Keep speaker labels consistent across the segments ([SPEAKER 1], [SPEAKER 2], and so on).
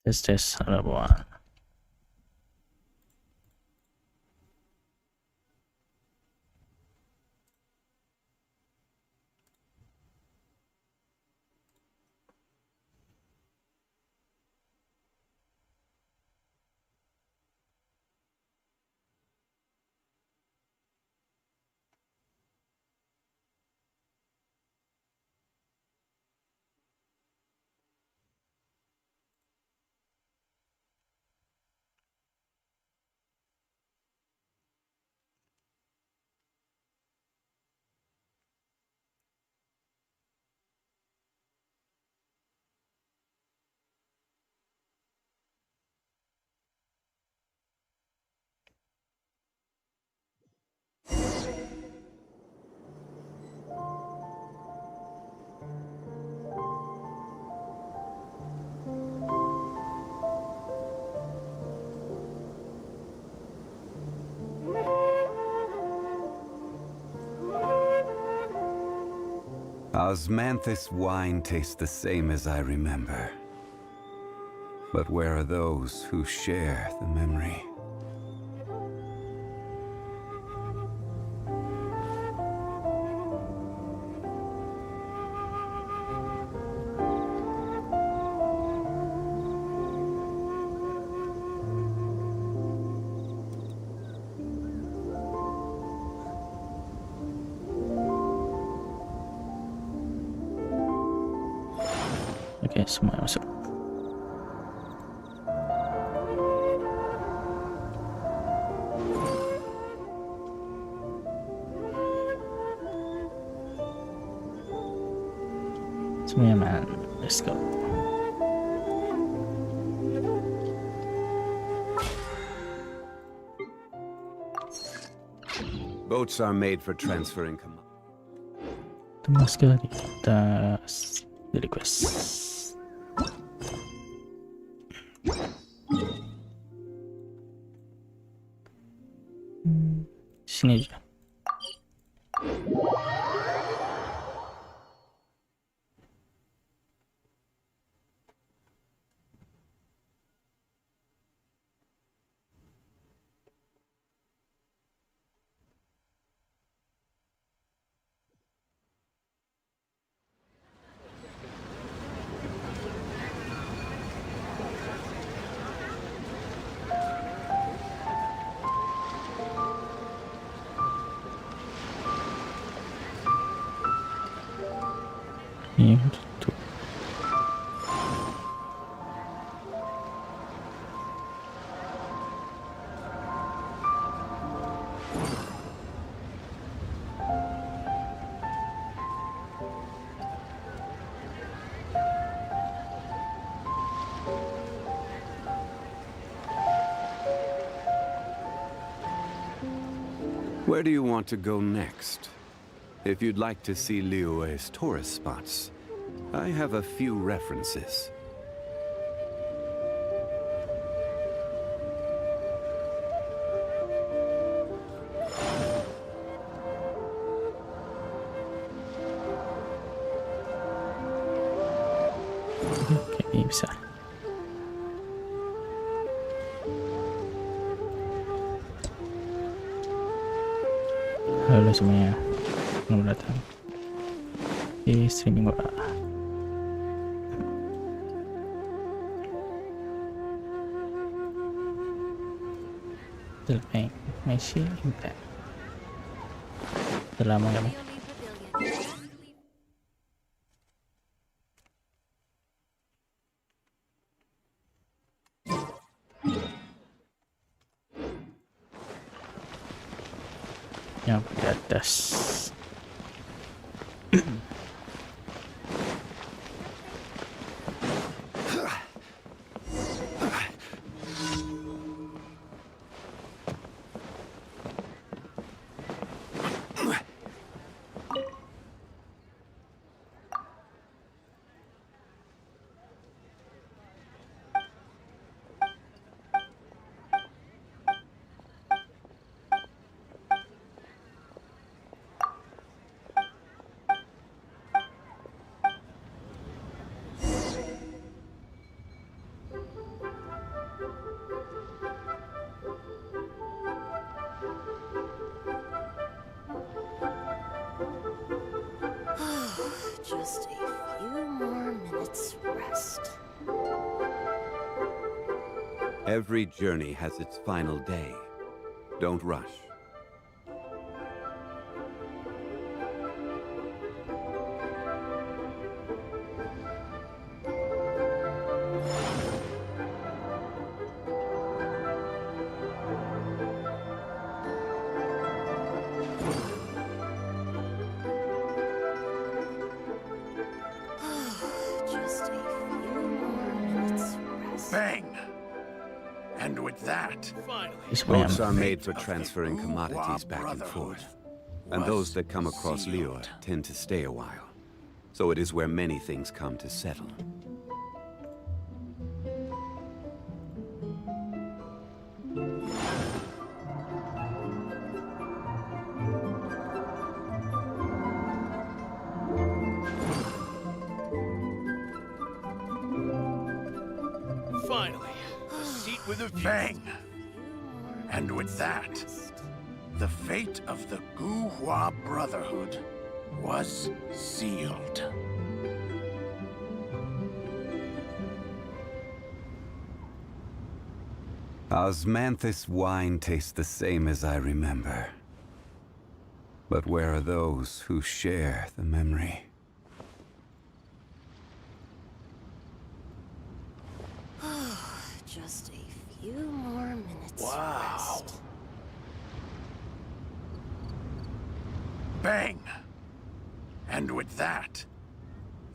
[SPEAKER 1] Tes ada bawaan.
[SPEAKER 2] Osmanthus wine tastes the same as I remember. But where are those who share the memory?
[SPEAKER 1] Oke, semua masuk. Semuanya man, let's go.
[SPEAKER 2] Boats are made for transferring command.
[SPEAKER 1] Temas sekali kita di request. Sini aja. Ini tuh.
[SPEAKER 2] Where do you want to go next? If you'd like to see Liyue's tourist spots, I have a few references.
[SPEAKER 1] Oke, bisa. Halo semuanya, selamat datang di streaming gua. Malaysia Impact. Udah lama gak main. Yang di atas.
[SPEAKER 3] Just a few more minutes rest.
[SPEAKER 2] Every journey has its final day. Don't rush.
[SPEAKER 3] Just a few more minutes rest.
[SPEAKER 4] Bang! And with that,
[SPEAKER 1] This way
[SPEAKER 2] Boats
[SPEAKER 1] I'm
[SPEAKER 2] are made for transferring commodities back and forth. And those that come across Lior tend to stay a while. So it is where many things come to settle.
[SPEAKER 4] finally, a seat with a view. Bang! And with that, the fate of the Guhua Brotherhood was sealed.
[SPEAKER 2] Osmanthus wine tastes the same as I remember. But where are those who share the memory?
[SPEAKER 3] Just a few more minutes
[SPEAKER 4] Wow.
[SPEAKER 3] rest.
[SPEAKER 4] Bang! And with that,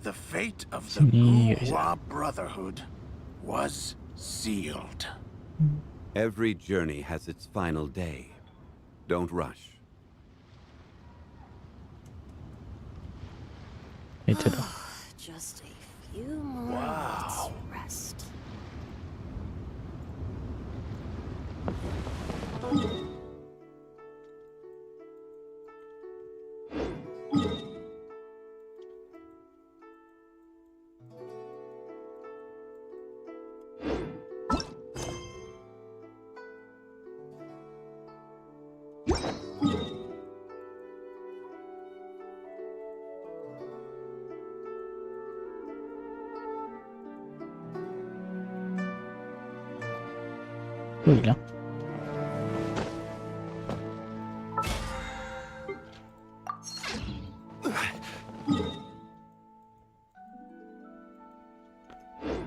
[SPEAKER 4] the fate of the
[SPEAKER 1] Sini, guys.
[SPEAKER 4] Guhua Brotherhood was sealed.
[SPEAKER 2] Every journey has its final day. Don't rush.
[SPEAKER 1] Itu dah.
[SPEAKER 3] Just a few more
[SPEAKER 4] Wow.
[SPEAKER 3] minutes rest.
[SPEAKER 1] Oh hilang.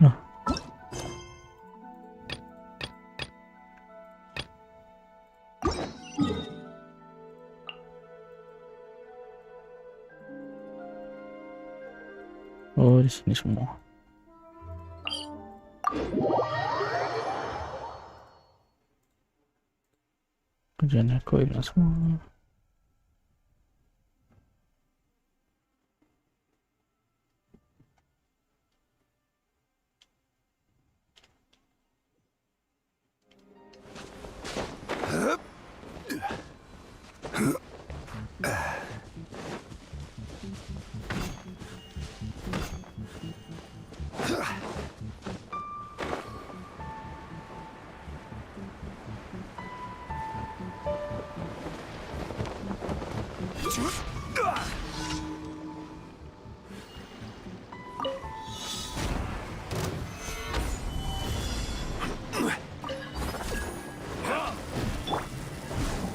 [SPEAKER 1] Nah. Oh, di sini semua. Kerjaan aku hilang semua.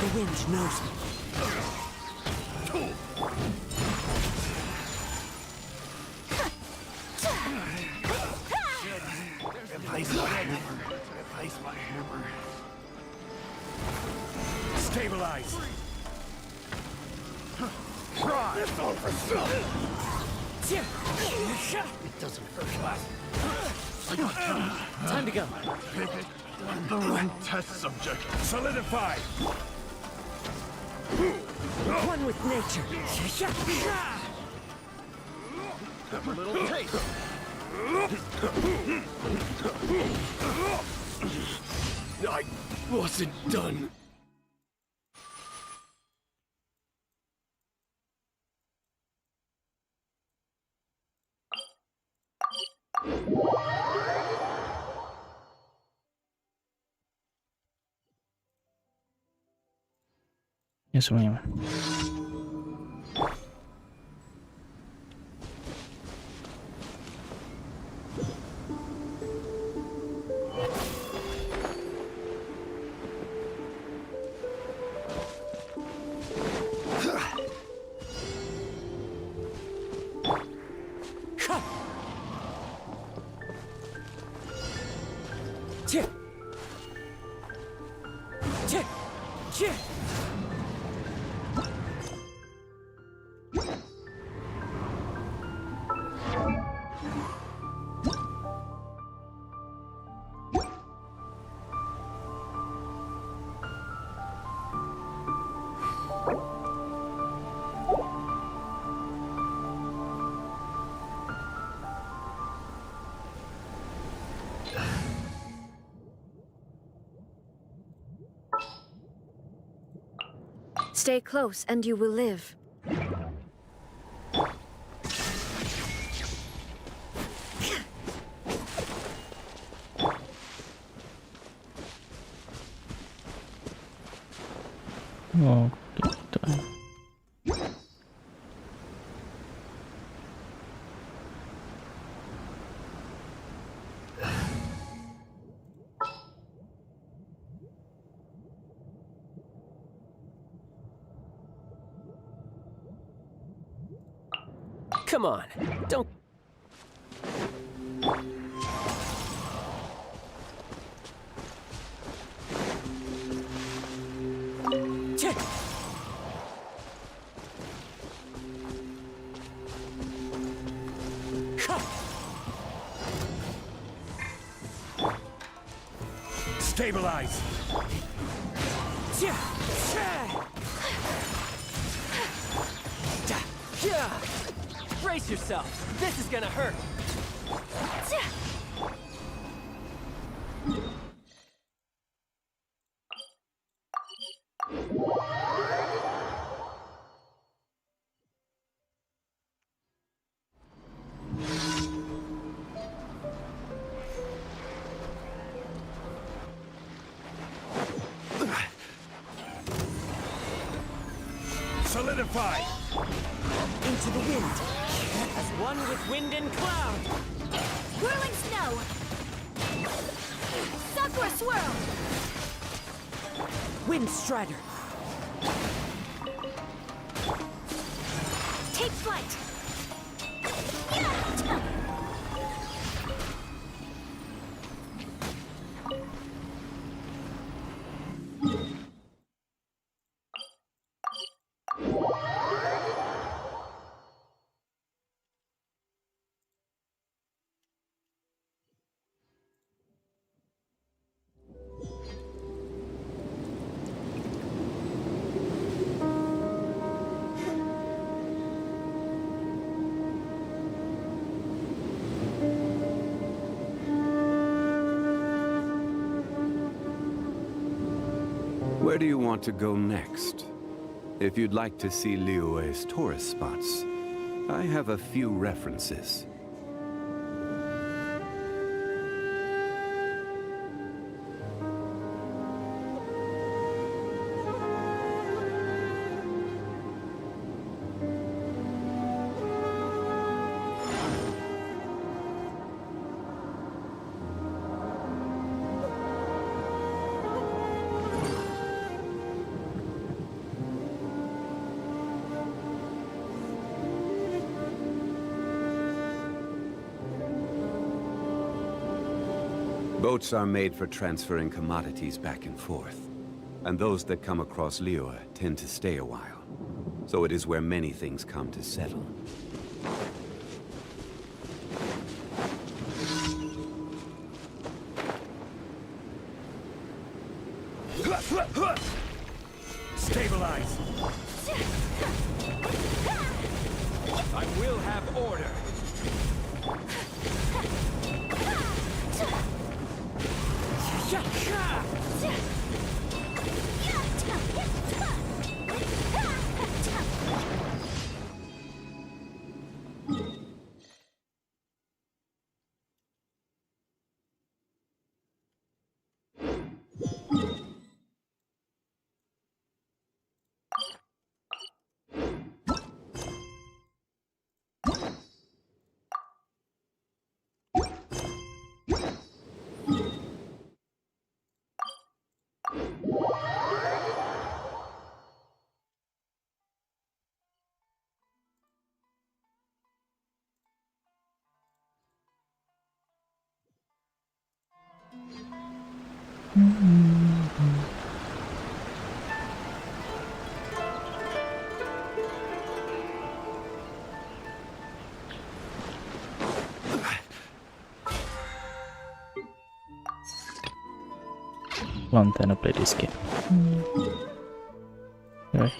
[SPEAKER 5] The wind knows me.
[SPEAKER 4] Replace my hammer. Replace my hammer. Stabilize. Try. It's all for stuff. It doesn't hurt less. I got time.
[SPEAKER 5] Time to go.
[SPEAKER 4] Pick it. The right test subject. Solidify.
[SPEAKER 5] One with nature.
[SPEAKER 4] Have a little taste. I wasn't done.
[SPEAKER 1] Ya semuanya.
[SPEAKER 5] Chip. Chip. Chip.
[SPEAKER 3] Stay close and you will live.
[SPEAKER 1] Oh, gitu.
[SPEAKER 6] Come on, don't...
[SPEAKER 5] Chip.
[SPEAKER 4] Stabilize!
[SPEAKER 5] Chip.
[SPEAKER 6] Yeah! Brace yourself. This is gonna hurt.
[SPEAKER 4] Solidify!
[SPEAKER 5] Into the wind.
[SPEAKER 6] As one with wind and cloud.
[SPEAKER 3] Whirling snow! Sakura swirl!
[SPEAKER 5] Wind strider.
[SPEAKER 3] Take flight!
[SPEAKER 2] Where do you want to go next? If you'd like to see Liyue's tourist spots, I have a few references. Boats are made for transferring commodities back and forth, and those that come across Liyue tend to stay a while. So it is where many things come to settle.
[SPEAKER 4] Stabilize!
[SPEAKER 6] I will have order.
[SPEAKER 1] Long time to play this game. Right.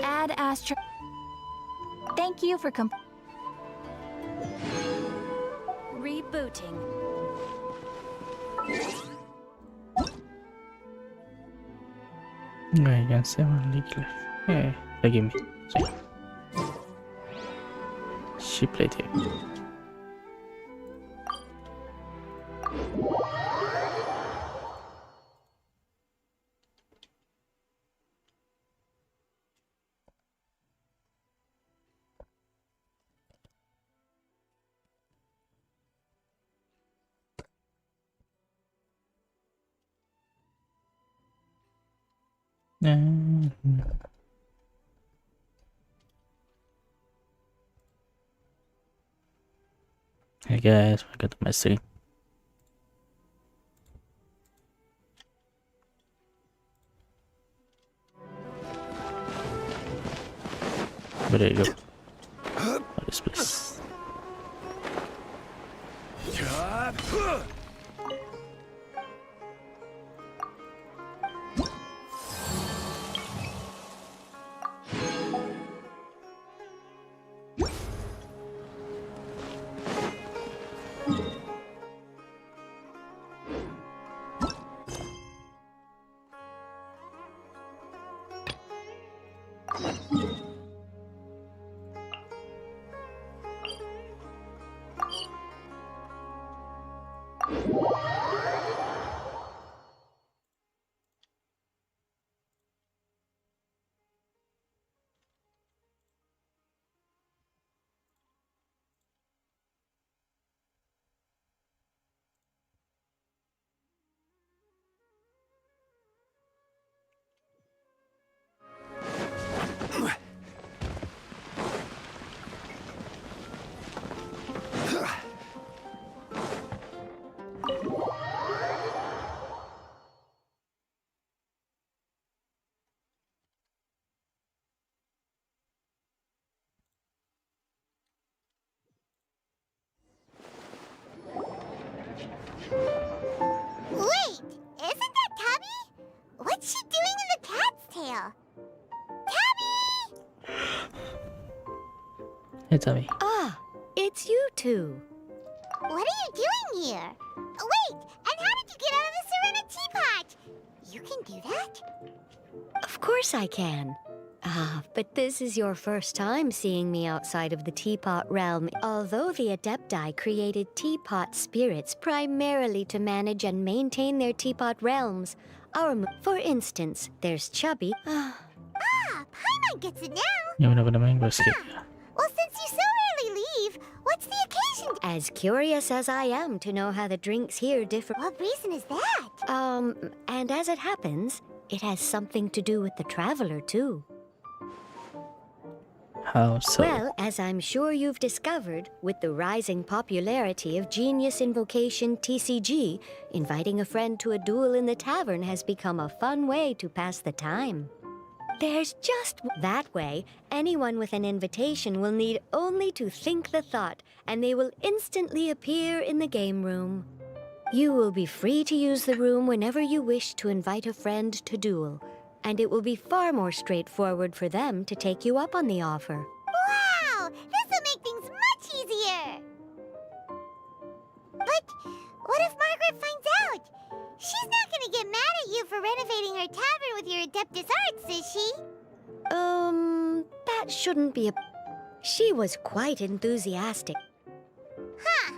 [SPEAKER 3] Add Astro. Thank you for rebooting.
[SPEAKER 1] Okay, can 7 league left. Hey, forgive me. Sorry. She played here. Hey guys, welcome to my stream. But there you go. Oh, this place.
[SPEAKER 7] Wait! Isn't that Tabby? What's she doing in the cat's tail? Tabby!
[SPEAKER 1] Hey, Tommy.
[SPEAKER 8] Ah, it's you two.
[SPEAKER 7] What are you doing here? Wait! And how did you get out of the ceramic teapot? You can do that?
[SPEAKER 8] Of course I can. But this is your first time seeing me outside of the teapot realm. Although the Adepti created teapot spirits primarily to manage and maintain their teapot realms, for instance, there's Chubby.
[SPEAKER 7] Paimon gets it now!
[SPEAKER 1] Yung na ba naman yung basket?
[SPEAKER 7] Well, since you so rarely leave, what's the occasion?
[SPEAKER 8] As curious as I am to know how the drinks here differ.
[SPEAKER 7] What reason is that?
[SPEAKER 8] And as it happens, it has something to do with the Traveler, too.
[SPEAKER 1] How so?
[SPEAKER 8] Well, as I'm sure you've discovered, with the rising popularity of Genius Invocation TCG, inviting a friend to a duel in the tavern has become a fun way to pass the time. There's just that way, anyone with an invitation will need only to think the thought, and they will instantly appear in the game room. You will be free to use the room whenever you wish to invite a friend to duel, and it will be far more straightforward for them to take you up on the offer.
[SPEAKER 7] Wow! This will make things much easier! But what if Margaret finds out? She's not gonna get mad at you for renovating her tavern with your Adeptus arts, is she?
[SPEAKER 8] That shouldn't be a... She was quite enthusiastic.
[SPEAKER 7] Huh.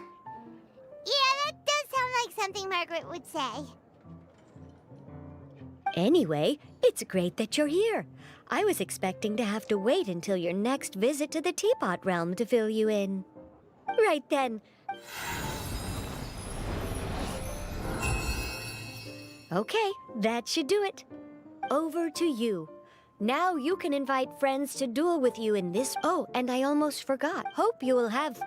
[SPEAKER 7] Yeah, that does sound like something Margaret would say.
[SPEAKER 8] Anyway, it's great that you're here. I was expecting to have to wait until your next visit to the Teapot Realm to fill you in. Right then. Okay, that should do it. Over to you. Now you can invite friends to duel with you in this... Oh, and I almost forgot. Hope you will have...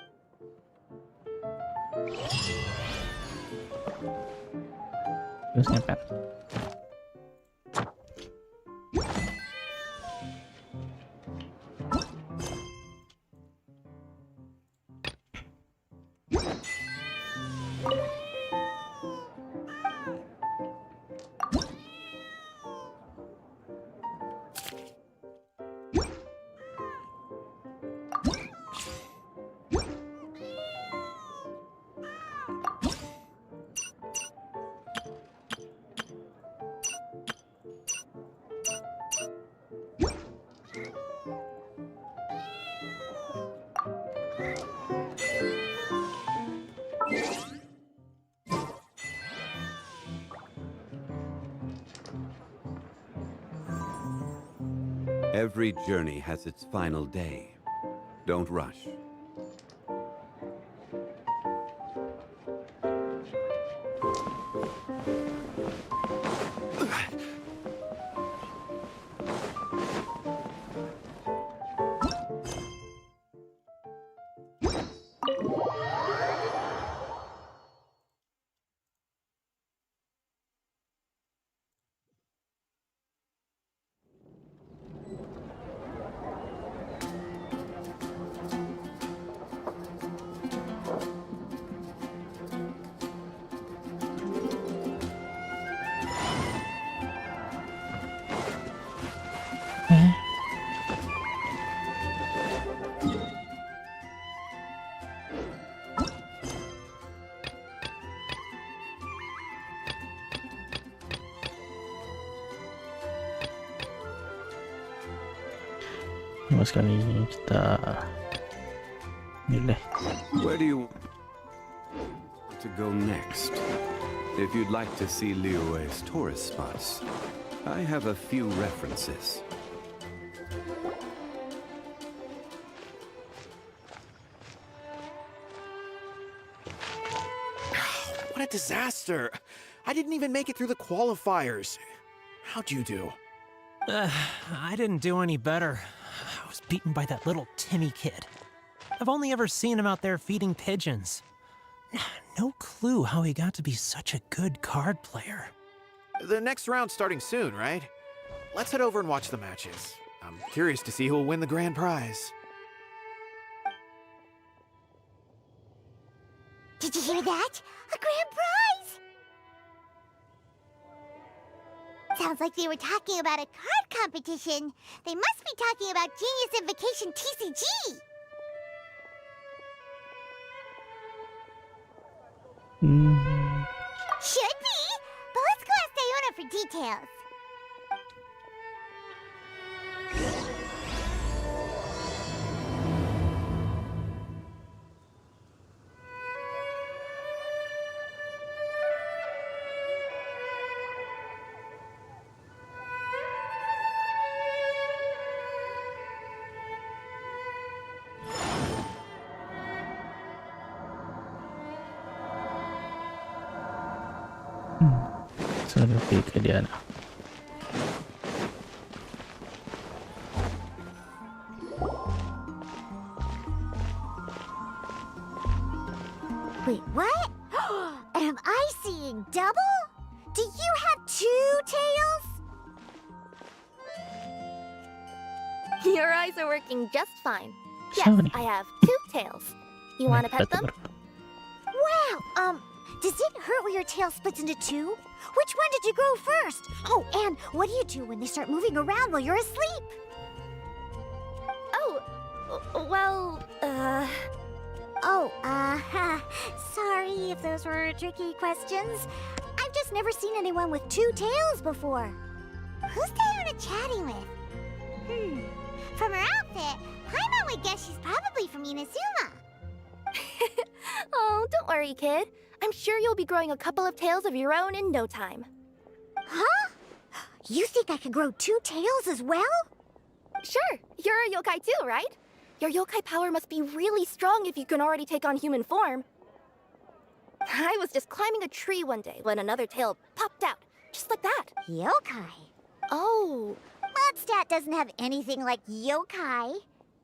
[SPEAKER 1] Terus ngepet.
[SPEAKER 2] Every journey has its final day. Don't rush. Mas kali ini kita milih. Where do you want to go next? If you'd like to see Liyue's tourist spots, I have a few references.
[SPEAKER 4] What a disaster! I didn't even make it through the qualifiers. How'd you do?
[SPEAKER 6] I didn't do any better. I was beaten by that little Timmy kid. I've only ever seen him out there feeding pigeons. No clue how he got to be such a good card player.
[SPEAKER 4] The next round's starting soon, right? Let's head over and watch the matches. I'm curious to see who'll win the grand prize.
[SPEAKER 7] Did you hear that? A grand prize! Sounds like they were talking about a card competition. They must be talking about Genius Invocation TCG. Should be, but let's go ask Diona for details.
[SPEAKER 1] Selfie ke Diana.
[SPEAKER 7] Wait, what? Am I seeing double? Do you have two tails?
[SPEAKER 9] Your eyes are working just fine. Yes,
[SPEAKER 1] Sama nih.
[SPEAKER 9] I have two tails. You want to pet them?
[SPEAKER 7] Wow, does it hurt when your tail splits into two? Which one did you grow first? Oh, and what do you do when they start moving around while you're asleep?
[SPEAKER 9] Oh, well,
[SPEAKER 7] sorry if those were tricky questions. I've just never seen anyone with two tails before. Who's Diana chatting with? From her outfit, Paimon would guess she's probably from Inazuma.
[SPEAKER 9] oh, don't worry, kid. I'm sure you'll be growing a couple of tails of your own in no time.
[SPEAKER 7] Huh? You think I could grow two tails as well?
[SPEAKER 9] Sure, you're a yokai too, right? Your yokai power must be really strong if you can already take on human form. I was just climbing a tree one day when another tail popped out, just like that.
[SPEAKER 7] Yokai?
[SPEAKER 9] Oh.
[SPEAKER 7] Mondstadt doesn't have anything like yokai.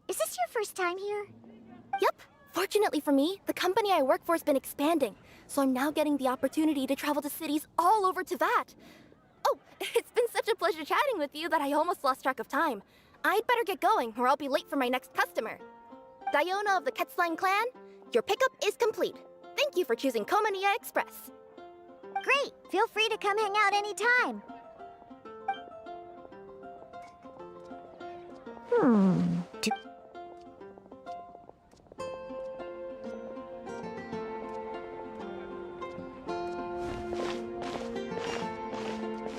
[SPEAKER 7] Is this your first time here?
[SPEAKER 9] Yep, Fortunately for me, the company I work for has been expanding, so I'm now getting the opportunity to travel to cities all over Teyvat. Oh, it's been such a pleasure chatting with you that I almost lost track of time. I'd better get going, or I'll be late for my next customer. Diona of the Quetzline clan, your pickup is complete. Thank you for choosing Komania Express.
[SPEAKER 7] Great! Feel free to come hang out anytime.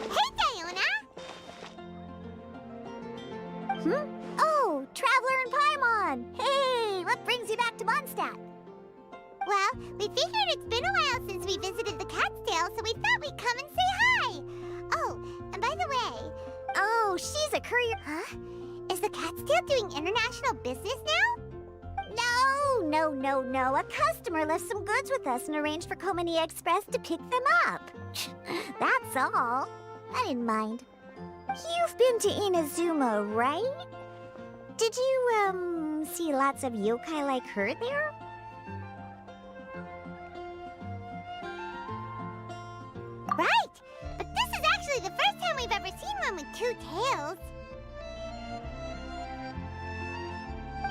[SPEAKER 7] Hey, Diona! Oh, Traveler and Paimon! Hey, what brings you back to Mondstadt? Well, we figured it's been a while since we visited the Cat's Tail, so we thought we'd come and say hi. Oh, and by the way... Oh, she's a courier... Huh? Is the Cat's Tail doing international business now? No. A customer left some goods with us and arranged for Komania Express to pick them up. That's all. I didn't mind. You've been to Inazuma, right? Did you, see lots of yokai like her there? Right! But this is actually the first time we've ever seen one with two tails.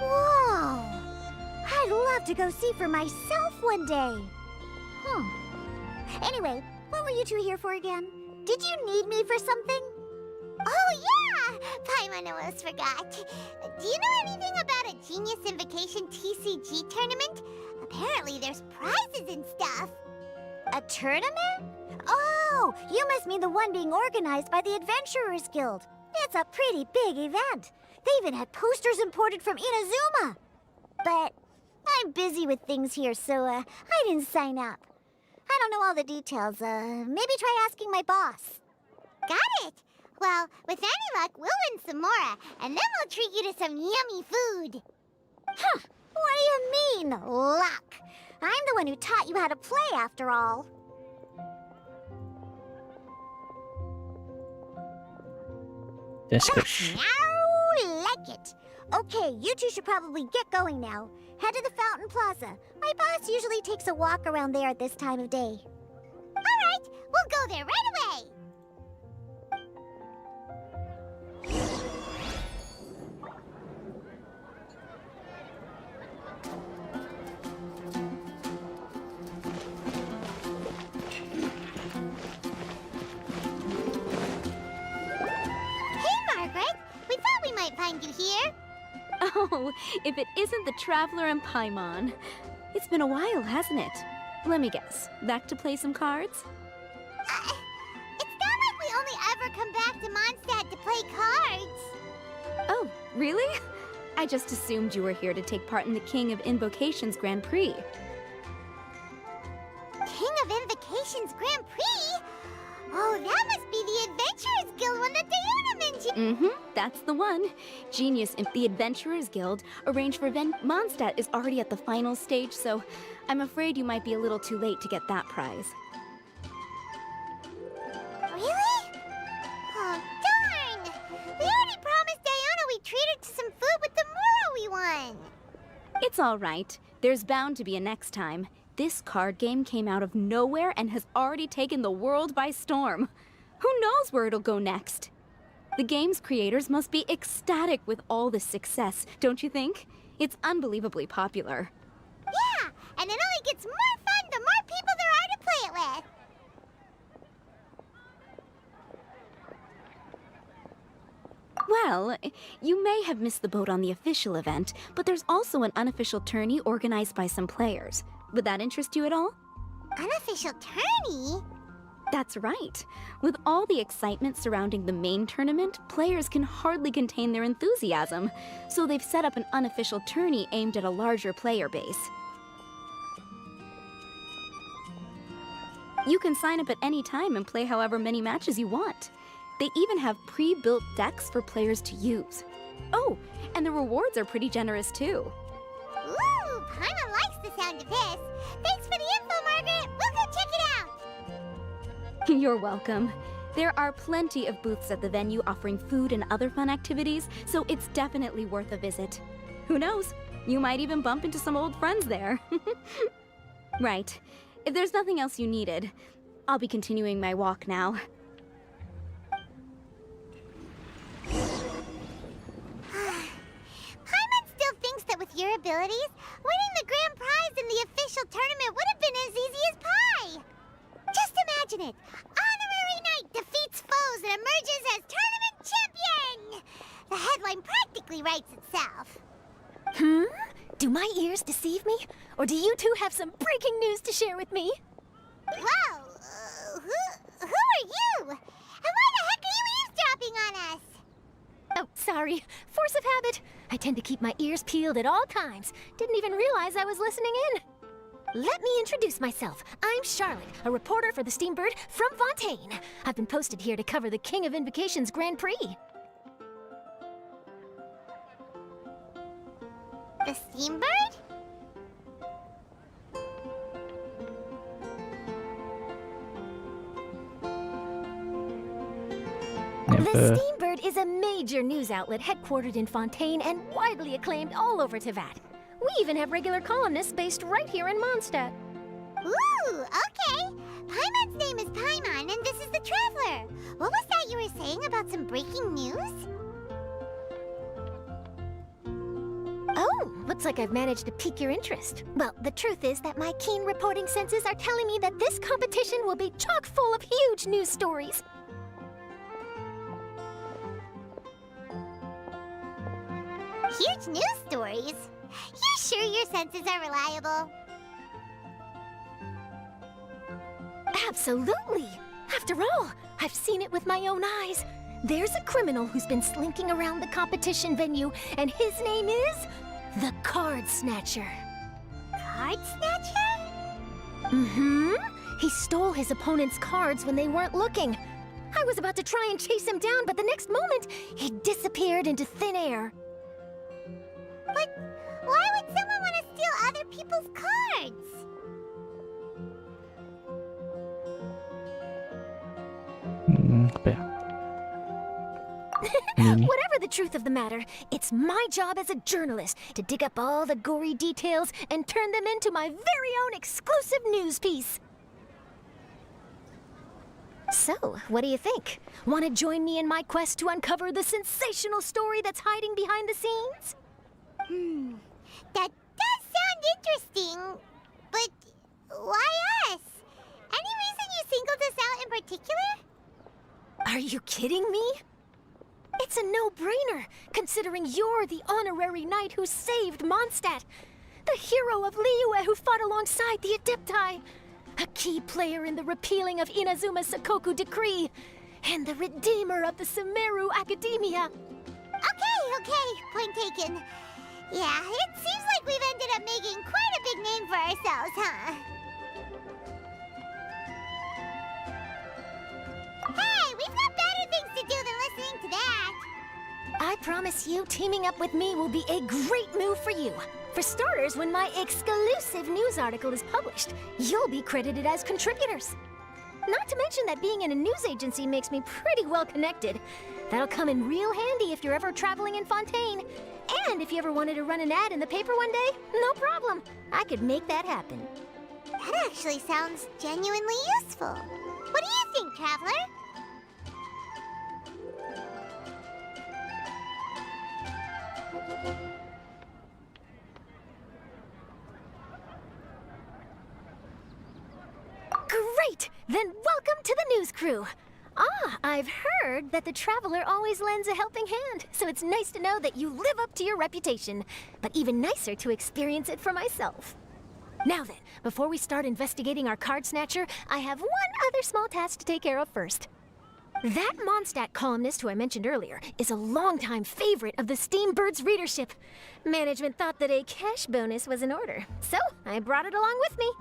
[SPEAKER 7] Whoa! I'd love to go see for myself one day. Anyway, what were you two here for again? Did you need me for something? Oh, yeah! Paimon almost forgot. Do you know anything about a Genius Invocation TCG tournament? Apparently there's prizes and stuff. A tournament? Oh, you must mean the one being organized by the Adventurers Guild. It's a pretty big event. They even had posters imported from Inazuma. But I'm busy with things here, so I didn't sign up. I don't know all the details. Maybe try asking my boss. Got it. Well, with any luck, we'll win some more, and then we'll treat you to some yummy food. Huh. What do you mean, luck? I'm the one who taught you how to play, after all.
[SPEAKER 1] Discuss.
[SPEAKER 7] Now, like it. Okay, you two should probably get going now. Head to the Fountain Plaza. My boss usually takes a walk around there at this time of day. All right, we'll go there right away. Hey, Margaret. We thought we might find you here.
[SPEAKER 10] Oh, if it isn't the Traveler and Paimon. It's been a while, hasn't it? Let me guess. Back to play some cards?
[SPEAKER 7] It's not like we only ever come back to Mondstadt to play cards.
[SPEAKER 10] Oh, really? I just assumed you were here to take part in the King of Invocations Grand Prix.
[SPEAKER 7] King of Invocations Grand Prix? Oh, that must be the Adventurers Guild one that Diona mentioned.
[SPEAKER 10] That's the one. Genius and the Adventurers Guild arranged for Mondstadt is already at the final stage, so I'm afraid you might be a little too late to get that prize.
[SPEAKER 7] Really? Oh, darn! We already promised Diona we'd treat her to some food with the Muro we won.
[SPEAKER 10] It's all right. There's bound to be a next time. This card game came out of nowhere and has already taken the world by storm. Who knows where it'll go next? The game's creators must be ecstatic with all this success, don't you think? It's unbelievably popular.
[SPEAKER 7] Yeah, and it only gets more fun the more people there are to play it with.
[SPEAKER 10] Well, you may have missed the boat on the official event, but there's also an unofficial tourney organized by some players. Would that interest you at all?
[SPEAKER 7] Unofficial tourney?
[SPEAKER 10] That's right. With all the excitement surrounding the main tournament, players can hardly contain their enthusiasm. So they've set up an unofficial tourney aimed at a larger player base. You can sign up at any time and play however many matches you want. They even have pre-built decks for players to use. Oh, and the rewards are pretty generous too.
[SPEAKER 7] Ooh, Paimon likes the sound of this. Thanks for the info, Margaret. We'll go check it out.
[SPEAKER 10] You're welcome. There are plenty of booths at the venue offering food and other fun activities, so it's definitely worth a visit. Who knows? You might even bump into some old friends there. Right. If there's nothing else you needed, I'll be continuing my walk now.
[SPEAKER 7] Paimon still thinks that with your abilities, winning the grand prize in the official tournament would have been as easy as pie. Just imagine it. Honorary Knight defeats foes and emerges as tournament champion! The headline practically writes itself.
[SPEAKER 9] Do my ears deceive me? Or do you two have some breaking news to share with me?
[SPEAKER 7] Whoa! Who are you? And why the heck are you eavesdropping on us?
[SPEAKER 9] Oh, sorry. Force of habit. I tend to keep my ears peeled at all times. Didn't even realize I was listening in. Let me introduce myself. I'm Charlotte, a reporter for the Steambird from Fontaine. I've been posted here to cover the King of Invocations Grand Prix.
[SPEAKER 7] The Steambird?
[SPEAKER 9] The Steambird is a major news outlet headquartered in Fontaine and widely acclaimed all over Teyvat. We even have regular columnists based right here in Mondstadt.
[SPEAKER 7] Ooh, okay. Paimon's name is Paimon, and this is the Traveler. What was that you were saying about some breaking news?
[SPEAKER 9] Oh, looks like I've managed to pique your interest. Well, the truth is that my keen reporting senses are telling me that this competition will be chock full of huge news stories.
[SPEAKER 7] Huge news stories? You sure your senses are reliable?
[SPEAKER 9] Absolutely! After all, I've seen it with my own eyes. There's a criminal who's been slinking around the competition venue, and his name is the Card Snatcher.
[SPEAKER 7] Card Snatcher?
[SPEAKER 9] Mm-hmm. He stole his opponent's cards when they weren't looking. I was about to try and chase him down, but the next moment, he disappeared into thin air.
[SPEAKER 7] But why would someone want to steal other people's cards?
[SPEAKER 1] Apa ya?
[SPEAKER 9] Whatever the truth of the matter, it's my job as a journalist to dig up all the gory details and turn them into my very own exclusive news piece. So, what do you think? Want to join me in my quest to uncover the sensational story that's hiding behind the scenes?
[SPEAKER 7] That does sound interesting, but why us? Any reason you singled us out in particular?
[SPEAKER 9] Are you kidding me? It's a no-brainer, considering you're the honorary knight who saved Mondstadt, the hero of Liyue who fought alongside the Adepti, a key player in the repealing of Inazuma's Sakoku Decree, and the redeemer of the Sumeru Academia.
[SPEAKER 7] Okay, point taken. Yeah, it seems like we've ended up making quite a big name for ourselves, huh? Hey, we've got better things to do than listening to that.
[SPEAKER 9] I promise you, teaming up with me will be a great move for you. For starters, when my exclusive news article is published, you'll be credited as contributors. Not to mention that being in a news agency makes me pretty well connected. That'll come in real handy if you're ever traveling in Fontaine. And if you ever wanted to run an ad in the paper one day, no problem. I could make that happen.
[SPEAKER 7] That actually sounds genuinely useful. What do you think, Traveler?
[SPEAKER 9] Great! Then welcome to the news crew. I've heard that the Traveler always lends a helping hand, so it's nice to know that you live up to your reputation, but even nicer to experience it for myself. Now then, before we start investigating our card snatcher, I have one other small task to take care of first. That Mondstadt columnist who I mentioned earlier is a longtime favorite of the Steambird's readership. Management thought that a cash bonus was in order, so I brought it along with me.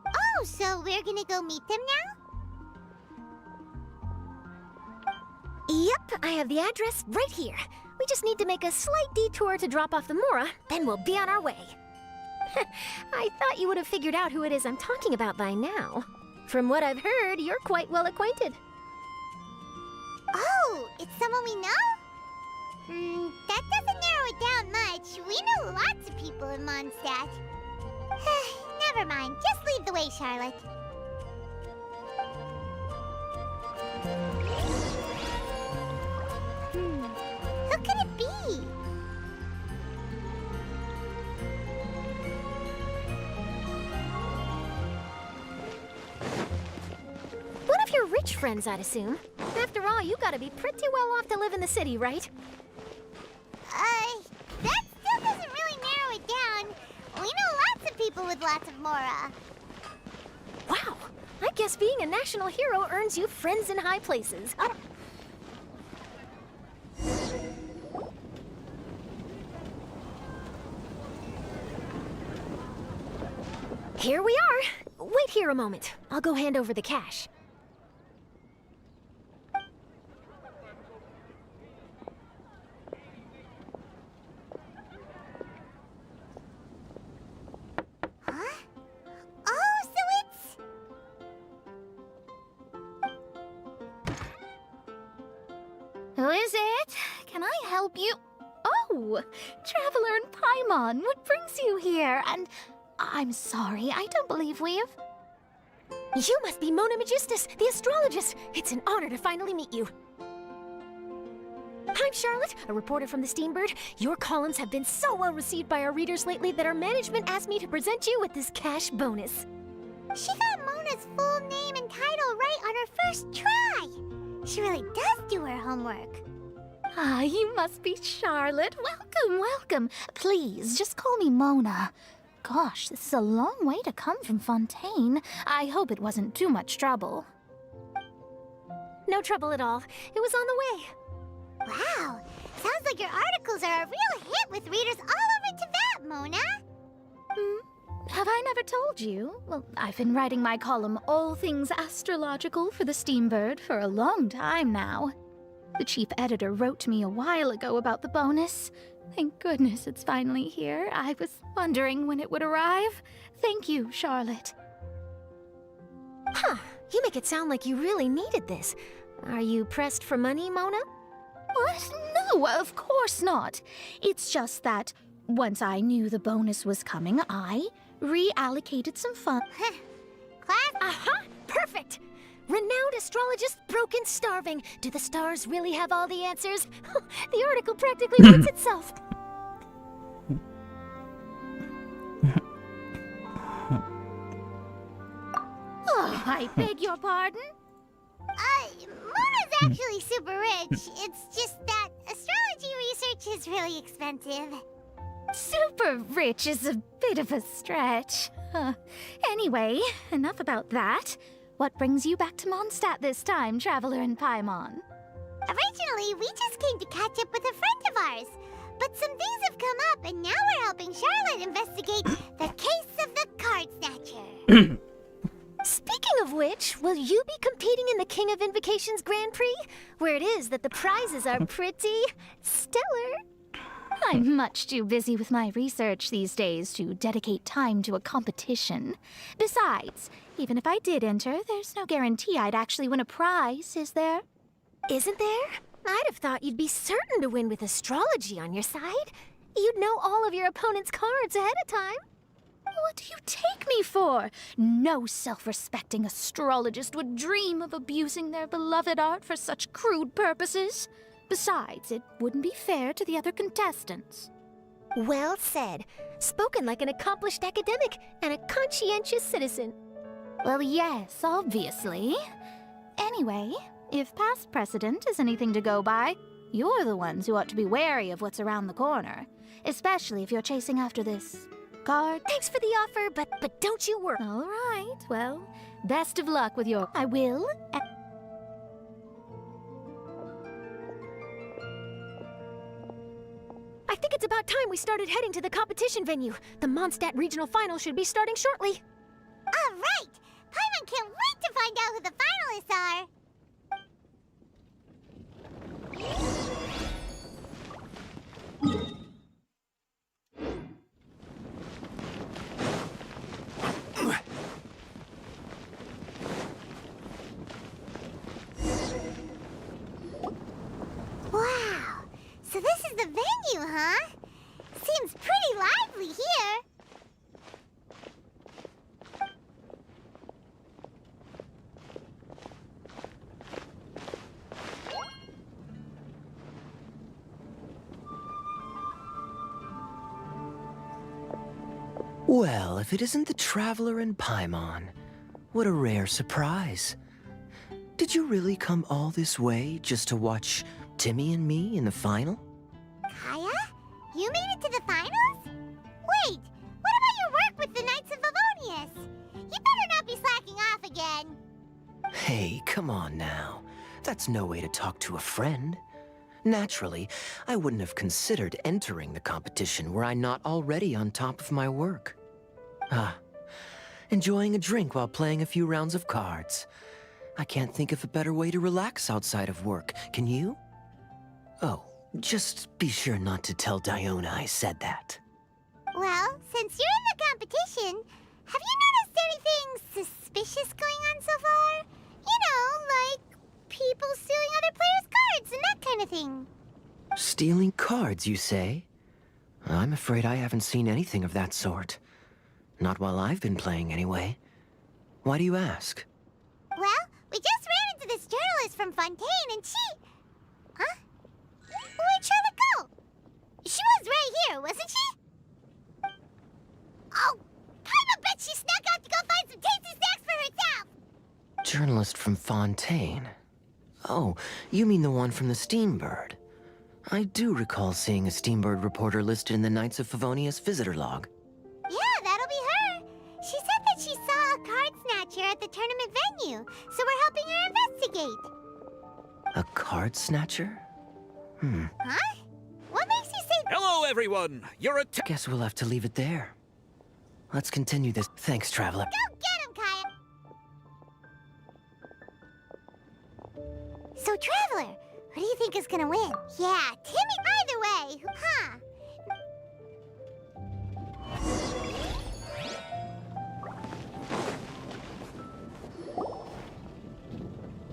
[SPEAKER 7] Oh, so we're gonna go meet them now?
[SPEAKER 9] Yep, I have the address right here. We just need to make a slight detour to drop off the Mora, then we'll be on our way. I thought you would have figured out who it is I'm talking about by now. From what I've heard, you're quite well acquainted.
[SPEAKER 7] Oh, it's someone we know? That doesn't narrow it down much. We know lots in Mondstadt. Never mind. Just lead the way, Charlotte. Who could it be?
[SPEAKER 9] One of your rich friends, I'd assume. After all, you gotta be pretty well off to live in the city, right?
[SPEAKER 7] That still doesn't really narrow it down. We know lots of people with lots of mora.
[SPEAKER 9] Wow, I guess being a national hero earns you friends in high places. Here we are. Wait here a moment. I'll go hand over the cash.
[SPEAKER 10] Who is it? Can I help you? Oh, Traveler and Paimon, what brings you here? And I'm sorry, I don't believe we've...
[SPEAKER 9] You must be Mona Magistus, the astrologist. It's an honor to finally meet you. I'm Charlotte, a reporter from the Steambird. Your columns have been so well received by our readers lately that our management asked me to present you with this cash bonus.
[SPEAKER 7] She got Mona's full name and title right on her first try. She really does do her homework.
[SPEAKER 10] Ah, you must be Charlotte. Welcome, welcome. Please, just call me Mona. Gosh, this is a long way to come from Fontaine. I hope it wasn't too much trouble.
[SPEAKER 9] No trouble at all. It was on the way.
[SPEAKER 7] Wow, sounds like your articles are a real hit with readers all over Tibet, Mona.
[SPEAKER 10] Have I never told you? Well, I've been writing my column All Things Astrological for the Steambird for a long time now. The chief editor wrote to me a while ago about the bonus. Thank goodness it's finally here. I was wondering when it would arrive. Thank you, Charlotte.
[SPEAKER 9] Huh, you make it sound like you really needed this. Are you pressed for money, Mona?
[SPEAKER 10] What? No, of course not. It's just that once I knew the bonus was coming, I reallocated some funds.
[SPEAKER 7] Class?
[SPEAKER 9] Aha! Perfect! Renowned astrologist, broken, starving. Do the stars really have all the answers? The article practically writes itself.
[SPEAKER 10] Oh, I beg your pardon?
[SPEAKER 7] Mona's actually super rich. It's just that astrology research is really expensive.
[SPEAKER 10] Super rich is a bit of a stretch. Anyway, enough about that. What brings you back to Mondstadt this time, Traveler and Paimon?
[SPEAKER 7] Originally, we just came to catch up with a friend of ours. But some things have come up, and now we're helping Charlotte investigate the case of the Card Snatcher.
[SPEAKER 9] Speaking of which, will you be competing in the King of Invocations Grand Prix? Where it is that the prizes are pretty stellar.
[SPEAKER 10] I'm much too busy with my research these days to dedicate time to a competition. Besides, even if I did enter, there's no guarantee I'd actually win a prize, is there?
[SPEAKER 9] Isn't there? I'd have thought you'd be certain to win with astrology on your side. You'd know all of your opponent's cards ahead of time.
[SPEAKER 10] What do you take me for? No self-respecting astrologist would dream of abusing their beloved art for such crude purposes. Besides, it wouldn't be fair to the other contestants.
[SPEAKER 9] Well said. Spoken like an accomplished academic and a conscientious citizen.
[SPEAKER 10] Well, yes, obviously. Anyway, if past precedent is anything to go by, you're the ones who ought to be wary of what's around the corner. Especially if you're chasing after this card.
[SPEAKER 9] Thanks for the offer, but don't you worry.
[SPEAKER 10] All right, well, best of luck with your... I will...
[SPEAKER 9] I think it's about time we started heading to the competition venue. The Mondstadt Regional Final should be starting shortly.
[SPEAKER 7] All right! Paimon can't wait to find out who the finalists are! Wow! So this is the venue, huh? Seems pretty lively! lovely here.
[SPEAKER 11] Well, if it isn't the Traveler in Paimon, what a rare surprise. Did you really come all this way just to watch Timmy and me in the final?
[SPEAKER 7] Kaya? You made it to the finals? Wait, what about your work with the Knights of Favonius? You better not be slacking off again.
[SPEAKER 11] Hey, come on now. That's no way to talk to a friend. Naturally, I wouldn't have considered entering the competition were I not already on top of my work. Enjoying a drink while playing a few rounds of cards. I can't think of a better way to relax outside of work, can you? Oh, just be sure not to tell Diona I said that.
[SPEAKER 7] Well, since you're in the competition, have you noticed anything suspicious going on so far? You know, like people stealing other players' cards and that kind of thing.
[SPEAKER 11] Stealing cards, you say? I'm afraid I haven't seen anything of that sort. Not while I've been playing, anyway. Why do you ask?
[SPEAKER 7] Well, we just ran into this journalist from Fontaine and she... Huh? Where'd Charlotte go? She was right here, wasn't she? Oh, I bet she snuck out to go find some tasty snacks for herself!
[SPEAKER 11] Journalist from Fontaine. Oh, you mean the one from the Steambird. I do recall seeing a Steambird reporter listed in the Knights of Favonius visitor log.
[SPEAKER 7] Yeah, that'll be her. She said that she saw a card snatcher at the tournament venue, so we're helping her investigate.
[SPEAKER 11] A card snatcher?
[SPEAKER 7] Huh? What makes you say...
[SPEAKER 12] Hello, everyone! You're a
[SPEAKER 11] Guess we'll have to leave it there. Let's continue this. Thanks, Traveler.
[SPEAKER 7] Go get him, Kaya! So, Traveler, who do you think is gonna win? Yeah, Timmy either way, huh?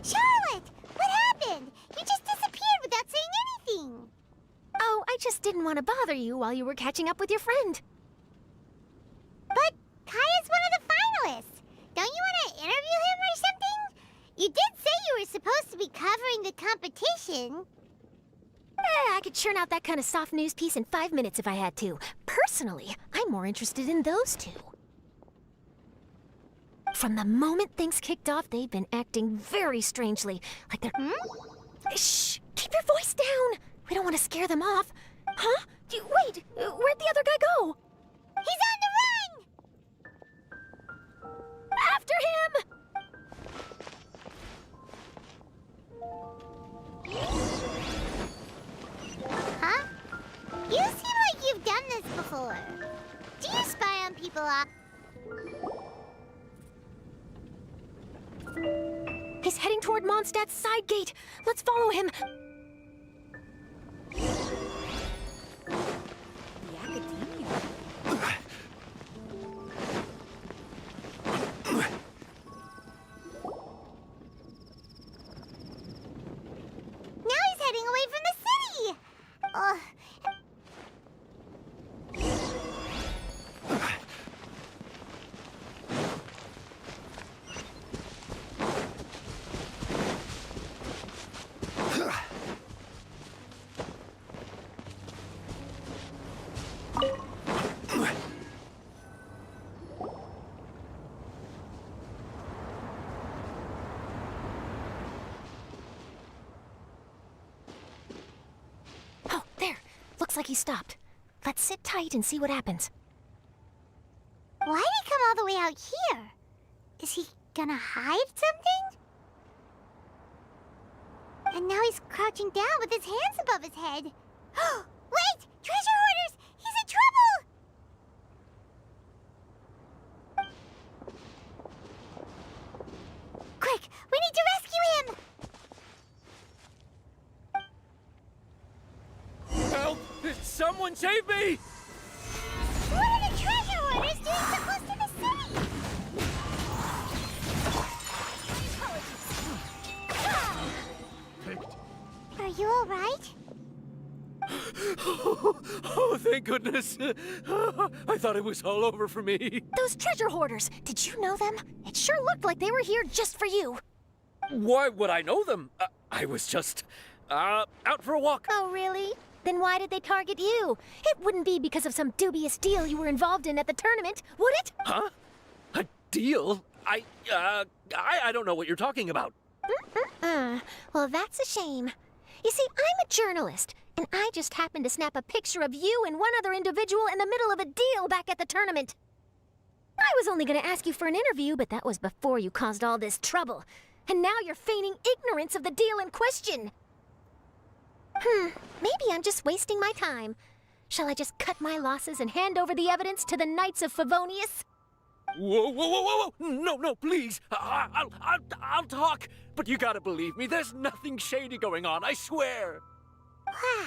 [SPEAKER 7] Charlotte! What happened? You just disappeared without saying anything.
[SPEAKER 9] Oh, I just didn't want to bother you while you were catching up with your friend.
[SPEAKER 7] But Kaya's one of the finalists. Don't you want to interview him or something? You did say you were supposed to be covering the competition.
[SPEAKER 9] I could churn out that kind of soft news piece in 5 minutes if I had to. Personally, I'm more interested in those two. From the moment things kicked off, they've been acting very strangely. Like they're... Shh! Keep your voice down! We don't want to scare them off. Huh? Wait! Where'd the other guy go?
[SPEAKER 7] He's on the run!
[SPEAKER 9] After him!
[SPEAKER 7] Huh? You seem like you've done this before. Do you spy on people off?
[SPEAKER 9] He's heading toward Mondstadt's side gate. Let's follow him.
[SPEAKER 5] The academia.
[SPEAKER 7] Now he's heading away from the city!
[SPEAKER 9] Oh, there. Looks like he stopped. Let's sit tight and see what happens.
[SPEAKER 7] Why'd he come all the way out here? Is he gonna hide something? And now he's crouching down with his hands above his head. Wait! Treasure hoarders! He's in trouble! Quick! We need to rescue him!
[SPEAKER 12] Help! Someone save me!
[SPEAKER 7] What are the treasure hoarders doing so close to the city? Are you alright?
[SPEAKER 12] Oh, thank goodness. I thought it was all over for me.
[SPEAKER 9] Those treasure hoarders, did you know them? It sure looked like they were here just for you.
[SPEAKER 12] Why would I know them? I was just out for a walk.
[SPEAKER 7] Oh, really? Then why did they target you?
[SPEAKER 9] It wouldn't be because of some dubious deal you were involved in at the tournament, would it?
[SPEAKER 12] Huh? A deal? I don't know what you're talking about.
[SPEAKER 9] Well, that's a shame. You see, I'm a journalist, and I just happened to snap a picture of you and one other individual in the middle of a deal back at the tournament. I was only going to ask you for an interview, but that was before you caused all this trouble. And now you're feigning ignorance of the deal in question. Maybe I'm just wasting my time. Shall I just cut my losses and hand over the evidence to the Knights of Favonius?
[SPEAKER 12] Whoa! No, please. I'll talk. But you gotta believe me, there's nothing shady going on, I swear.
[SPEAKER 7] Wow,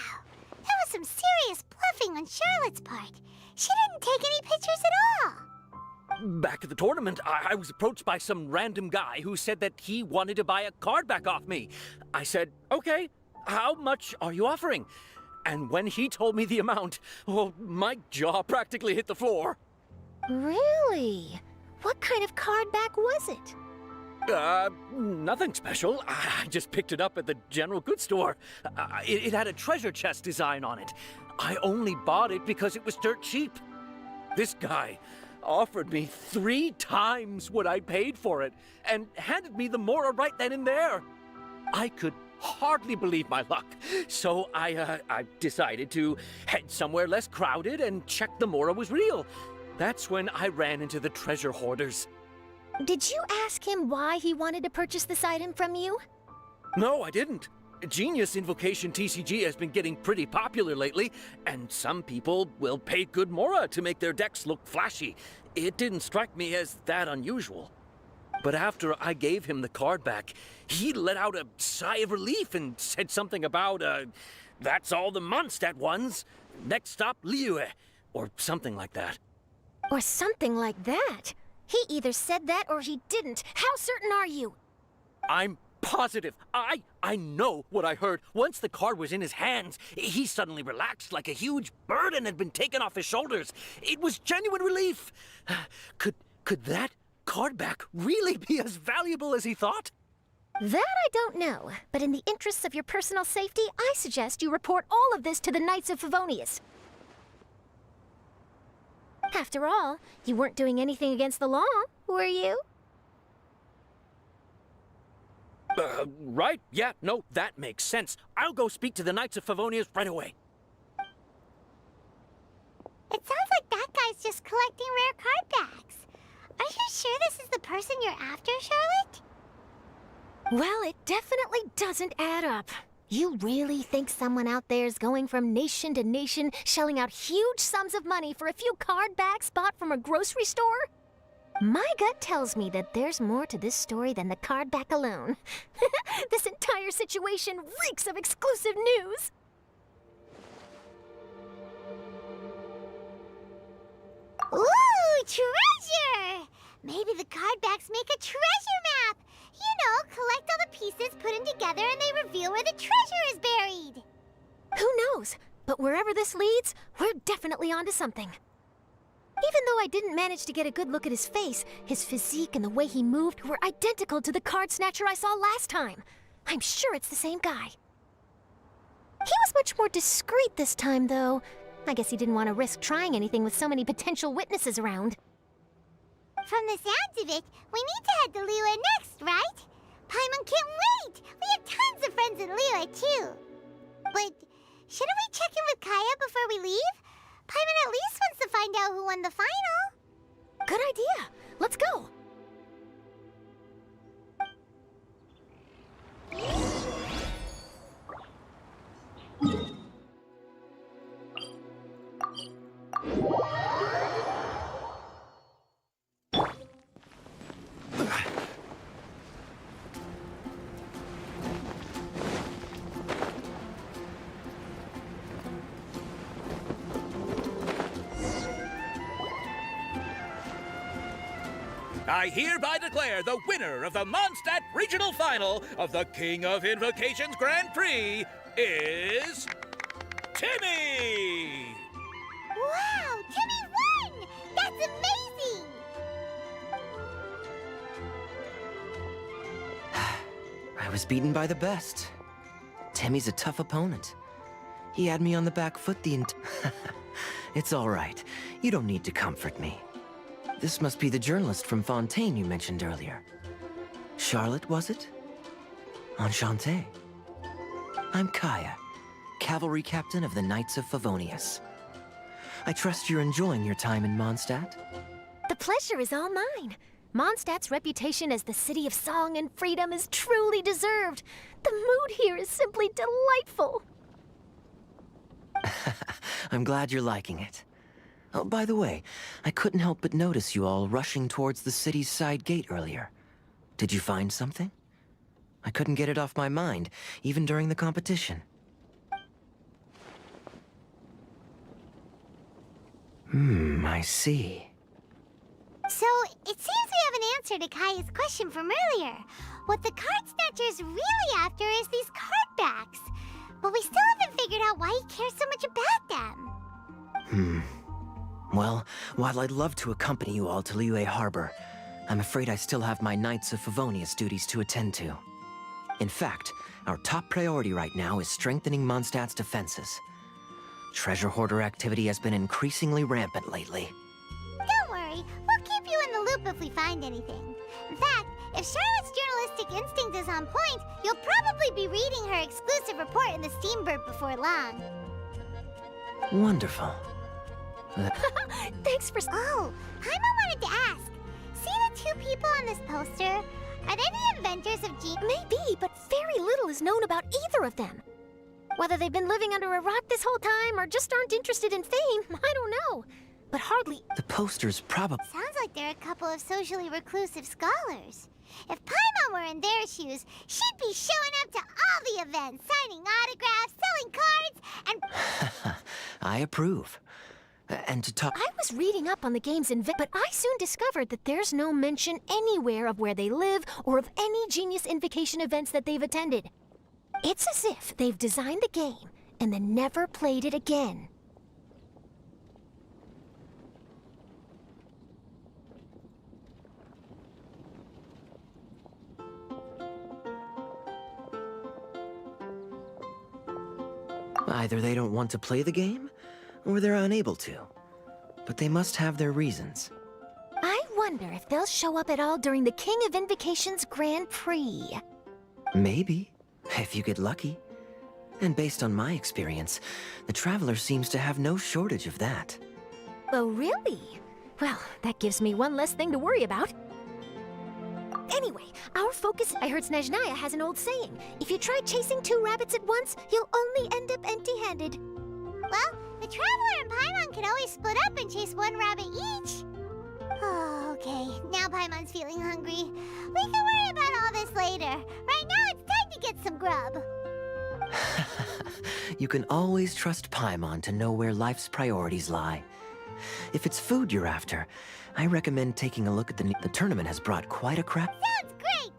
[SPEAKER 7] that was some serious bluffing on Charlotte's part. She didn't take any pictures at all.
[SPEAKER 12] Back at the tournament, I was approached by some random guy who said that he wanted to buy a card back off me. I said, okay, how much are you offering? And when he told me the amount, oh, my jaw practically hit the floor.
[SPEAKER 9] Really? What kind of card back was it?
[SPEAKER 12] Nothing special. I just picked it up at the general goods store. It had a treasure chest design on it. I only bought it because it was dirt cheap. This guy offered me 3 times what I paid for it and handed me the Mora right then and there. I could hardly believe my luck, so I decided to head somewhere less crowded and check the Mora was real. That's when I ran into the treasure hoarders.
[SPEAKER 9] Did you ask him why he wanted to purchase this item from you?
[SPEAKER 12] No, I didn't. Genius Invocation TCG has been getting pretty popular lately, and some people will pay good Mora to make their decks look flashy. It didn't strike me as that unusual. But after I gave him the card back, he let out a sigh of relief and said something about, that's all the Mondstadt ones. Next stop, Liyue, or something like that.
[SPEAKER 9] Or something like that? He either said that or he didn't. How certain are you?
[SPEAKER 12] I'm positive. I know what I heard. Once the card was in his hands, he suddenly relaxed like a huge burden had been taken off his shoulders. It was genuine relief. Could that card back really be as valuable as he thought?
[SPEAKER 9] That I don't know, but in the interests of your personal safety, I suggest you report all of this to the Knights of Favonius. After all, you weren't doing anything against the law, were you?
[SPEAKER 12] Right. Yeah, no, that makes sense. I'll go speak to the Knights of Favonius right away.
[SPEAKER 7] It sounds like that guy's just collecting rare card backs. Are you sure this is the person you're after, Charlotte?
[SPEAKER 9] Well, it definitely doesn't add up. You really think someone out there's going from nation to nation, shelling out huge sums of money for a few card backs bought from a grocery store? My gut tells me that there's more to this story than the card back alone. This entire situation reeks of exclusive news.
[SPEAKER 7] Ooh, treasure! Maybe the card backs make a treasure map! You know, collect all the pieces, put them together, and they reveal where the treasure is buried!
[SPEAKER 9] Who knows? But wherever this leads, we're definitely onto something. Even though I didn't manage to get a good look at his face, his physique and the way he moved were identical to the card snatcher I saw last time. I'm sure it's the same guy. He was much more discreet this time, though. I guess he didn't want to risk trying anything with so many potential witnesses around.
[SPEAKER 7] From the sounds of it, we need to head to Liyue next, right? Paimon can't wait! We have tons of friends in Liyue, too. But shouldn't we check in with Kaya before we leave? Paimon at least wants to find out who won the final.
[SPEAKER 9] Good idea. Let's go.
[SPEAKER 12] I hereby declare the winner of the Mondstadt Regional Final of the King of Invocations Grand Prix is... Timmy!
[SPEAKER 7] Wow, Timmy won! That's amazing!
[SPEAKER 11] I was beaten by the best. Timmy's a tough opponent. He had me on the back foot It's all right. You don't need to comfort me. This must be the journalist from Fontaine you mentioned earlier. Charlotte, was it? Enchanté. I'm Kaya, cavalry captain of the Knights of Favonius. I trust you're enjoying your time in Mondstadt?
[SPEAKER 13] The pleasure is all mine. Mondstadt's reputation as the city of song and freedom is truly deserved. The mood here is simply delightful.
[SPEAKER 11] I'm glad you're liking it. Oh, by the way, I couldn't help but notice you all rushing towards the city's side gate earlier. Did you find something? I couldn't get it off my mind, even during the competition. I see.
[SPEAKER 7] So, it seems we have an answer to Kaya's question from earlier. What the card snatcher's really after is these card backs. But we still haven't figured out why he cares so much about them.
[SPEAKER 11] Well, while I'd love to accompany you all to Liyue Harbor, I'm afraid I still have my Knights of Favonius duties to attend to. In fact, our top priority right now is strengthening Mondstadt's defenses. Treasure hoarder activity has been increasingly rampant lately.
[SPEAKER 7] Don't worry, we'll keep you in the loop if we find anything. In fact, if Charlotte's journalistic instinct is on point, you'll probably be reading her exclusive report in the Steambird before long.
[SPEAKER 11] Wonderful.
[SPEAKER 13] Thanks for...
[SPEAKER 7] Oh, Paimon wanted to ask. See the two people on this poster? Are they the inventors of G...
[SPEAKER 13] Maybe, but very little is known about either of them. Whether they've been living under a rock this whole time or just aren't interested in fame, I don't know. But hardly...
[SPEAKER 11] The poster's probably...
[SPEAKER 7] Sounds like they're a couple of socially reclusive scholars. If Paimon were in their shoes, she'd be showing up to all the events, signing autographs, selling cards, and...
[SPEAKER 11] I approve. And to talk...
[SPEAKER 13] I was reading up on the game's but I soon discovered that there's no mention anywhere of where they live or of any Genius Invocation events that they've attended. It's as if they've designed the game and then never played it again.
[SPEAKER 11] Either they don't want to play the game, or they're unable to. But they must have their reasons.
[SPEAKER 13] I wonder if they'll show up at all during the King of Invocation's Grand Prix.
[SPEAKER 11] Maybe, if you get lucky. And based on my experience, the Traveler seems to have no shortage of that.
[SPEAKER 13] Oh, really? Well, that gives me one less thing to worry about. Anyway, our focus... I heard Snezhnaya has an old saying. If you try chasing two rabbits at once, you'll only end up empty-handed.
[SPEAKER 7] Well, the Traveler and Paimon can always split up and chase one rabbit each. Oh, okay. Now Paimon's feeling hungry. We can worry about all this later. Right now, it's time to get some grub.
[SPEAKER 11] You can always trust Paimon to know where life's priorities lie. If it's food you're after, I recommend taking a look at the tournament has brought quite a crowd.
[SPEAKER 7] Sounds great!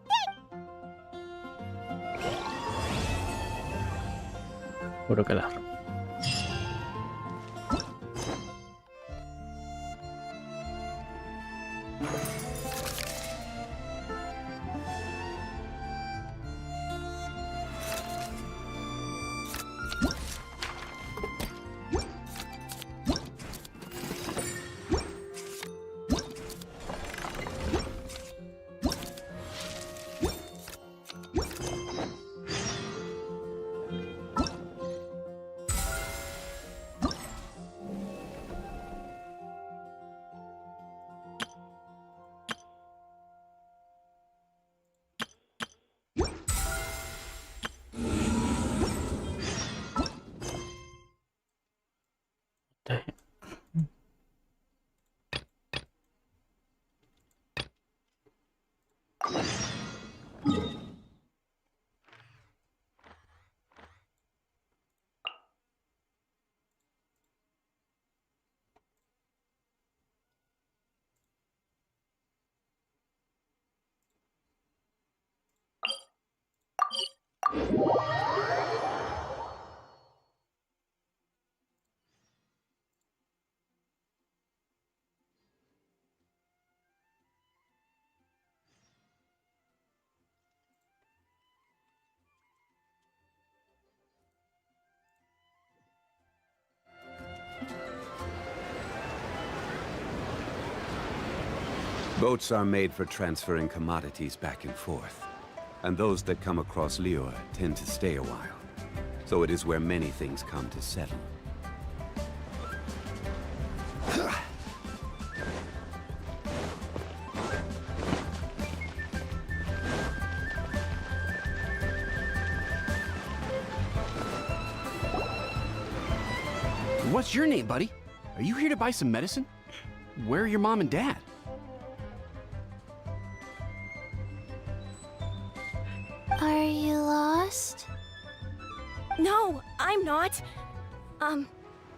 [SPEAKER 1] Puro kalah.
[SPEAKER 2] Boats are made for transferring commodities back and forth. And those that come across Liyue tend to stay a while. So it is where many things come to settle.
[SPEAKER 14] What's your name, buddy? Are you here to buy some medicine? Where are your mom and dad?
[SPEAKER 3] Are you lost?
[SPEAKER 9] No, I'm not.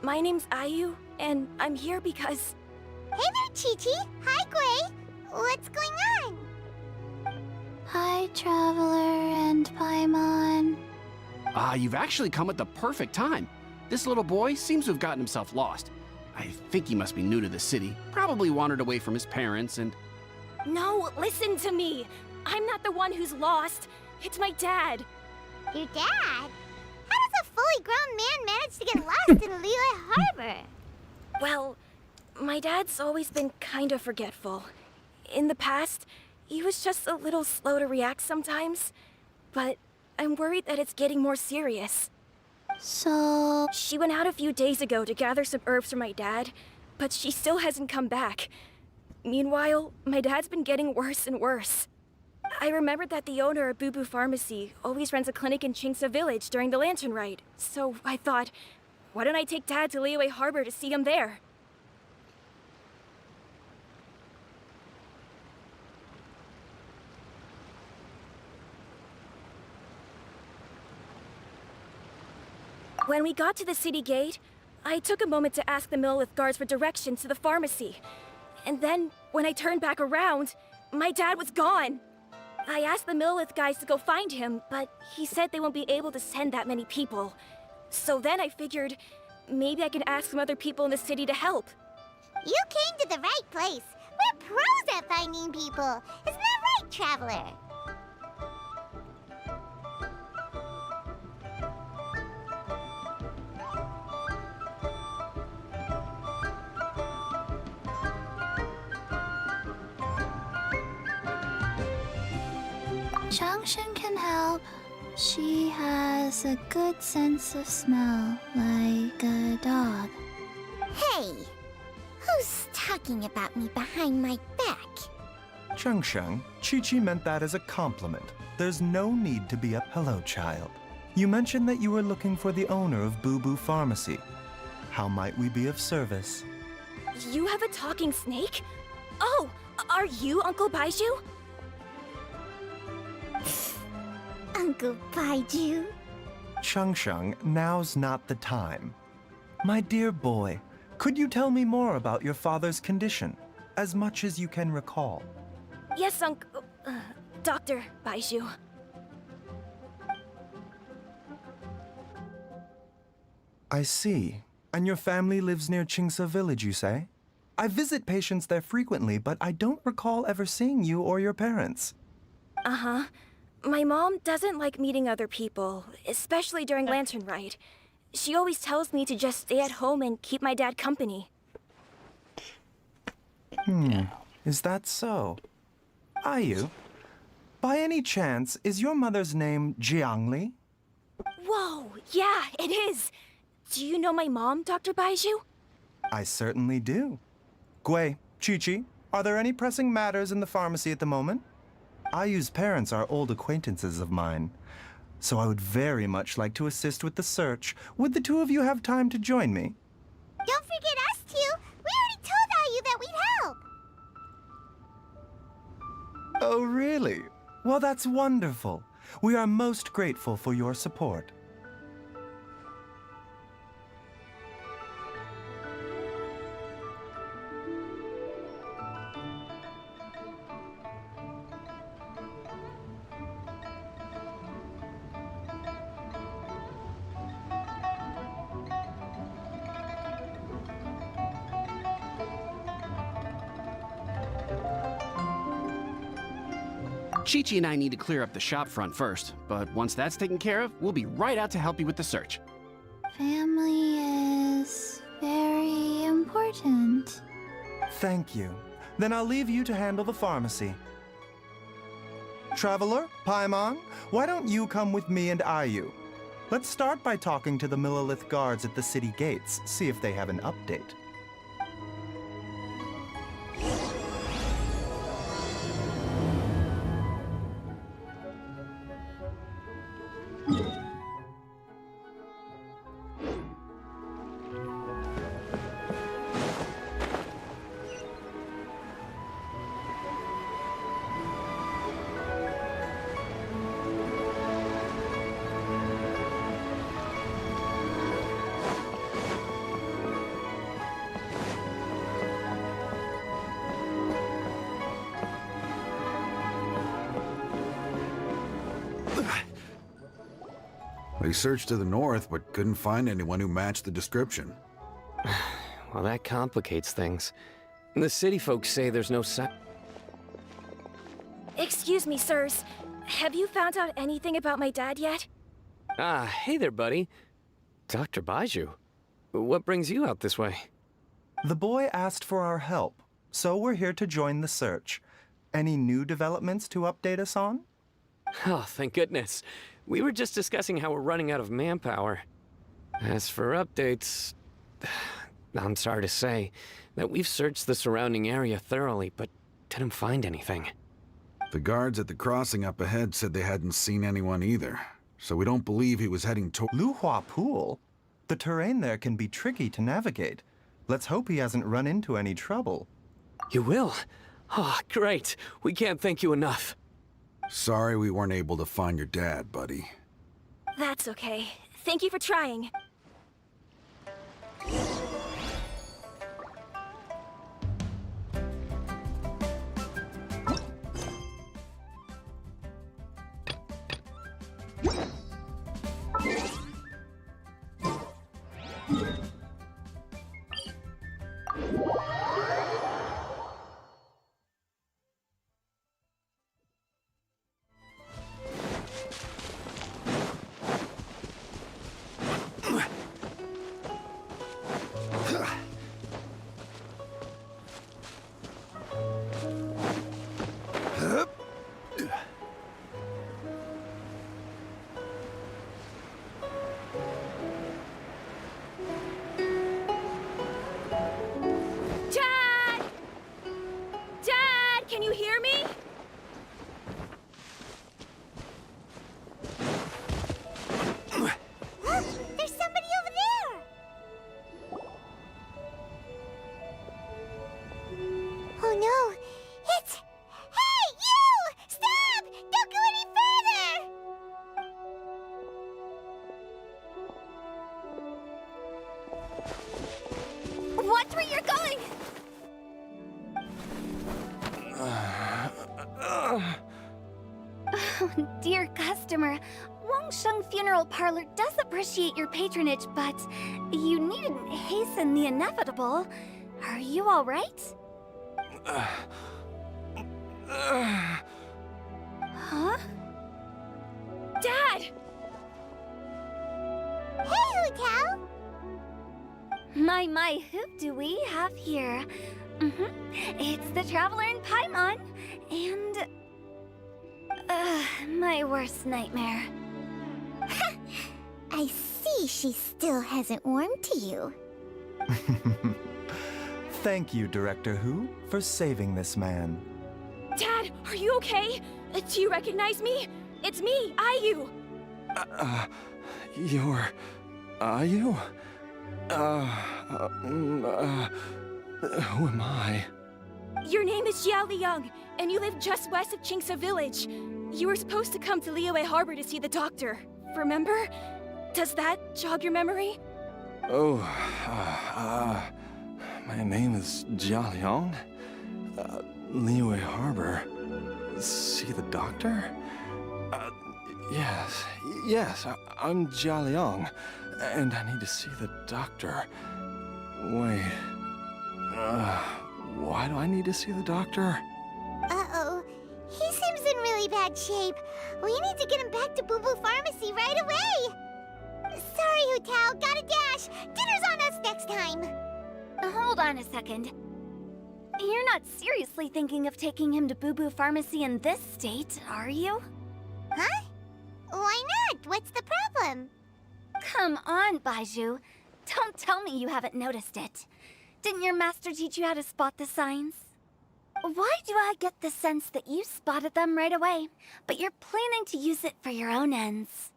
[SPEAKER 9] My name's Ayu, and I'm here because...
[SPEAKER 7] Hey there, Chi-Chi. Hi, Gui. What's going on?
[SPEAKER 3] Hi, Traveler and Paimon.
[SPEAKER 14] You've actually come at the perfect time. This little boy seems to have gotten himself lost. I think he must be new to the city. Probably wandered away from his parents and...
[SPEAKER 9] No, listen to me. I'm not the one who's lost. It's my dad.
[SPEAKER 7] Your dad? How does a fully grown man manage to get lost in Liyue Harbor?
[SPEAKER 9] Well, my dad's always been kind of forgetful. In the past, he was just a little slow to react sometimes. But I'm worried that it's getting more serious.
[SPEAKER 3] So...
[SPEAKER 9] She went out a few days ago to gather some herbs for my dad, but she still hasn't come back. Meanwhile, my dad's been getting worse and worse. I remembered that the owner of Boo Boo Pharmacy always runs a clinic in Chingsa Village during the Lantern Ride, so I thought, why don't I take Dad to Liyue Harbor to see him there? When we got to the city gate, I took a moment to ask the Millith guards for directions to the pharmacy. And then, when I turned back around, my dad was gone. I asked the Millith guys to go find him, but he said they won't be able to send that many people. So then I figured, maybe I can ask some other people in the city to help.
[SPEAKER 7] You came to the right place. We're pros at finding people. Isn't that right, Traveler?
[SPEAKER 3] Changshan can help. She has a good sense of smell, like a dog.
[SPEAKER 7] Hey, who's talking about me behind my back?
[SPEAKER 15] Changsheng, Chi-Chi meant that as a compliment. There's no need to be a hello, child. You mentioned that you were looking for the owner of Boo Boo Pharmacy. How might we be of service?
[SPEAKER 9] You have a talking snake? Oh, are you Uncle Baiju?
[SPEAKER 7] Uncle Baiju?
[SPEAKER 15] Changsheng, now's not the time. My dear boy, could you tell me more about your father's condition, as much as you can recall?
[SPEAKER 9] Yes, Uncle... Dr. Baiju.
[SPEAKER 15] I see. And your family lives near Chingsa Village, you say? I visit patients there frequently, but I don't recall ever seeing you or your parents.
[SPEAKER 9] Uh-huh. My mom doesn't like meeting other people, especially during Lantern Ride. She always tells me to just stay at home and keep my dad company.
[SPEAKER 15] Is that so? Ayu, by any chance, is your mother's name Jiangli?
[SPEAKER 9] Whoa, yeah, it is! Do you know my mom, Dr. Baiju?
[SPEAKER 15] I certainly do. Gui, Chi-Chi, are there any pressing matters in the pharmacy at the moment? Ayu's parents are old acquaintances of mine, so I would very much like to assist with the search. Would the two of you have time to join me?
[SPEAKER 7] Don't forget us two! We already told Ayu that we'd help!
[SPEAKER 15] Oh, really? Well, that's wonderful. We are most grateful for your support.
[SPEAKER 14] Chi-Chi and I need to clear up the shop front first, but once that's taken care of, we'll be right out to help you with the search.
[SPEAKER 3] Family is very important.
[SPEAKER 15] Thank you. Then I'll leave you to handle the pharmacy. Traveler, Paimon, why don't you come with me and Ayu? Let's start by talking to the Millilith guards at the city gates, see if they have an update.
[SPEAKER 16] They searched to the north, but couldn't find anyone who matched the description.
[SPEAKER 17] Well, that complicates things. The city folks say there's no
[SPEAKER 9] Excuse me, sirs. Have you found out anything about my dad yet?
[SPEAKER 17] Ah, hey there, buddy. Dr. Baiju. What brings you out this way?
[SPEAKER 15] The boy asked for our help, so we're here to join the search. Any new developments to update us on?
[SPEAKER 17] Oh, thank goodness. We were just discussing how we're running out of manpower. As for updates, I'm sorry to say that we've searched the surrounding area thoroughly, but didn't find anything.
[SPEAKER 16] The guards at the crossing up ahead said they hadn't seen anyone either, so we don't believe he was heading to
[SPEAKER 15] Luhua Pool? The terrain there can be tricky to navigate. Let's hope he hasn't run into any trouble.
[SPEAKER 17] You will? Oh, great. We can't thank you enough.
[SPEAKER 16] Sorry we weren't able to find your dad, buddy.
[SPEAKER 9] That's okay. Thank you for trying. Watch where you're going! Oh, dear customer. Wangsheng Funeral Parlor does appreciate your patronage, but you needn't hasten the inevitable. Are you all right? Huh? Dad!
[SPEAKER 7] Hey, Hotel!
[SPEAKER 9] My, who do we have here? It's the Traveler in Paimon, and... my worst nightmare.
[SPEAKER 7] I see she still hasn't warmed to you.
[SPEAKER 15] Thank you, Director Who, for saving this man.
[SPEAKER 9] Dad, are you okay? Do you recognize me? It's me, Ayu.
[SPEAKER 18] You're... Ayu? Who am I?
[SPEAKER 9] Your name is Jia Liang, and you live just west of Qingsa Village. You were supposed to come to Liyue Harbor to see the doctor. Remember? Does that jog your memory?
[SPEAKER 18] Oh, my name is Jia Liang. Liyue Harbor. See the doctor? Yes, I'm Jia Liang, and I need to see the doctor. Wait, why do I need to see the doctor?
[SPEAKER 7] Uh-oh, he seems in really bad shape. We need to get him back to Boo Boo Pharmacy right away. Sorry, Hotel, gotta dash. Dinner's on us next time.
[SPEAKER 9] Hold on a second. You're not seriously thinking of taking him to Boo Boo Pharmacy in this state, are you?
[SPEAKER 7] Huh? Why not? What's the problem?
[SPEAKER 9] Come on, Baizhu. Don't tell me you haven't noticed it. Didn't your master teach you how to spot the signs? Why do I get the sense that you spotted them right away, but you're planning to use it for your own ends?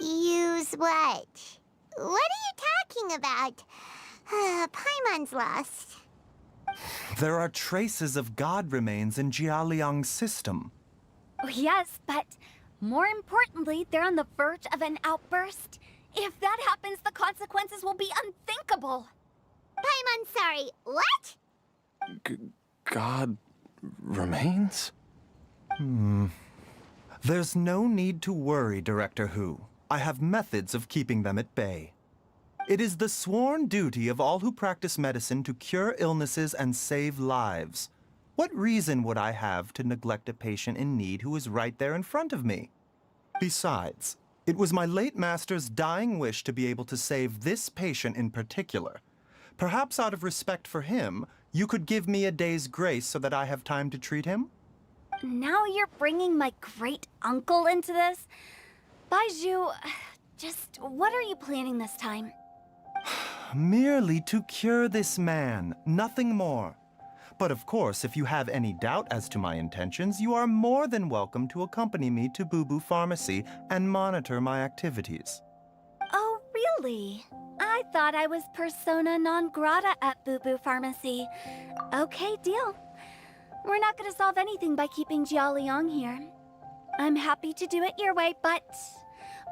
[SPEAKER 7] Use what? What are you talking about? Paimon's lost.
[SPEAKER 15] There are traces of god remains in Jialiang's system.
[SPEAKER 9] Oh, yes, but more importantly, they're on the verge of an outburst. If that happens, the consequences will be unthinkable.
[SPEAKER 7] Paimon, sorry, what?
[SPEAKER 18] God remains?
[SPEAKER 15] There's no need to worry, Director Hu. I have methods of keeping them at bay. It is the sworn duty of all who practice medicine to cure illnesses and save lives. What reason would I have to neglect a patient in need who is right there in front of me? Besides, it was my late master's dying wish to be able to save this patient in particular. Perhaps out of respect for him, you could give me a day's grace so that I have time to treat him?
[SPEAKER 9] Now you're bringing my great-uncle into this? Baizhu, just what are you planning this time?
[SPEAKER 15] Merely to cure this man, nothing more. But of course, if you have any doubt as to my intentions, you are more than welcome to accompany me to Boo Boo Pharmacy and monitor my activities.
[SPEAKER 9] Oh, really? I thought I was persona non grata at Boo Boo Pharmacy. Okay, deal. We're not gonna solve anything by keeping Jialiang here. I'm happy to do it your way, but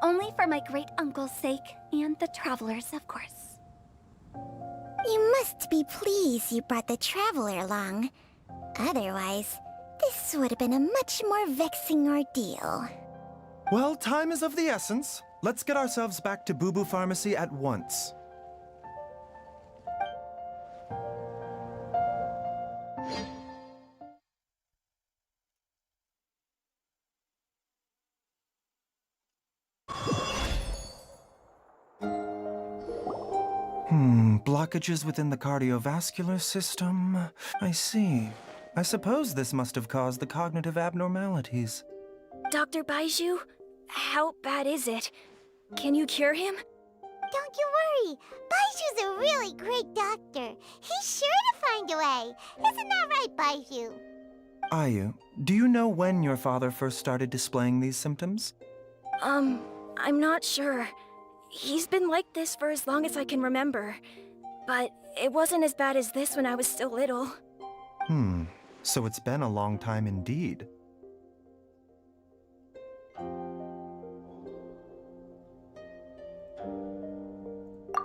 [SPEAKER 9] only for my great-uncle's sake and the travelers, of course.
[SPEAKER 7] You must be pleased you brought the traveler along. Otherwise, this would have been a much more vexing ordeal.
[SPEAKER 15] Well, time is of the essence. Let's get ourselves back to Boo Boo Pharmacy at once. Blockages within the cardiovascular system. I see. I suppose this must have caused the cognitive abnormalities.
[SPEAKER 19] Dr. Baizhu, how bad is it? Can you cure him?
[SPEAKER 7] Don't you worry. Baiju's a really great doctor. He's sure to find a way. Isn't that right, Baizhu?
[SPEAKER 15] Ayu, do you know when your father first started displaying these symptoms?
[SPEAKER 19] I'm not sure. He's been like this for as long as I can remember. But it wasn't as bad as this when I was still little.
[SPEAKER 15] So it's been a long time indeed.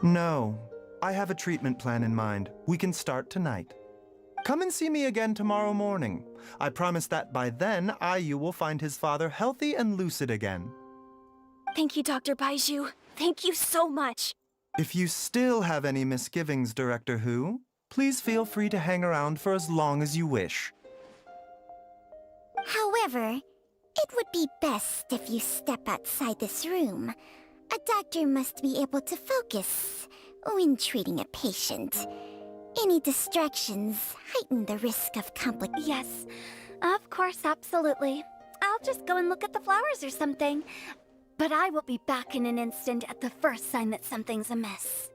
[SPEAKER 15] No, I have a treatment plan in mind. We can start tonight. Come and see me again tomorrow morning. I promise that by then, Ayu will find his father healthy and lucid again.
[SPEAKER 19] Thank you, Dr. Baizhu. Thank you so much.
[SPEAKER 15] If you still have any misgivings, Director Hu, please feel free to hang around for as long as you wish.
[SPEAKER 7] However, it would be best if you step outside this room. A doctor must be able to focus when treating a patient. Any distractions heighten the risk of
[SPEAKER 9] Yes, of course, absolutely. I'll just go and look at the flowers or something. But I will be back in an instant at the first sign that something's amiss.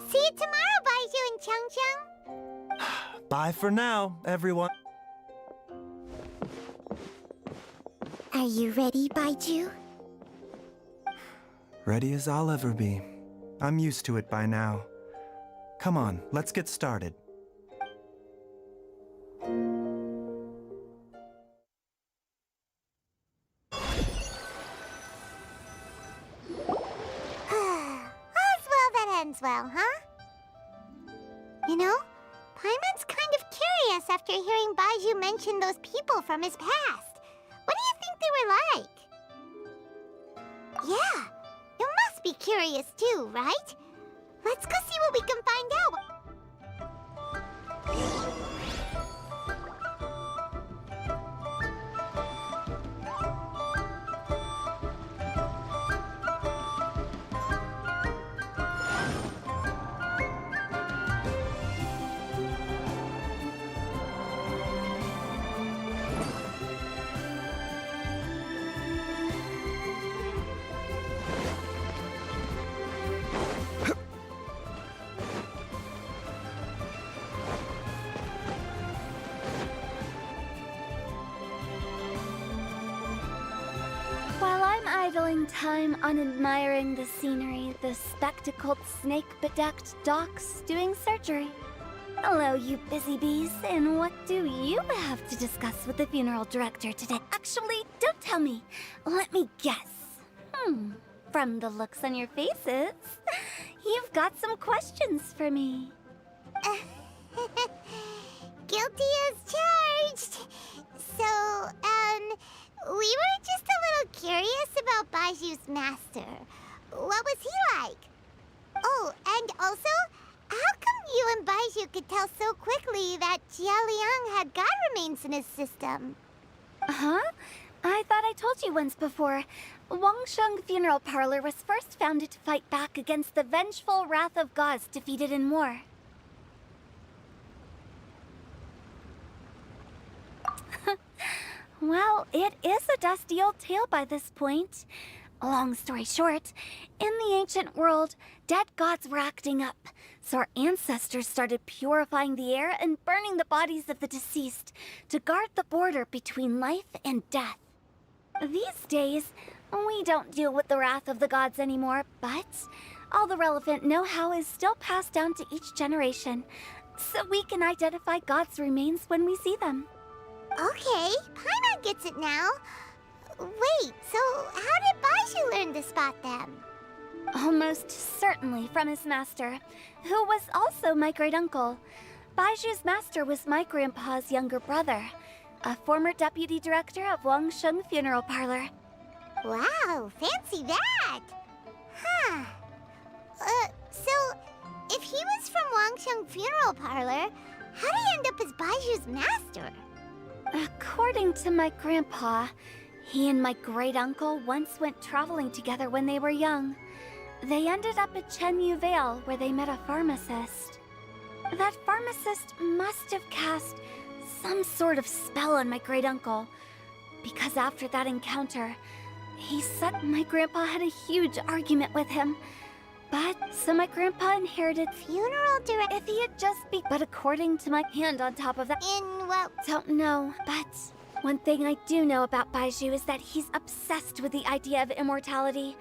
[SPEAKER 7] See you tomorrow, Baizhu and Chang.
[SPEAKER 15] Bye for now, everyone.
[SPEAKER 7] Are you ready, Baizhu?
[SPEAKER 15] Ready as I'll ever be. I'm used to it by now. Come on, let's get started.
[SPEAKER 7] Well, huh? You know, Paimon's kind of curious after hearing Baizhu mention those people from his past. What do you think they were like? Yeah, you must be curious too, right? Let's go see what we can find out. idling time on admiring the scenery, the spectacled snake-bedecked docs doing surgery. Hello, you busy bees, and what do you have to discuss with the funeral director today? Actually, don't tell me. Let me guess. From the looks on your faces, you've got some questions for me.
[SPEAKER 20] Guilty as charged. So, we were just a little curious about Baiju's master. What was he like? Oh, and also, how come you and Baiju could tell so quickly that Jialiang had god remains in his system?
[SPEAKER 7] Huh? I thought I told you once before. Wangsheng Funeral Parlor was first founded to fight back against the vengeful wrath of gods defeated in war. Well, it is a dusty old tale by this point. Long story short, in the ancient world, dead gods were acting up, so our ancestors started purifying the air and burning the bodies of the deceased to guard the border between life and death. These days, we don't deal with the wrath of the gods anymore, but all the relevant know-how is still passed down to each generation, so we can identify gods' remains when we see them.
[SPEAKER 20] Okay, Paimon gets it now. Wait, so how did Baiju learn to spot them?
[SPEAKER 7] Almost certainly from his master, who was also my great-uncle. Baiju's master was my grandpa's younger brother, a former deputy director of Wangsheng Funeral Parlor.
[SPEAKER 20] Wow, fancy that! Huh. So, if he was from Wangsheng Funeral Parlor, how did he end up as Baiju's master?
[SPEAKER 7] According to my grandpa, he and my great-uncle once went traveling together when they were young. They ended up at Chenyu Vale, where they met a pharmacist. That pharmacist must have cast some sort of spell on my great-uncle, because after that encounter, he said my grandpa had a huge argument with him. But, so my grandpa inherited
[SPEAKER 20] funeral director.
[SPEAKER 7] If he had just be, but according to my hand on top of that.
[SPEAKER 20] In what?
[SPEAKER 7] Don't know, but one thing I do know about Baiju is that he's obsessed with the idea of immortality.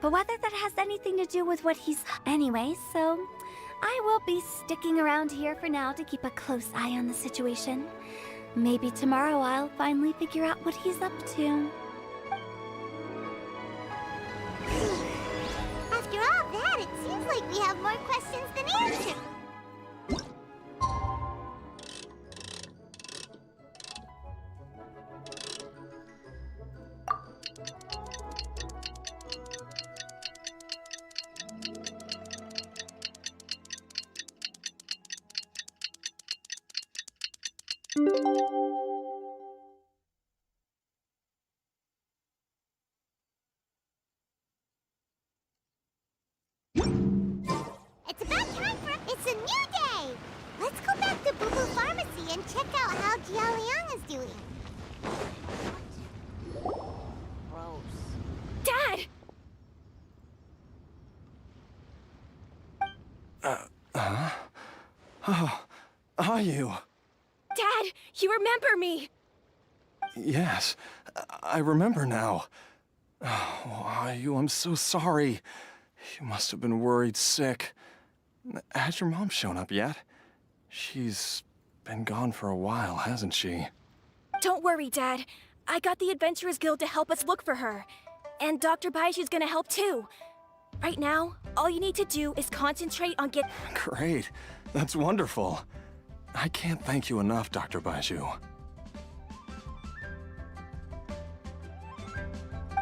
[SPEAKER 7] But whether that has anything to do with what he's... Anyway, so I will be sticking around here for now to keep a close eye on the situation. Maybe tomorrow I'll finally figure out what he's up to.
[SPEAKER 20] After all that, it seems like we have more questions than answers. It's about time for... It's a new day! Let's go back to Boo Boo Pharmacy and check out how Jialiang is doing.
[SPEAKER 9] Gross. Dad!
[SPEAKER 18] Oh, are you?
[SPEAKER 9] Dad, you remember me!
[SPEAKER 18] Yes, I remember now. Oh, are you? I'm so sorry. You must have been worried sick. Has your mom shown up yet? She's been gone for a while, hasn't she?
[SPEAKER 9] Don't worry, Dad. I got the Adventurers Guild to help us look for her. And Dr. Baiju's gonna help too. Right now, all you need to do is concentrate on
[SPEAKER 18] Great. That's wonderful. I can't thank you enough, Dr. Baiju.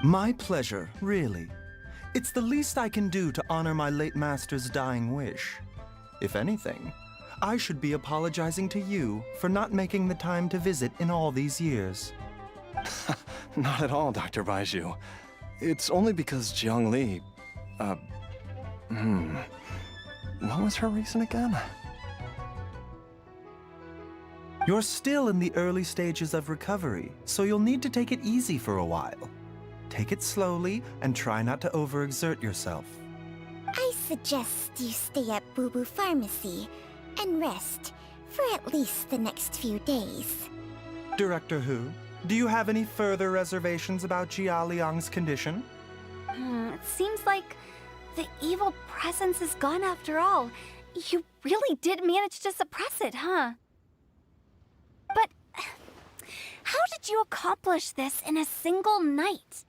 [SPEAKER 15] My pleasure, really. It's the least I can do to honor my late master's dying wish. If anything, I should be apologizing to you for not making the time to visit in all these years.
[SPEAKER 18] Not at all, Dr. Baiju. It's only because Jiang Li... What was her reason again?
[SPEAKER 15] You're still in the early stages of recovery, so you'll need to take it easy for a while. Take it slowly and try not to overexert yourself.
[SPEAKER 20] I suggest you stay at Boo Boo Pharmacy and rest for at least the next few days.
[SPEAKER 15] Director Who, Do you have any further reservations about Jia Liang's condition?
[SPEAKER 10] It seems like the evil presence is gone after all. You really did manage to suppress it, huh? But how did you accomplish this in a single night?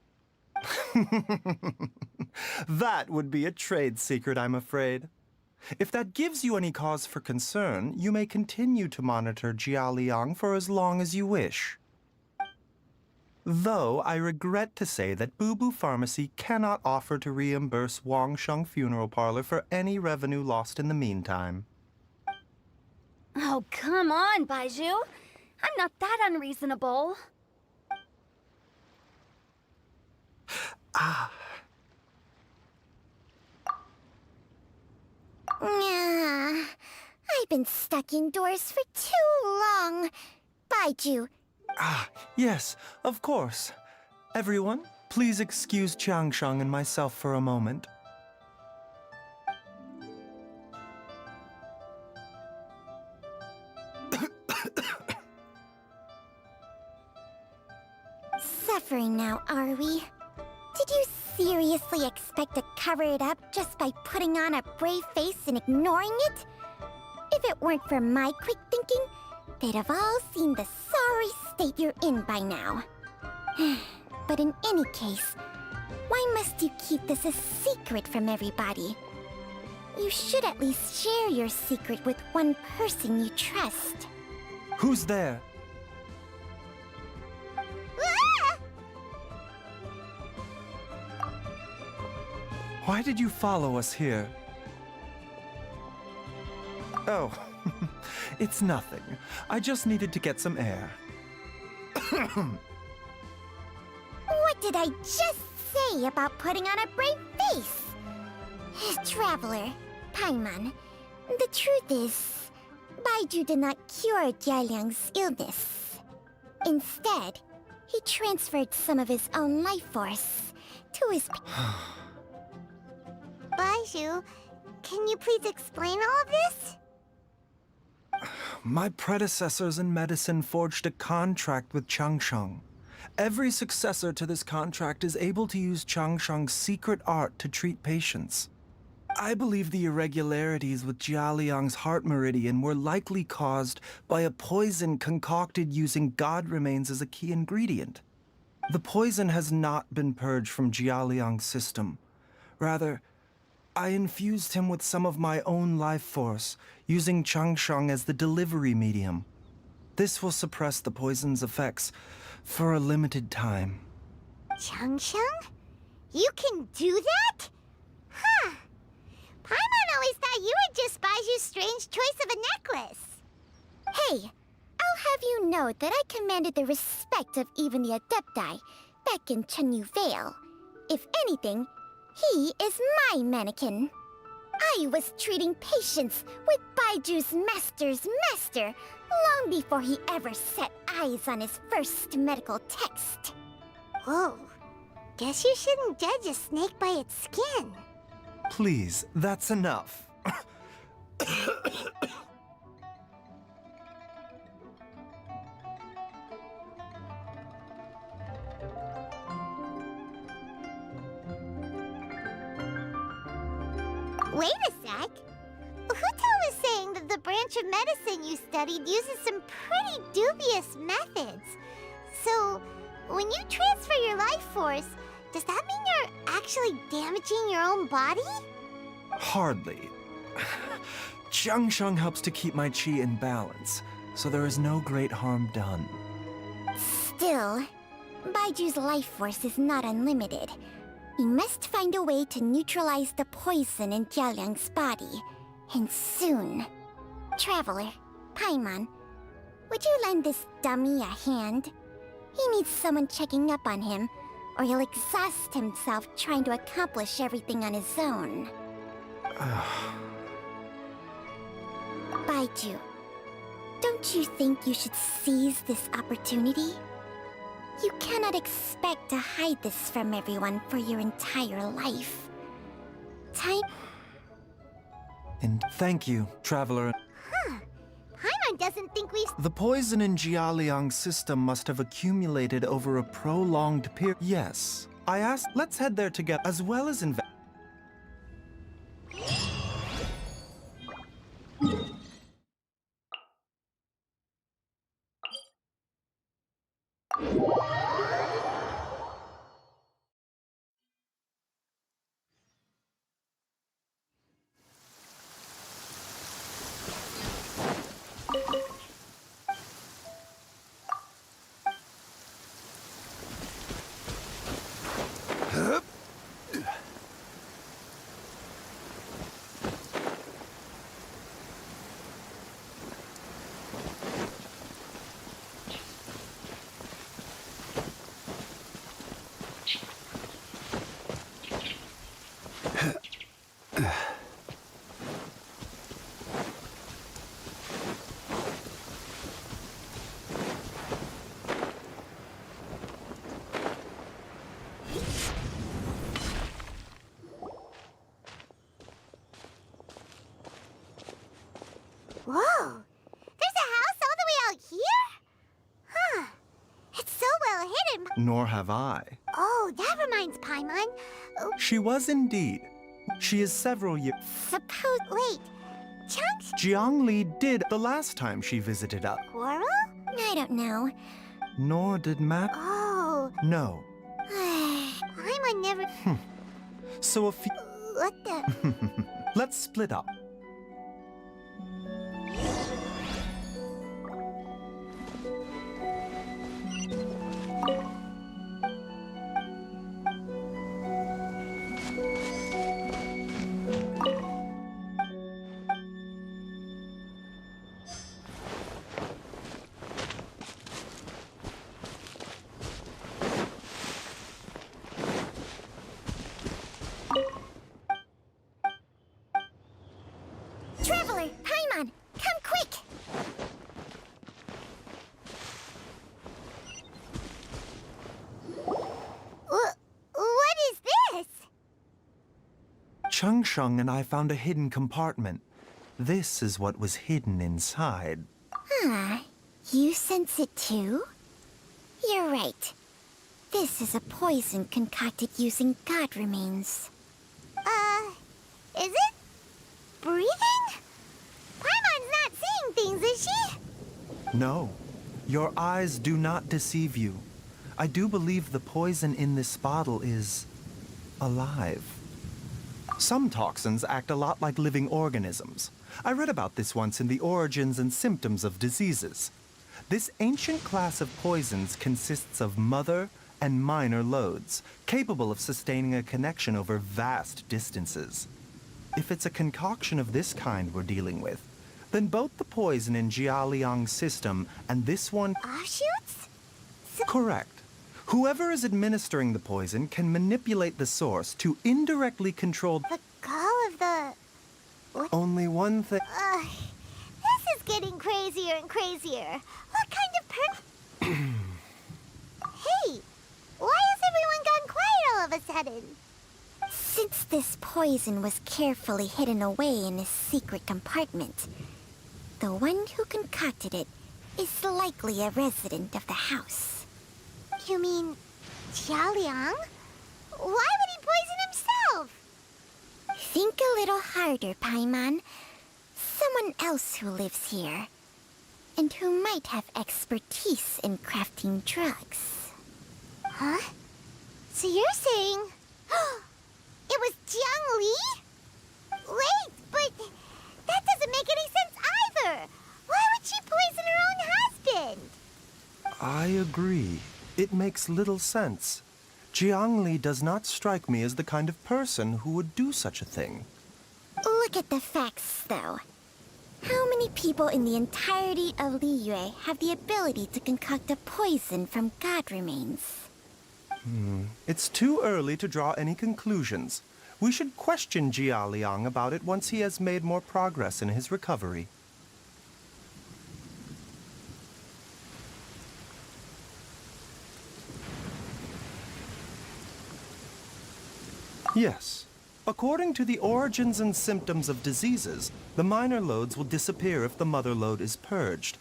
[SPEAKER 15] That would be a trade secret, I'm afraid. If that gives you any cause for concern, you may continue to monitor Jia Liang for as long as you wish. Though I regret to say that Boo Boo Pharmacy cannot offer to reimburse Wang Sheng Funeral Parlor for any revenue lost in the meantime.
[SPEAKER 10] Oh, come on, Baiju. I'm not that unreasonable.
[SPEAKER 20] I've been stuck indoors for too long. Baiju.
[SPEAKER 15] Yes, of course. Everyone, please excuse Qiangsheng and myself for a moment.
[SPEAKER 20] Suffering now, are we? Did you seriously expect to cover it up just by putting on a brave face and ignoring it? If it weren't for my quick thinking, they'd have all seen the sorry state you're in by now. But in any case, why must you keep this a secret from everybody? You should at least share your secret with one person you trust.
[SPEAKER 15] Who's there? Why did you follow us here? Oh, it's nothing. I just needed to get some air.
[SPEAKER 20] What did I just say about putting on a brave face? Traveler, Paimon, the truth is, Baiju did not cure Jialiang's illness. Instead, he transferred some of his own life force to his...
[SPEAKER 3] Baiju, can you please explain all of this?
[SPEAKER 15] My predecessors in medicine forged a contract with Qiangsheng. Every successor to this contract is able to use Qiangsheng's secret art to treat patients. I believe the irregularities with Jia Liang's heart meridian were likely caused by a poison concocted using god remains as a key ingredient. The poison has not been purged from Jia Liang's system. Rather, I infused him with some of my own life force, using Qiangsheng as the delivery medium. This will suppress the poison's effects for a limited time.
[SPEAKER 3] Qiangsheng? You can do that? Huh. Paimon always thought you were just Baiju's strange choice of a necklace.
[SPEAKER 20] Hey, I'll have you know that I commanded the respect of even the Adepti back in Chenyu Vale. If anything, he is my mannequin. I was treating patients with Baiju's master's master long before he ever set eyes on his first medical text.
[SPEAKER 3] Whoa. Guess you shouldn't judge a snake by its skin.
[SPEAKER 15] Please, that's enough.
[SPEAKER 3] Wait a sec. Huto was saying that the branch of medicine you studied uses some pretty dubious methods. So, when you transfer your life force, does that mean you're actually damaging your own body?
[SPEAKER 15] Hardly. Qiangsheng helps to keep my chi in balance, so there is no great harm done.
[SPEAKER 20] Still, Baiju's life force is not unlimited. We must find a way to neutralize the poison in Jialiang's body, and soon. Traveler, Paimon, would you lend this dummy a hand? He needs someone checking up on him, or he'll exhaust himself trying to accomplish everything on his own. Baiju, don't you think you should seize this opportunity? You cannot expect to hide this from everyone for your entire life.
[SPEAKER 15] And thank you, Traveler.
[SPEAKER 3] Huh. Paimon Paimon doesn't think we've...
[SPEAKER 15] The poison in Jialiang's system must have accumulated over a prolonged period. Yes. I asked, let's head there together, as well as invest.
[SPEAKER 3] Whoa! There's a house all the way out here? Huh. It's so well hidden.
[SPEAKER 15] Nor have I.
[SPEAKER 3] Oh, that reminds Paimon. Oh,
[SPEAKER 15] She was indeed. She is several years.
[SPEAKER 3] suppose... Wait. Chunks?
[SPEAKER 15] Jiangli did the last time she visited us.
[SPEAKER 3] Quarrel? I don't know.
[SPEAKER 15] Nor did Matt.
[SPEAKER 3] Oh.
[SPEAKER 15] No.
[SPEAKER 3] Paimon never...
[SPEAKER 15] So a few.
[SPEAKER 3] What the...
[SPEAKER 15] Let's split up.
[SPEAKER 3] Traveler, Paimon, come quick! What is this?
[SPEAKER 15] Changsheng and I found a hidden compartment. This is what was hidden inside.
[SPEAKER 3] Huh. You sense it too? You're right. This is a poison concocted using god remains. Is it? Breathing? Paimon's not seeing things, is she?
[SPEAKER 15] No, your eyes do not deceive you. I do believe the poison in this bottle is alive. Some toxins act a lot like living organisms. I read about this once in the Origins and Symptoms of Diseases. This ancient class of poisons consists of mother and minor loads, capable of sustaining a connection over vast distances. If it's a concoction of this kind we're dealing with, then both the poison in Jialiang's system and this one...
[SPEAKER 3] Offshoots?
[SPEAKER 15] Correct. Whoever is administering the poison can manipulate the source to indirectly control...
[SPEAKER 3] The gall of the... What?
[SPEAKER 15] Only one thing...
[SPEAKER 3] This is getting crazier and crazier. What kind of Hey! Why has everyone gone quiet all of a sudden? Since this poison was carefully hidden away in a secret compartment, the one who concocted it is likely a resident of the house. You mean Jialiang? Why would he poison himself? Think a little harder, Paimon. Someone else who lives here, and who might have expertise in crafting drugs. Huh? So you're saying... It was Jiang Li? Wait, but that doesn't make any sense either. Why would she poison her own husband?
[SPEAKER 15] I agree. It makes little sense. Jiangli does not strike me as the kind of person who would do such a thing.
[SPEAKER 3] Look at the facts, though. How many people in the entirety of Liyue have the ability to concoct a poison from god remains?
[SPEAKER 15] It's too early to draw any conclusions. We should question Jialiang about it once he has made more progress in his recovery. Yes. According to the origins and symptoms of diseases, the minor loads will disappear if the mother load is purged.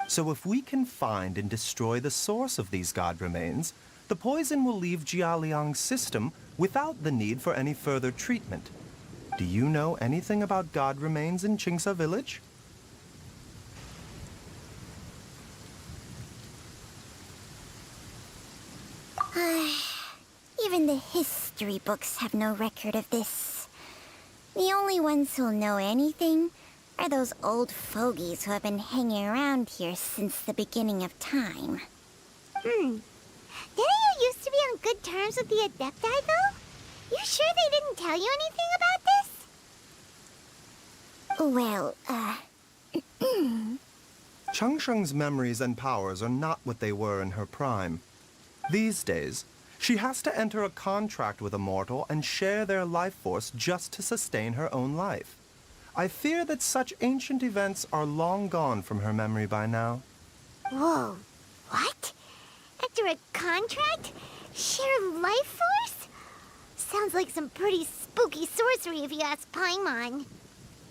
[SPEAKER 15] So if we can find and destroy the source of these god remains, the poison will leave Jialiang's system without the need for any further treatment. Do you know anything about god remains in Qingsa village?
[SPEAKER 20] Even the history books have no record of this. The only ones who'll know anything are those old fogies who have been hanging around here since the beginning of time. Didn't you used to be on good terms with the Adepti, though? You sure they didn't tell you anything about this? Well,
[SPEAKER 15] Changsheng's memories and powers are not what they were in her prime. These days, she has to enter a contract with a mortal and share their life force just to sustain her own life. I fear that such ancient events are long gone from her memory by now.
[SPEAKER 3] Whoa, what? After a contract? Share life force? Sounds like some pretty spooky sorcery if you ask Paimon.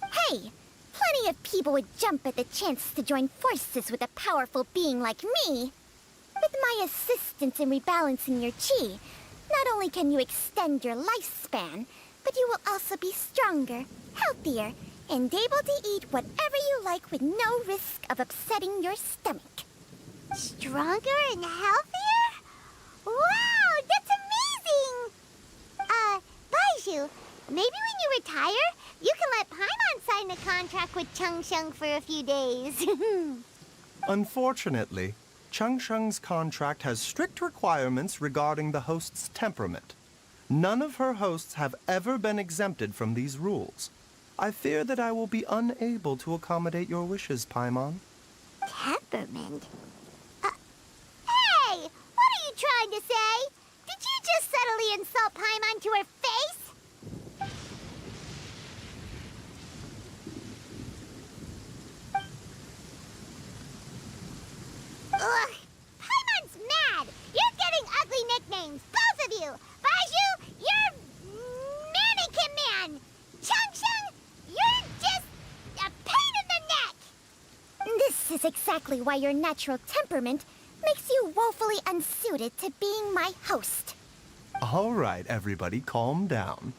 [SPEAKER 20] Hey, plenty of people would jump at the chance to join forces with a powerful being like me. With my assistance in rebalancing your chi, not only can you extend your lifespan, but you will also be stronger, healthier, and able to eat whatever you like with no risk of upsetting your stomach.
[SPEAKER 3] Stronger and healthier? Wow, that's amazing! Baizhu, maybe when you retire, you can let Paimon sign a contract with Changsheng for a few days.
[SPEAKER 15] Unfortunately, Changsheng's contract has strict requirements regarding the host's temperament. None of her hosts have ever been exempted from these rules. I fear that I will be unable to accommodate your wishes, Paimon.
[SPEAKER 3] Temperament? Hey! What are you trying to say? Did you just subtly insult Paimon to her face? Ugh! Paimon's mad! You're getting ugly nicknames, both of you! Baizhu, you're Mannequin Man! Changsheng, you're just a pain in the neck!
[SPEAKER 20] This is exactly why your natural temperament makes you woefully unsuited to being my host.
[SPEAKER 15] All right, everybody, calm down.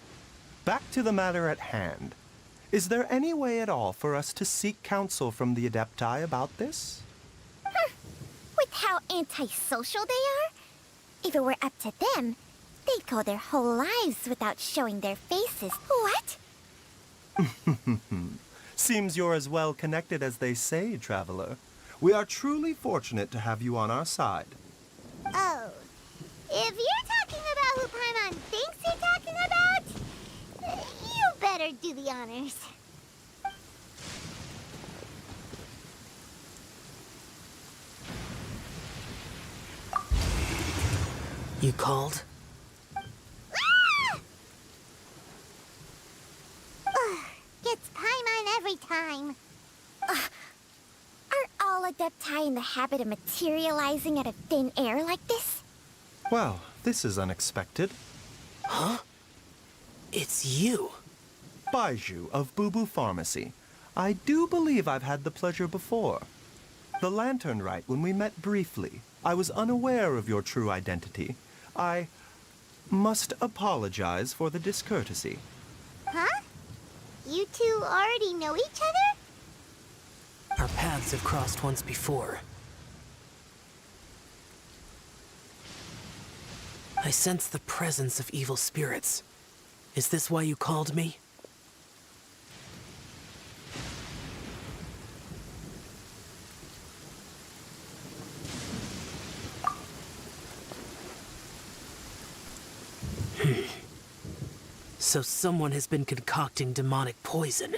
[SPEAKER 15] Back to the matter at hand. Is there any way at all for us to seek counsel from the Adepti about this?
[SPEAKER 20] With how antisocial they are? If it were up to them, they'd go their whole lives without showing their faces. What?
[SPEAKER 15] Seems you're as well connected as they say, Traveler. We are truly fortunate to have you on our side.
[SPEAKER 3] Oh, if you're talking about who Paimon thinks you're talking about, you better do the honors.
[SPEAKER 11] You called?
[SPEAKER 3] Gets Paimon every time.
[SPEAKER 20] Are all Adepti in the habit of materializing out of thin air like this?
[SPEAKER 15] Well, this is unexpected.
[SPEAKER 11] Huh? It's you.
[SPEAKER 15] Baizhu of Boo Pharmacy. I do believe I've had the pleasure before. The Lantern Rite, when we met briefly, I was unaware of your true identity. I must apologize for the discourtesy.
[SPEAKER 3] Huh? You two already know each other?
[SPEAKER 11] Our paths have crossed once before. I sense the presence of evil spirits. Is this why you called me? So someone has been concocting demonic poison.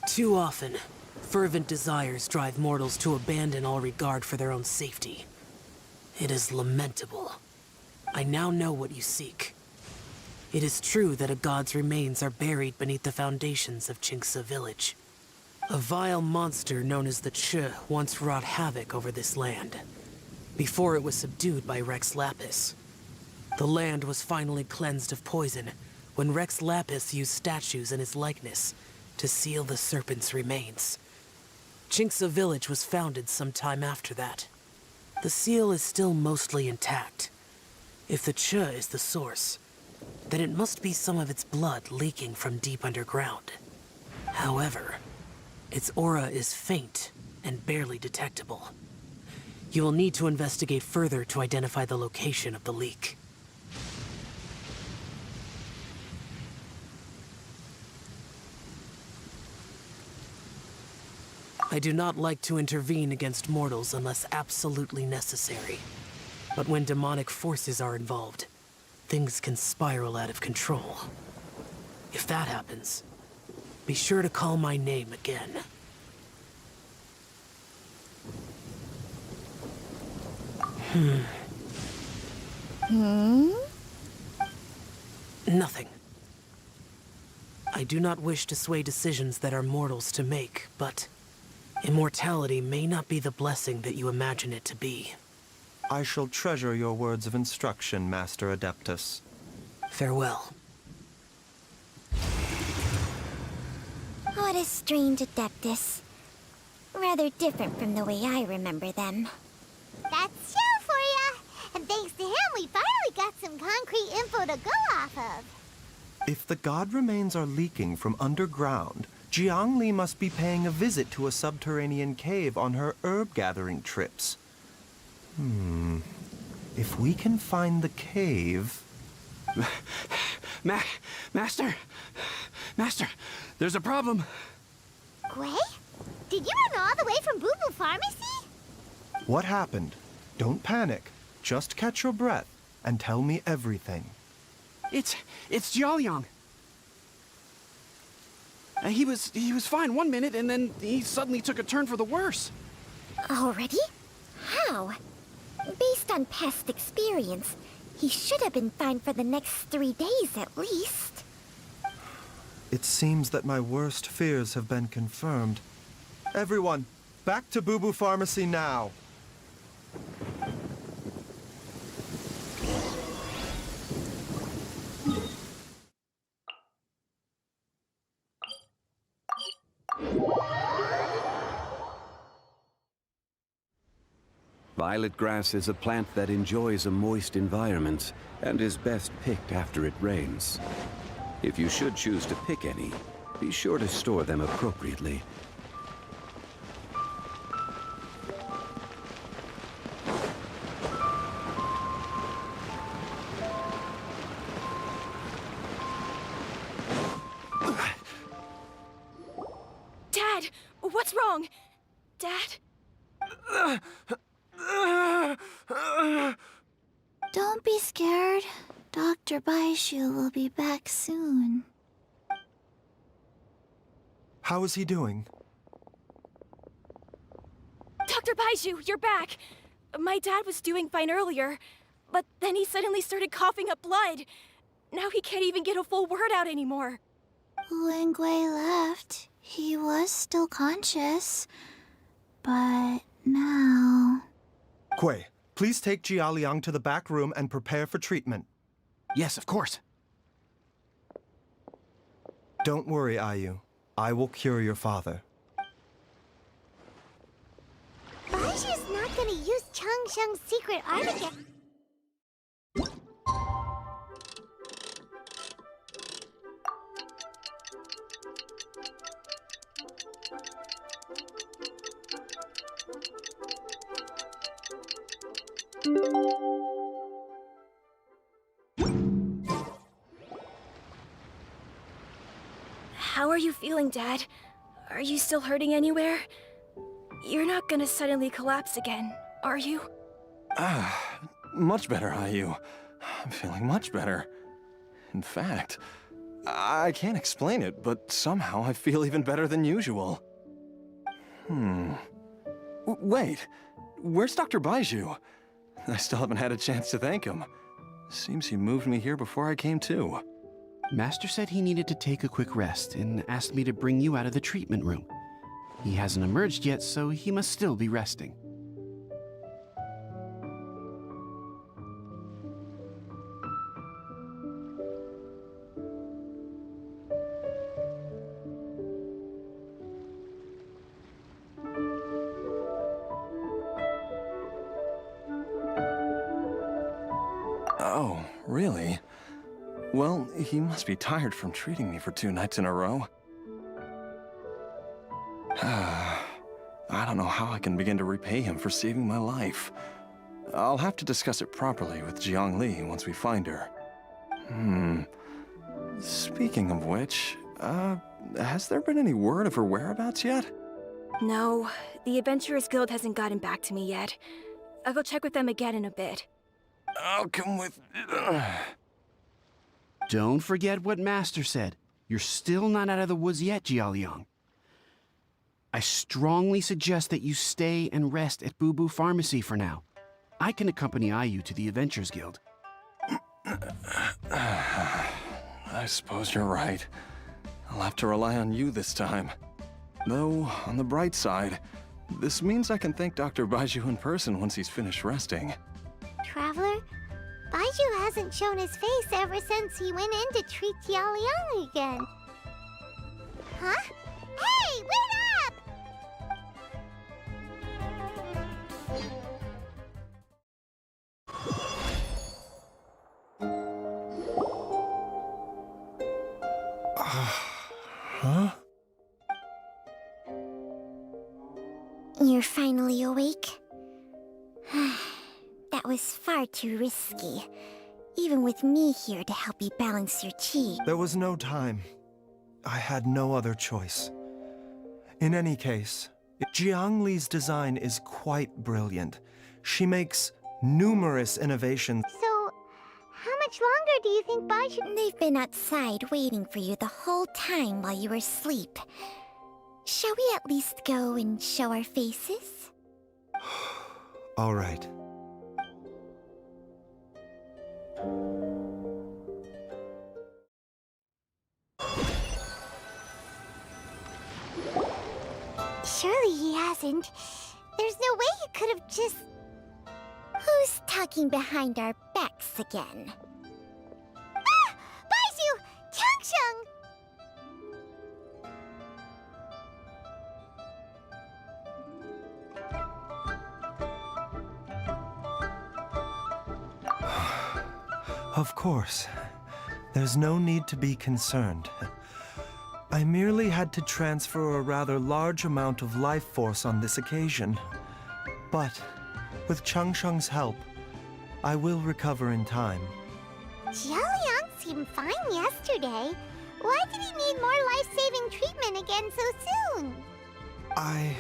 [SPEAKER 11] Too often, fervent desires drive mortals to abandon all regard for their own safety. It is lamentable. I now know what you seek. It is true that a god's remains are buried beneath the foundations of Qingsa village. A vile monster known as the Che once wrought havoc over this land, before it was subdued by Rex Lapis. The land was finally cleansed of poison
[SPEAKER 21] when Rex Lapis used statues in his likeness to seal the serpent's remains. Chinxa village was founded some time after that. The seal is still mostly intact. If the Ch is the source, then it must be some of its blood leaking from deep underground. However, its aura is faint and barely detectable. You will need to investigate further to identify the location of the leak. I do not like to intervene against mortals unless absolutely necessary. But when demonic forces are involved, things can spiral out of control. If that happens, be sure to call my name again. Nothing. I do not wish to sway decisions that are mortals to make, but immortality may not be the blessing that you imagine it to be.
[SPEAKER 15] I shall treasure your words of instruction, Master Adeptus.
[SPEAKER 21] Farewell.
[SPEAKER 7] What a strange Adeptus. Rather different from the way I remember them.
[SPEAKER 3] That's Shell for ya! And thanks to him, we finally got some concrete info to go off of.
[SPEAKER 15] If the god remains are leaking from underground, Jiangli must be paying a visit to a subterranean cave on her herb-gathering trips. If we can find the cave...
[SPEAKER 14] Master! Master, there's a problem.
[SPEAKER 3] Gwei? Did you run all the way from Boo Boo Pharmacy?
[SPEAKER 15] What happened? Don't panic. Just catch your breath and tell me everything.
[SPEAKER 14] It's Jiaoliang. He was fine one minute, and then he suddenly took a turn for the worse.
[SPEAKER 7] Already? How? Based on past experience, he should have been fine for the next 3 days at least.
[SPEAKER 15] It seems that my worst fears have been confirmed. Everyone, back to Boo Boo Pharmacy now.
[SPEAKER 2] Violet grass is a plant that enjoys a moist environment and is best picked after it rains. If you should choose to pick any, be sure to store them appropriately.
[SPEAKER 19] Dad, what's wrong? Dad?
[SPEAKER 3] Don't be scared. Dr. Baishu will be back soon.
[SPEAKER 15] How is he doing?
[SPEAKER 19] Dr. Baishu, you're back! My dad was doing fine earlier, but then he suddenly started coughing up blood. Now he can't even get a full word out anymore.
[SPEAKER 3] When Gwei left, he was still conscious. But now...
[SPEAKER 15] Gwei, please take Jiaoliang to the back room and prepare for treatment.
[SPEAKER 14] Yes, of course.
[SPEAKER 15] Don't worry, Ayu. I will cure your father.
[SPEAKER 3] Baishu's not gonna use Changsheng's secret Armageddon.
[SPEAKER 19] How are you feeling, Dad? Are you still hurting anywhere? You're not gonna suddenly collapse again, are you?
[SPEAKER 18] Much better, Ayu. I'm feeling much better. In fact, I can't explain it, but somehow I feel even better than usual. Wait, where's Dr. Baishu? I still haven't had a chance to thank him. Seems he moved me here before I came to.
[SPEAKER 14] Master said he needed to take a quick rest and asked me to bring you out of the treatment room. He hasn't emerged yet, so he must still be resting.
[SPEAKER 18] Really? Well, he must be tired from treating me for 2 nights in a row. I don't know how I can begin to repay him for saving my life. I'll have to discuss it properly with Jiangli once we find her. Speaking of which, has there been any word of her whereabouts yet?
[SPEAKER 19] No, the Adventurers Guild hasn't gotten back to me yet. I'll go check with them again in a bit.
[SPEAKER 18] I'll come with...
[SPEAKER 14] Don't forget what Master said. You're still not out of the woods yet, Jialiang. I strongly suggest that you stay and rest at Boo Boo Pharmacy for now. I can accompany IU to the Adventurers Guild.
[SPEAKER 18] I suppose you're right. I'll have to rely on you this time. Though, on the bright side, this means I can thank Dr. Baiju in person once he's finished resting.
[SPEAKER 3] Traveler, Baiju hasn't shown his face ever since he went in to treat Jialiang again. Huh? Hey, wait up!
[SPEAKER 18] Huh?
[SPEAKER 7] You're finally awake? That was far too risky. Even with me here to help you balance your chi.
[SPEAKER 15] There was no time. I had no other choice. In any case, Jiangli's design is quite brilliant. She makes numerous innovations.
[SPEAKER 3] So, how much longer do you think Baiju...
[SPEAKER 7] They've been outside waiting for you the whole time while you were asleep. Shall we at least go and show our faces?
[SPEAKER 15] All right.
[SPEAKER 3] Surely he hasn't. There's no way he could have just...
[SPEAKER 7] Who's talking behind our backs again?
[SPEAKER 3] Ah! Baiju! Changsheng!
[SPEAKER 15] Of course. There's no need to be concerned. I merely had to transfer a rather large amount of life force on this occasion. But, with Changsheng's help, I will recover in time.
[SPEAKER 3] Jialiang seemed fine yesterday. Why did he need more life-saving treatment again so soon?
[SPEAKER 15] I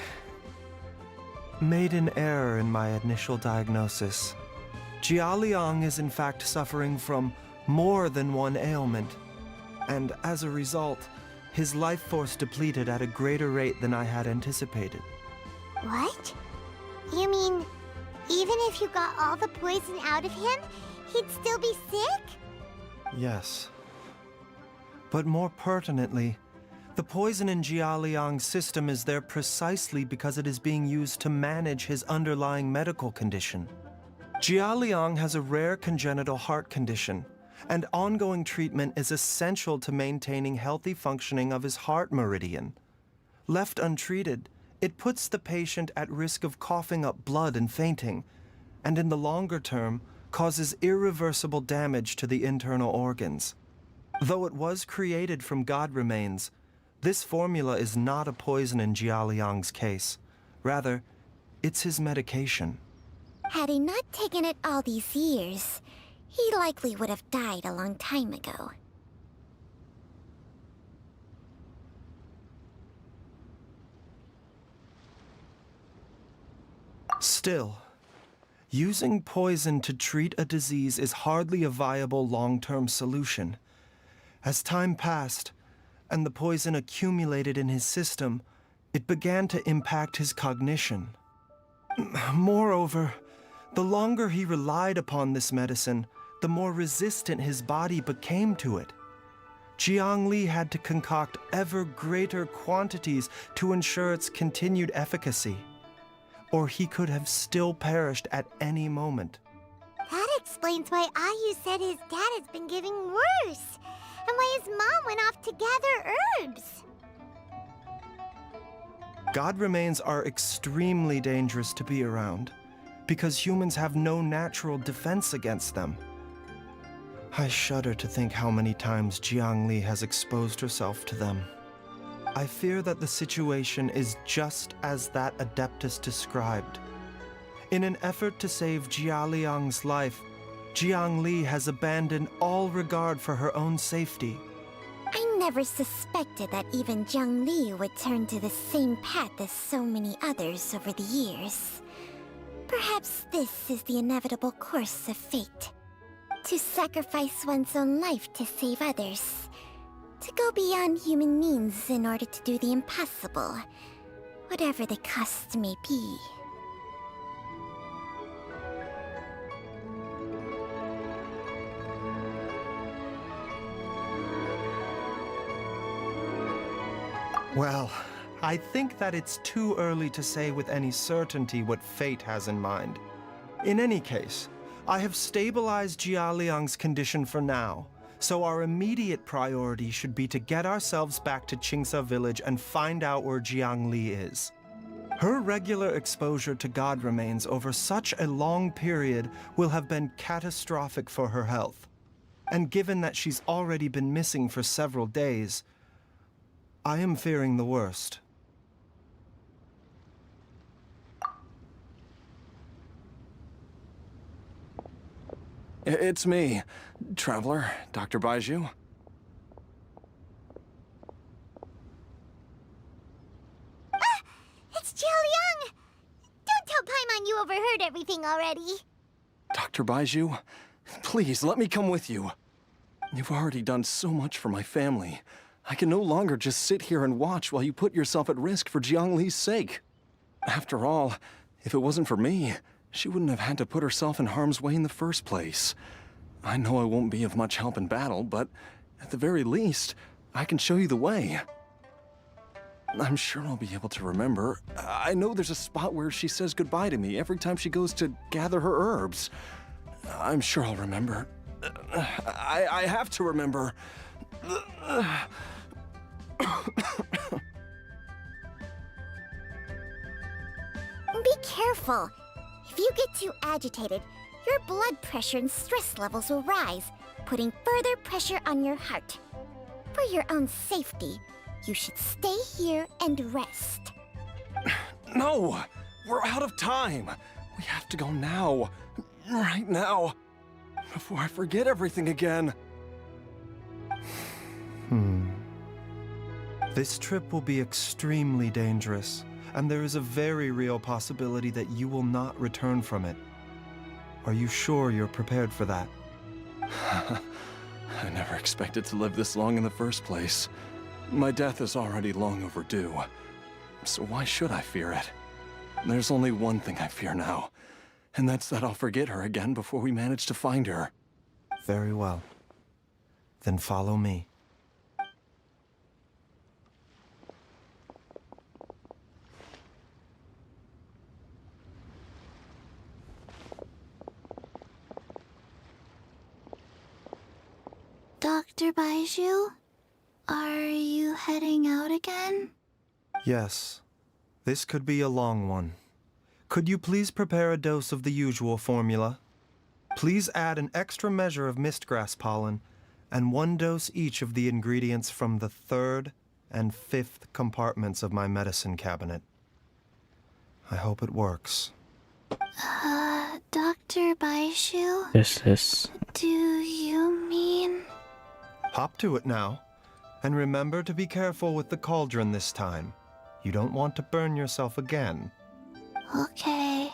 [SPEAKER 15] made an error in my initial diagnosis. Jialiang is in fact suffering from more than one ailment, and as a result, his life force depleted at a greater rate than I had anticipated.
[SPEAKER 3] What? You mean, even if you got all the poison out of him, he'd still be sick?
[SPEAKER 15] Yes. But more pertinently, the poison in Jialiang's system is there precisely because it is being used to manage his underlying medical condition. Jialiang has a rare congenital heart condition, and ongoing treatment is essential to maintaining healthy functioning of his heart meridian. Left untreated, it puts the patient at risk of coughing up blood and fainting, and in the longer term, causes irreversible damage to the internal organs. Though it was created from god remains, this formula is not a poison in Jialiang's case. Rather, it's his medication.
[SPEAKER 7] Had he not taken it all these years, he likely would have died a long time ago.
[SPEAKER 15] Still, using poison to treat a disease is hardly a viable long-term solution. As time passed, and the poison accumulated in his system, it began to impact his cognition. Moreover, the longer he relied upon this medicine, the more resistant his body became to it. Jiangli had to concoct ever greater quantities to ensure its continued efficacy, or he could have still perished at any moment.
[SPEAKER 3] That explains why Ayu said his dad has been getting worse, and why his mom went off to gather herbs.
[SPEAKER 15] God remains are extremely dangerous to be around, because humans have no natural defense against them. I shudder to think how many times Jiangli has exposed herself to them. I fear that the situation is just as that Adeptus described. In an effort to save Jialiang's life, Jiangli has abandoned all regard for her own safety.
[SPEAKER 7] I never suspected that even Jiangli would turn to the same path as so many others over the years. Perhaps this is the inevitable course of fate. To sacrifice one's own life to save others. To go beyond human means in order to do the impossible, whatever the cost may be.
[SPEAKER 15] Well, I think that it's too early to say with any certainty what fate has in mind. In any case, I have stabilized Jialiang's condition for now, so our immediate priority should be to get ourselves back to Qingsa village and find out where Jiangli is. Her regular exposure to god remains over such a long period will have been catastrophic for her health. And given that she's already been missing for several days, I am fearing the worst.
[SPEAKER 18] It's me, Traveler, Dr. Baiju.
[SPEAKER 3] It's Jialiang! Don't tell Paimon you overheard everything already.
[SPEAKER 18] Dr. Baiju, please let me come with you. You've already done so much for my family. I can no longer just sit here and watch while you put yourself at risk for Jiangli's sake. After all, if it wasn't for me, she wouldn't have had to put herself in harm's way in the first place. I know I won't be of much help in battle, but at the very least, I can show you the way. I'm sure I'll be able to remember. I know there's a spot where she says goodbye to me every time she goes to gather her herbs. I'm sure I'll remember. I have to remember.
[SPEAKER 7] Be careful. If you get too agitated, your blood pressure and stress levels will rise, putting further pressure on your heart. For your own safety, you should stay here and rest.
[SPEAKER 18] No! We're out of time! We have to go now. Right now. Before I forget everything again.
[SPEAKER 15] This trip will be extremely dangerous, and there is a very real possibility that you will not return from it. Are you sure you're prepared for that?
[SPEAKER 18] I never expected to live this long in the first place. My death is already long overdue. So why should I fear it? There's only one thing I fear now, and that's that I'll forget her again before we manage to find her.
[SPEAKER 15] Very well. Then follow me.
[SPEAKER 3] Dr. Baiju, are you heading out again?
[SPEAKER 15] Yes. This could be a long one. Could you please prepare a dose of the usual formula? Please add an extra measure of mistgrass pollen, and 1 dose each of the ingredients from the 3rd and 5th compartments of my medicine cabinet. I hope it works.
[SPEAKER 3] Dr. Baiju?
[SPEAKER 1] Yes.
[SPEAKER 3] Do you mean...
[SPEAKER 15] Hop to it now. And remember to be careful with the cauldron this time. You don't want to burn yourself again.
[SPEAKER 3] Okay.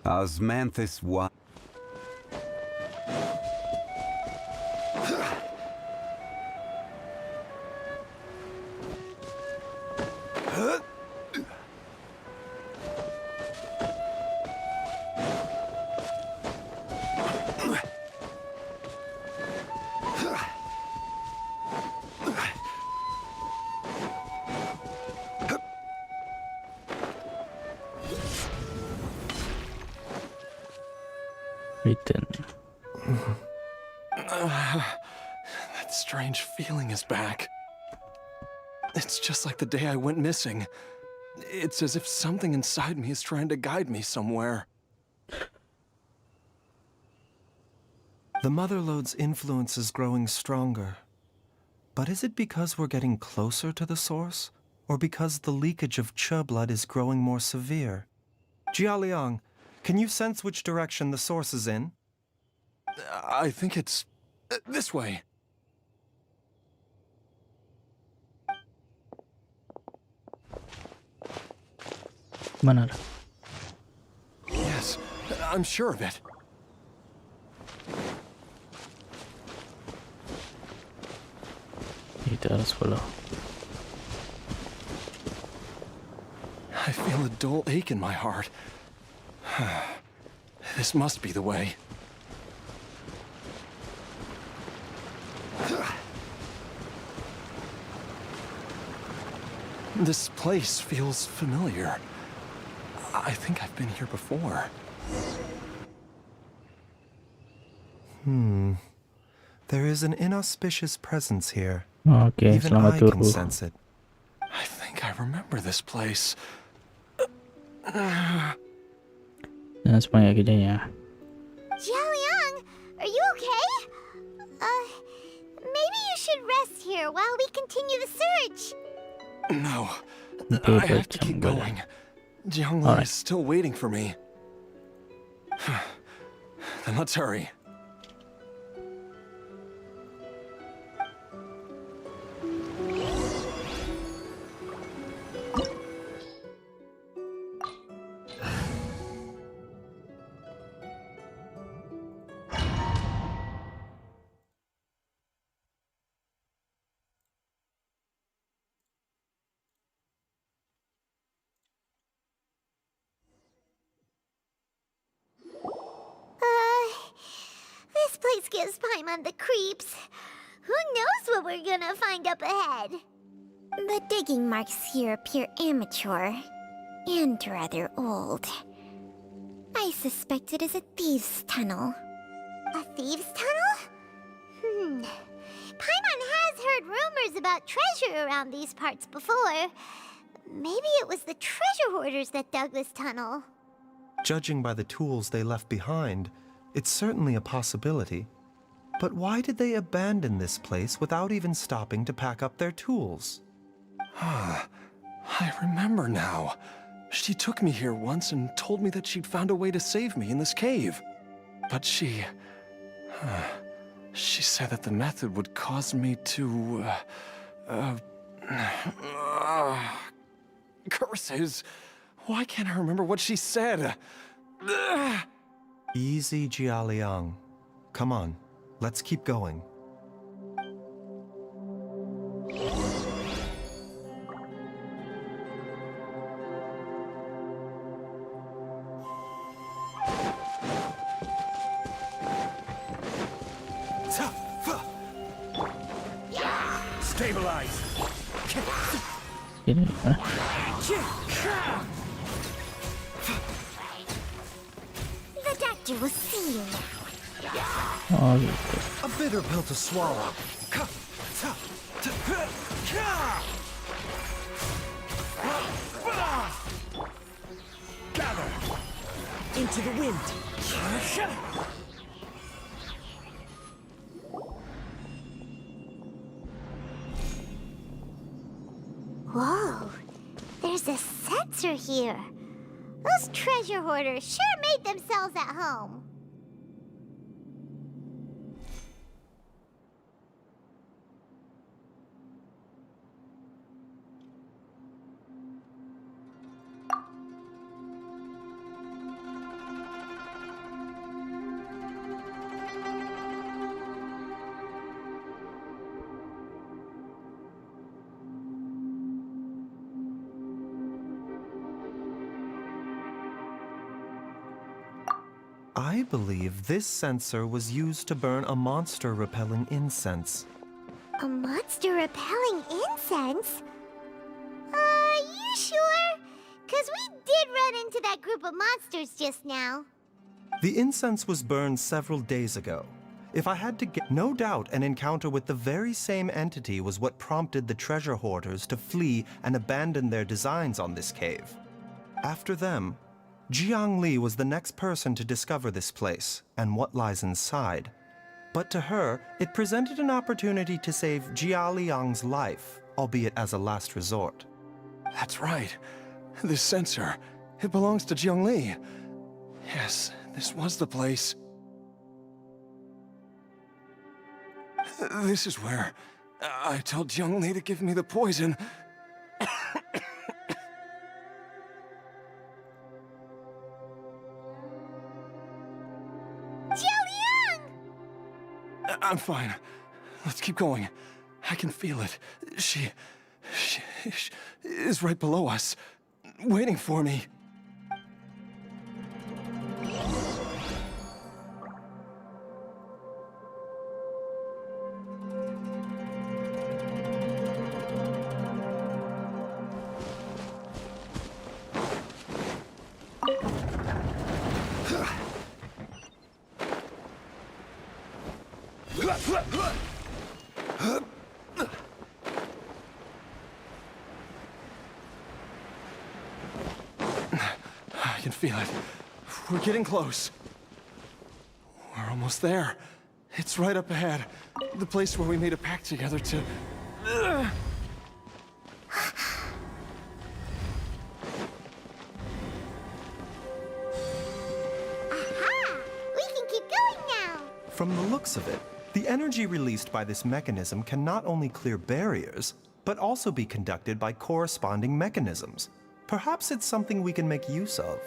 [SPEAKER 2] Osmanthus wa...
[SPEAKER 1] Written.
[SPEAKER 18] That strange feeling is back. It's just like the day I went missing. It's as if something inside me is trying to guide me somewhere. The Motherlode's influence is growing stronger. But is it because we're getting closer to the source? Or because the leakage of Che blood is growing more severe? Jialiang, can you sense which direction the source is in? I think it's this way.
[SPEAKER 1] Mana?
[SPEAKER 18] Yes, I'm sure of it.
[SPEAKER 1] Kita harus follow.
[SPEAKER 18] I feel a dull ache in my heart. This must be the way. This place feels familiar. I think I've been here before.
[SPEAKER 15] There is an inauspicious presence here.
[SPEAKER 1] Okay,
[SPEAKER 15] Even
[SPEAKER 1] selamat
[SPEAKER 15] I can
[SPEAKER 1] turu.
[SPEAKER 15] sense it.
[SPEAKER 18] I think I remember this place.
[SPEAKER 1] Jangan sebanyak kerjanya.
[SPEAKER 3] Jialiang, are you okay? Maybe you should rest here while we continue the search.
[SPEAKER 18] No, I have to keep going. Jiangli is still waiting for me. Then let's hurry.
[SPEAKER 3] This place gives Paimon the creeps. Who knows what we're gonna find up ahead?
[SPEAKER 7] The digging marks here appear amateur and rather old. I suspect it is a thieves' tunnel.
[SPEAKER 3] A thieves' tunnel? Paimon has heard rumors about treasure around these parts before. Maybe it was the treasure hoarders that dug this tunnel.
[SPEAKER 15] Judging by the tools they left behind, it's certainly a possibility. But why did they abandon this place without even stopping to pack up their tools?
[SPEAKER 18] I remember now. She took me here once and told me that she'd found a way to save me in this cave. But she said that the method would cause me to, curses. Why can't I remember what she said?
[SPEAKER 15] Easy, Jialiang. Come on, let's keep going.
[SPEAKER 4] Stabilize.
[SPEAKER 1] Ini mana?
[SPEAKER 7] The doctor will see you now.
[SPEAKER 1] Oh gitu.
[SPEAKER 15] A bitter pill to swallow.
[SPEAKER 5] Gather into the wind.
[SPEAKER 3] Whoa, there's a sensor here. Those treasure hoarders sure made themselves at home.
[SPEAKER 15] I believe this sensor was used to burn a monster-repelling incense.
[SPEAKER 3] A monster-repelling incense? You sure? 'Cause we did run into that group of monsters just now.
[SPEAKER 15] The incense was burned several days ago. If I had to get, no doubt an encounter with the very same entity was what prompted the treasure hoarders to flee and abandon their designs on this cave. After them, Jiang Li was the next person to discover this place and what lies inside. But to her, it presented an opportunity to save Jia Liang's life, albeit as a last resort.
[SPEAKER 18] That's right. This sensor, it belongs to Jiang Li. Yes, this was the place. This is where I told Jiang Li to give me the poison. I'm fine. Let's keep going. I can feel it. She is right below us, waiting for me. I can feel it. We're getting close. We're almost there. It's right up ahead. The place where we made a pact together to...
[SPEAKER 3] Aha! We can keep going now!
[SPEAKER 15] From the looks of it, the energy released by this mechanism can not only clear barriers, but also be conducted by corresponding mechanisms. Perhaps it's something we can make use of.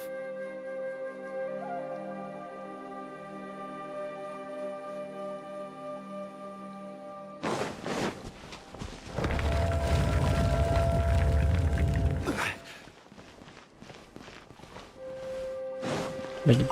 [SPEAKER 1] Lagi.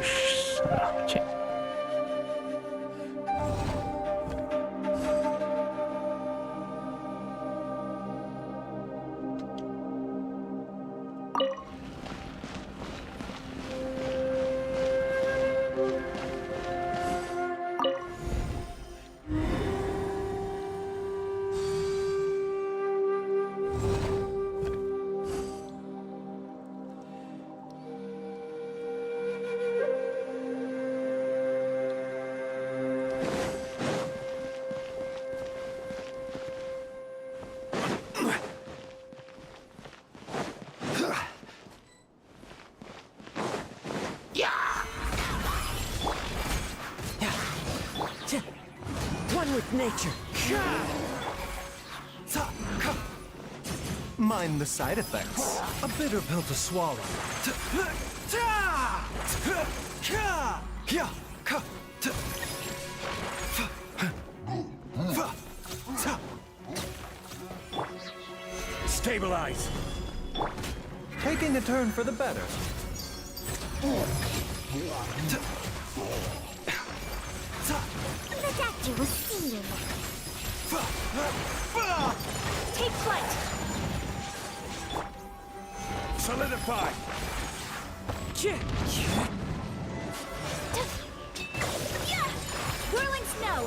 [SPEAKER 1] Salah cek.
[SPEAKER 5] One with nature.
[SPEAKER 15] Mind the side effects.
[SPEAKER 5] A bitter pill to swallow.
[SPEAKER 4] Stabilize.
[SPEAKER 15] Taking a turn for the better.
[SPEAKER 3] The doctor will see you.
[SPEAKER 19] Take flight.
[SPEAKER 4] Solidify.
[SPEAKER 19] Whirling snow.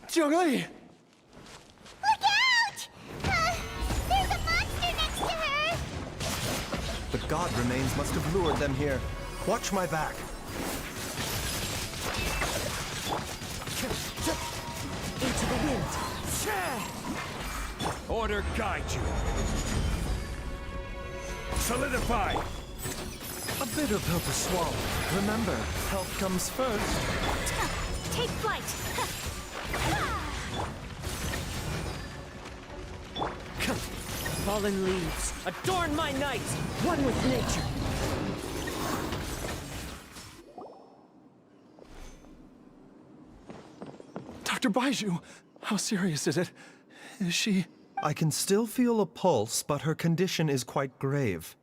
[SPEAKER 18] Jiangli!
[SPEAKER 20] Look out! There's a monster next to her!
[SPEAKER 15] The god remains must have lured them here. Watch my back.
[SPEAKER 5] Into the wind.
[SPEAKER 4] Order guide you. Solidify.
[SPEAKER 15] A bitter pill to swallow. Remember, health comes first.
[SPEAKER 13] Take flight.
[SPEAKER 5] Fallen leaves, adorn my night, one with nature.
[SPEAKER 18] Dr. Baiju, how serious is it? Is she...
[SPEAKER 15] I can still feel a pulse, but her condition is quite grave.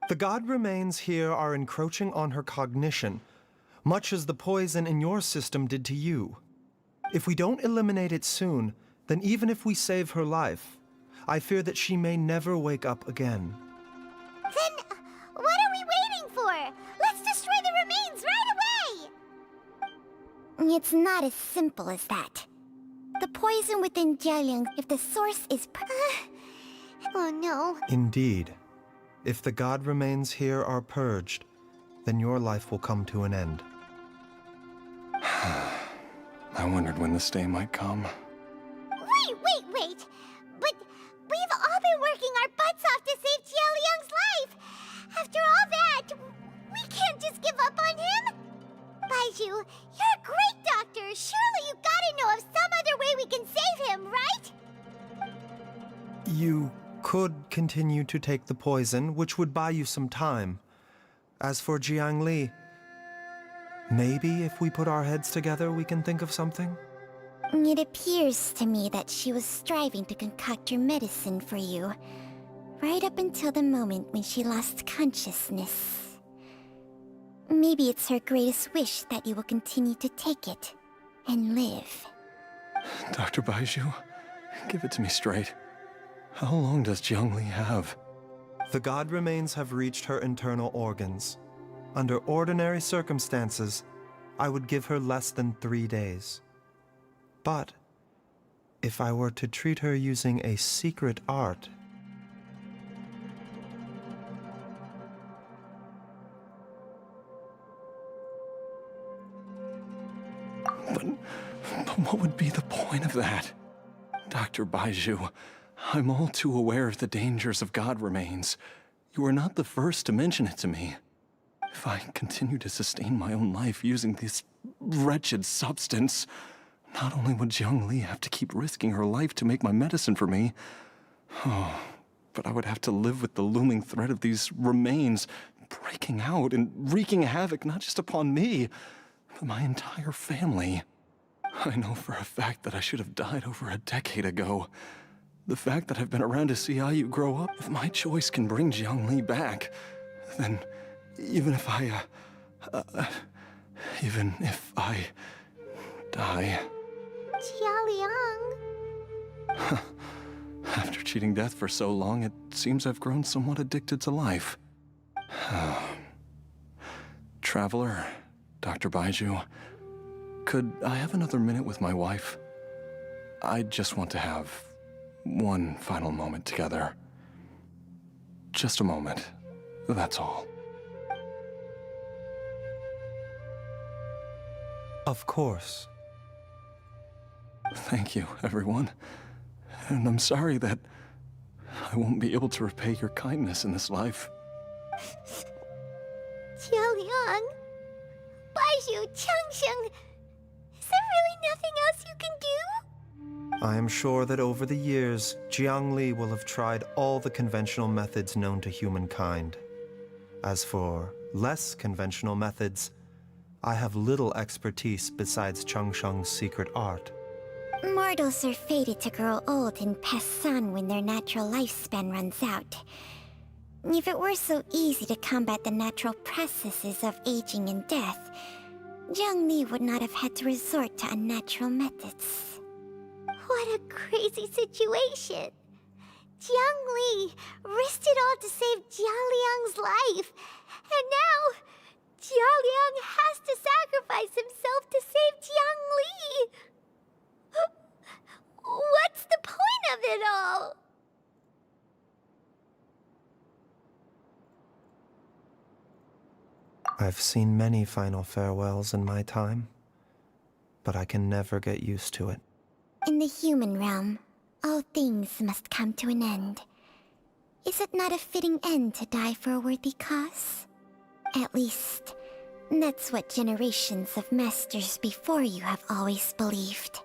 [SPEAKER 15] The god remains here are encroaching on her cognition, much as the poison in your system did to you. If we don't eliminate it soon, then even if we save her life, I fear that she may never wake up again.
[SPEAKER 20] Then, what are we waiting for? Let's destroy the remains right away!
[SPEAKER 7] It's not as simple as that. The poison within Jialiang, if the source is
[SPEAKER 20] oh no.
[SPEAKER 15] Indeed. If the god remains here are purged, then your life will come to an end.
[SPEAKER 18] I wondered when this day might come.
[SPEAKER 20] Wait! But we've all been working our butts off to save Jialiang's life! After all that, we can't just give up on him! Baiju, you're a great doctor! Surely you gotta know of some other way we can save him, right?
[SPEAKER 15] You could continue to take the poison, which would buy you some time. As for Jiangli, maybe if we put our heads together, we can think of something?
[SPEAKER 7] It appears to me that she was striving to concoct your medicine for you, right up until the moment when she lost consciousness. Maybe it's her greatest wish that you will continue to take it and live.
[SPEAKER 18] Dr. Baiju, give it to me straight. How long does Jiangli have?
[SPEAKER 15] The god remains have reached her internal organs. Under ordinary circumstances, I would give her less than 3 days. But if I were to treat her using a secret art...
[SPEAKER 18] But what would be the point of that? Dr. Baiju, I'm all too aware of the dangers of god remains. You are not the first to mention it to me. If I continue to sustain my own life using this wretched substance, not only would Jiangli have to keep risking her life to make my medicine for me, but I would have to live with the looming threat of these remains breaking out and wreaking havoc not just upon me, but my entire family. I know for a fact that I should have died over a decade ago. The fact that I've been around to see how you grow up, if my choice can bring Jiangli back, then even if I die...
[SPEAKER 20] Jialiang.
[SPEAKER 18] After cheating death for so long, it seems I've grown somewhat addicted to life. Traveler, Dr. Baiju, could I have another minute with my wife? I just want to have one final moment together. Just a moment, that's all.
[SPEAKER 15] Of course.
[SPEAKER 18] Thank you, everyone. And I'm sorry that I won't be able to repay your kindness in this life.
[SPEAKER 20] Jialiang, Baiju, Changsheng, is there really nothing else you can do?
[SPEAKER 15] I am sure that over the years, Jiangli will have tried all the conventional methods known to humankind. As for less conventional methods, I have little expertise besides Changsheng's secret art.
[SPEAKER 7] Mortals are fated to grow old and pass on when their natural lifespan runs out. If it were so easy to combat the natural processes of aging and death, Jiangli would not have had to resort to unnatural methods.
[SPEAKER 20] What a crazy situation.
[SPEAKER 3] Jiang Li risked it all to save Jia Liang's life. And now, Jia Liang has to sacrifice himself to save Jiang Li. What's the point of it all?
[SPEAKER 15] I've seen many final farewells in my time, but I can never get used to it.
[SPEAKER 7] In the human realm, all things must come to an end. Is it not a fitting end to die for a worthy cause? At least, that's what generations of masters before you have always believed.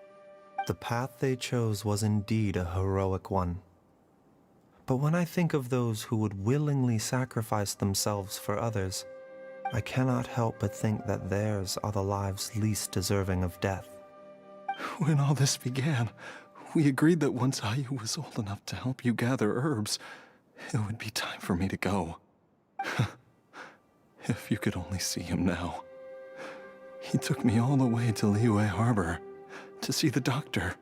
[SPEAKER 15] The path they chose was indeed a heroic one. But when I think of those who would willingly sacrifice themselves for others, I cannot help but think that theirs are the lives least deserving of death.
[SPEAKER 18] When all this began, we agreed that once Ayu was old enough to help you gather herbs, it would be time for me to go. If you could only see him now. He took me all the way to Liyue Harbor to see the doctor.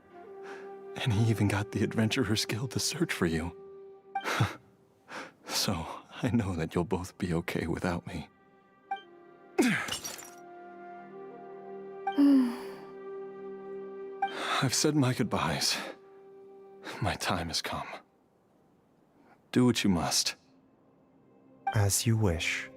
[SPEAKER 18] And he even got the Adventurers Guild to search for you. So, I know that you'll both be okay without me. I've said my goodbyes. My time has come. Do what you must.
[SPEAKER 15] As you wish.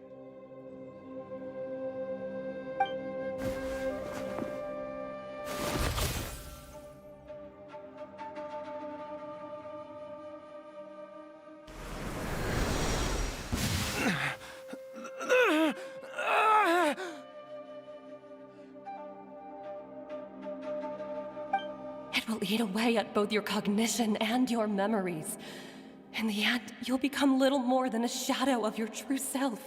[SPEAKER 8] It will eat away at both your cognition and your memories. In the end, you'll become little more than a shadow of your true self.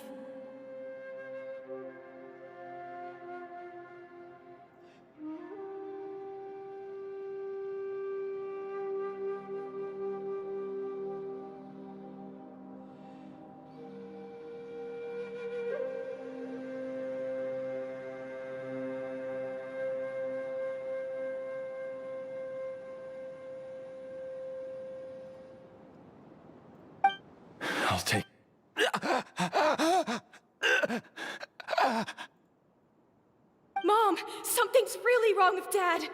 [SPEAKER 18] I'll take...
[SPEAKER 19] Mom, something's really wrong with Dad.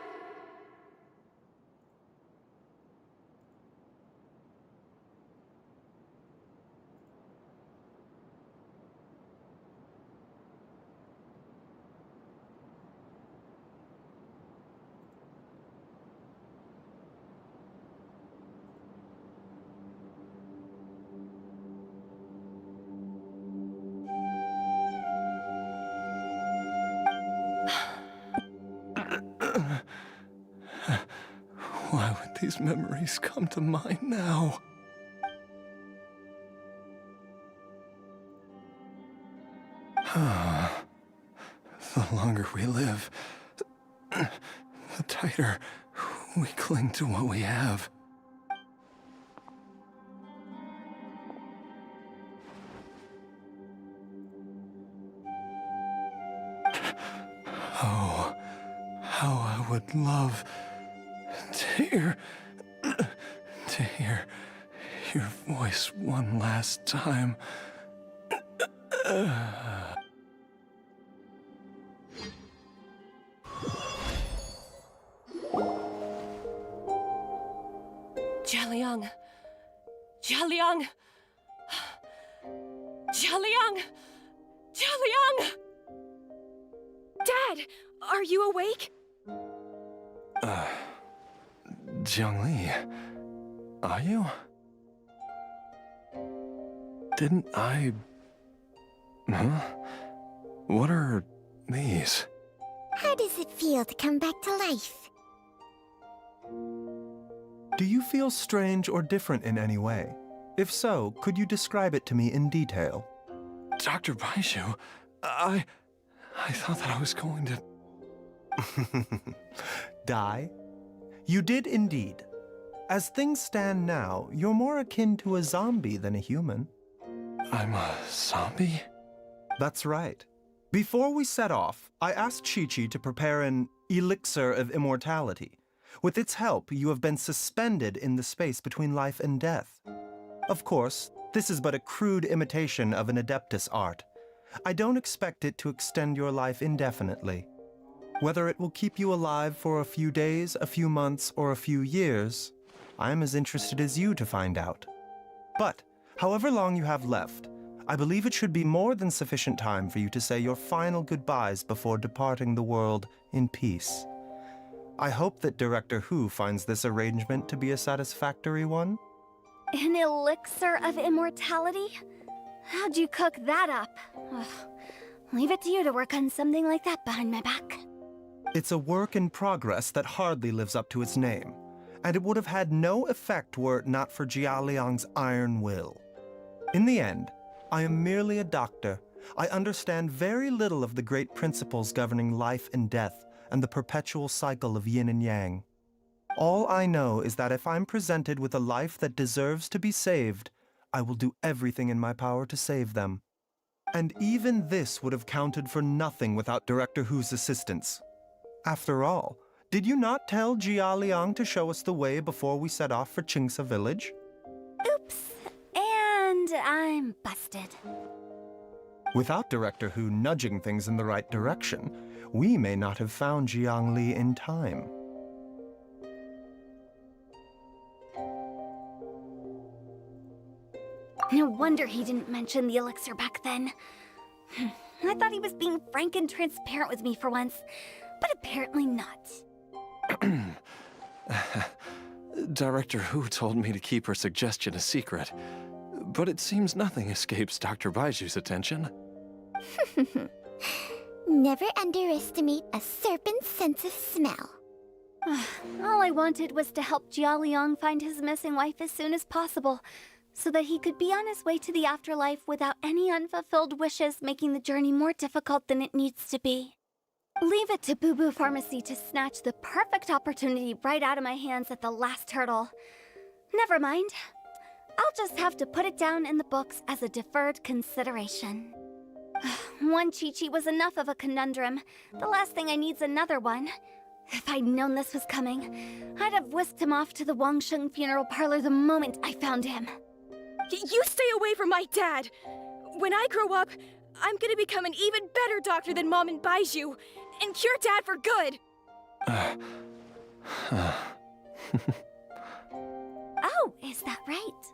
[SPEAKER 18] Why would these memories come to mind now? The longer we live, the tighter we cling to what we have. Oh, how I would love to hear your voice one last time.
[SPEAKER 8] Jialiang! Jialiang! Jialiang! Jialiang!
[SPEAKER 19] Dad, are you awake?
[SPEAKER 18] Jiangli, are you? Didn't I... Huh? What are these?
[SPEAKER 7] How does it feel to come back to life?
[SPEAKER 15] Do you feel strange or different in any way? If so, could you describe it to me in detail?
[SPEAKER 18] Dr. Baishu, I thought that I was going to...
[SPEAKER 15] Die? You did indeed. As things stand now, you're more akin to a zombie than a human.
[SPEAKER 18] I'm a zombie?
[SPEAKER 15] That's right. Before we set off, I asked Chi-Chi to prepare an elixir of immortality. With its help, you have been suspended in the space between life and death. Of course, this is but a crude imitation of an Adeptus art. I don't expect it to extend your life indefinitely. Whether it will keep you alive for a few days, a few months, or a few years, I'm as interested as you to find out. But, however long you have left, I believe it should be more than sufficient time for you to say your final goodbyes before departing the world in peace. I hope that Director Who finds this arrangement to be a satisfactory one.
[SPEAKER 7] An elixir of immortality? How'd you cook that up? Ugh. Leave it to you to work on something like that behind my back.
[SPEAKER 15] It's a work in progress that hardly lives up to its name, and it would have had no effect were it not for Jia Liang's iron will. In the end, I am merely a doctor. I understand very little of the great principles governing life and death and the perpetual cycle of yin and yang. All I know is that if I'm presented with a life that deserves to be saved, I will do everything in my power to save them. And even this would have counted for nothing without Director Who's assistance. After all, did you not tell Jia Liang to show us the way before we set off for Qingce village?
[SPEAKER 7] Oops. And I'm busted.
[SPEAKER 15] Without Director Who nudging things in the right direction, we may not have found Jiangli in time.
[SPEAKER 7] No wonder he didn't mention the elixir back then. I thought he was being frank and transparent with me for once, but apparently not.
[SPEAKER 18] Director Who told me to keep her suggestion a secret, but it seems nothing escapes Dr. Baiju's attention.
[SPEAKER 3] Never underestimate a serpent's sense of smell.
[SPEAKER 7] All I wanted was to help Jia Liang find his missing wife as soon as possible, so that he could be on his way to the afterlife without any unfulfilled wishes making the journey more difficult than it needs to be. Leave it to Boo Boo Pharmacy to snatch the perfect opportunity right out of my hands at the last hurdle. Never mind. I'll just have to put it down in the books as a deferred consideration. One Chi-Chi was enough of a conundrum. The last thing I need's another one. If I'd known this was coming, I'd have whisked him off to the Wangsheng funeral parlor the moment I found him.
[SPEAKER 19] You stay away from my dad! When I grow up, I'm gonna become an even better doctor than Mom and Baiju, and cure Dad for good!
[SPEAKER 7] Oh, is that right?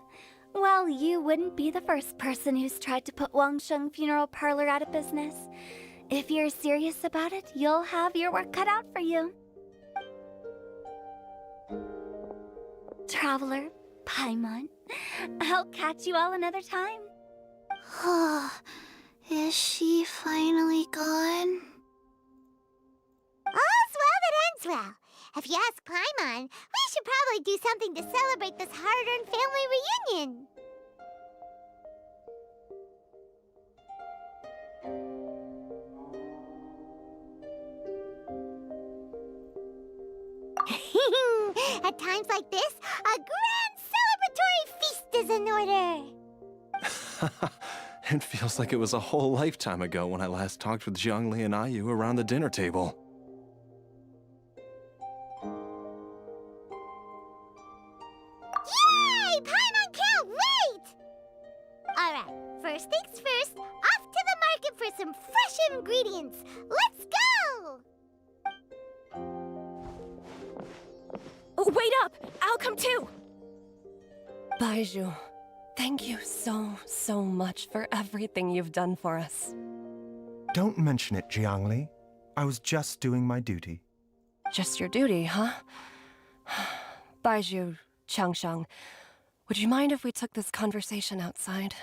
[SPEAKER 7] Well, you wouldn't be the first person who's tried to put Wangsheng funeral parlor out of business. If you're serious about it, you'll have your work cut out for you. Traveler, Paimon, I'll catch you all another time.
[SPEAKER 3] Is she finally gone? All's well that ends well. If you ask Paimon, we should probably do something to celebrate this hard-earned family reunion. At times like this, a grand celebratory feast is in order.
[SPEAKER 18] It feels like it was a whole lifetime ago when I last talked with Zhongli and Ayu around the dinner table.
[SPEAKER 3] Yay! Paimon can't wait! Alright, first things first, off to the market for some fresh ingredients. Let's go!
[SPEAKER 19] Oh, wait up! I'll come too!
[SPEAKER 8] Baiju, thank you so much for everything you've done for us.
[SPEAKER 15] Don't mention it, Jiangli. I was just doing my duty.
[SPEAKER 8] Just your duty, huh? Baiju, Changshang, would you mind if we took this conversation outside?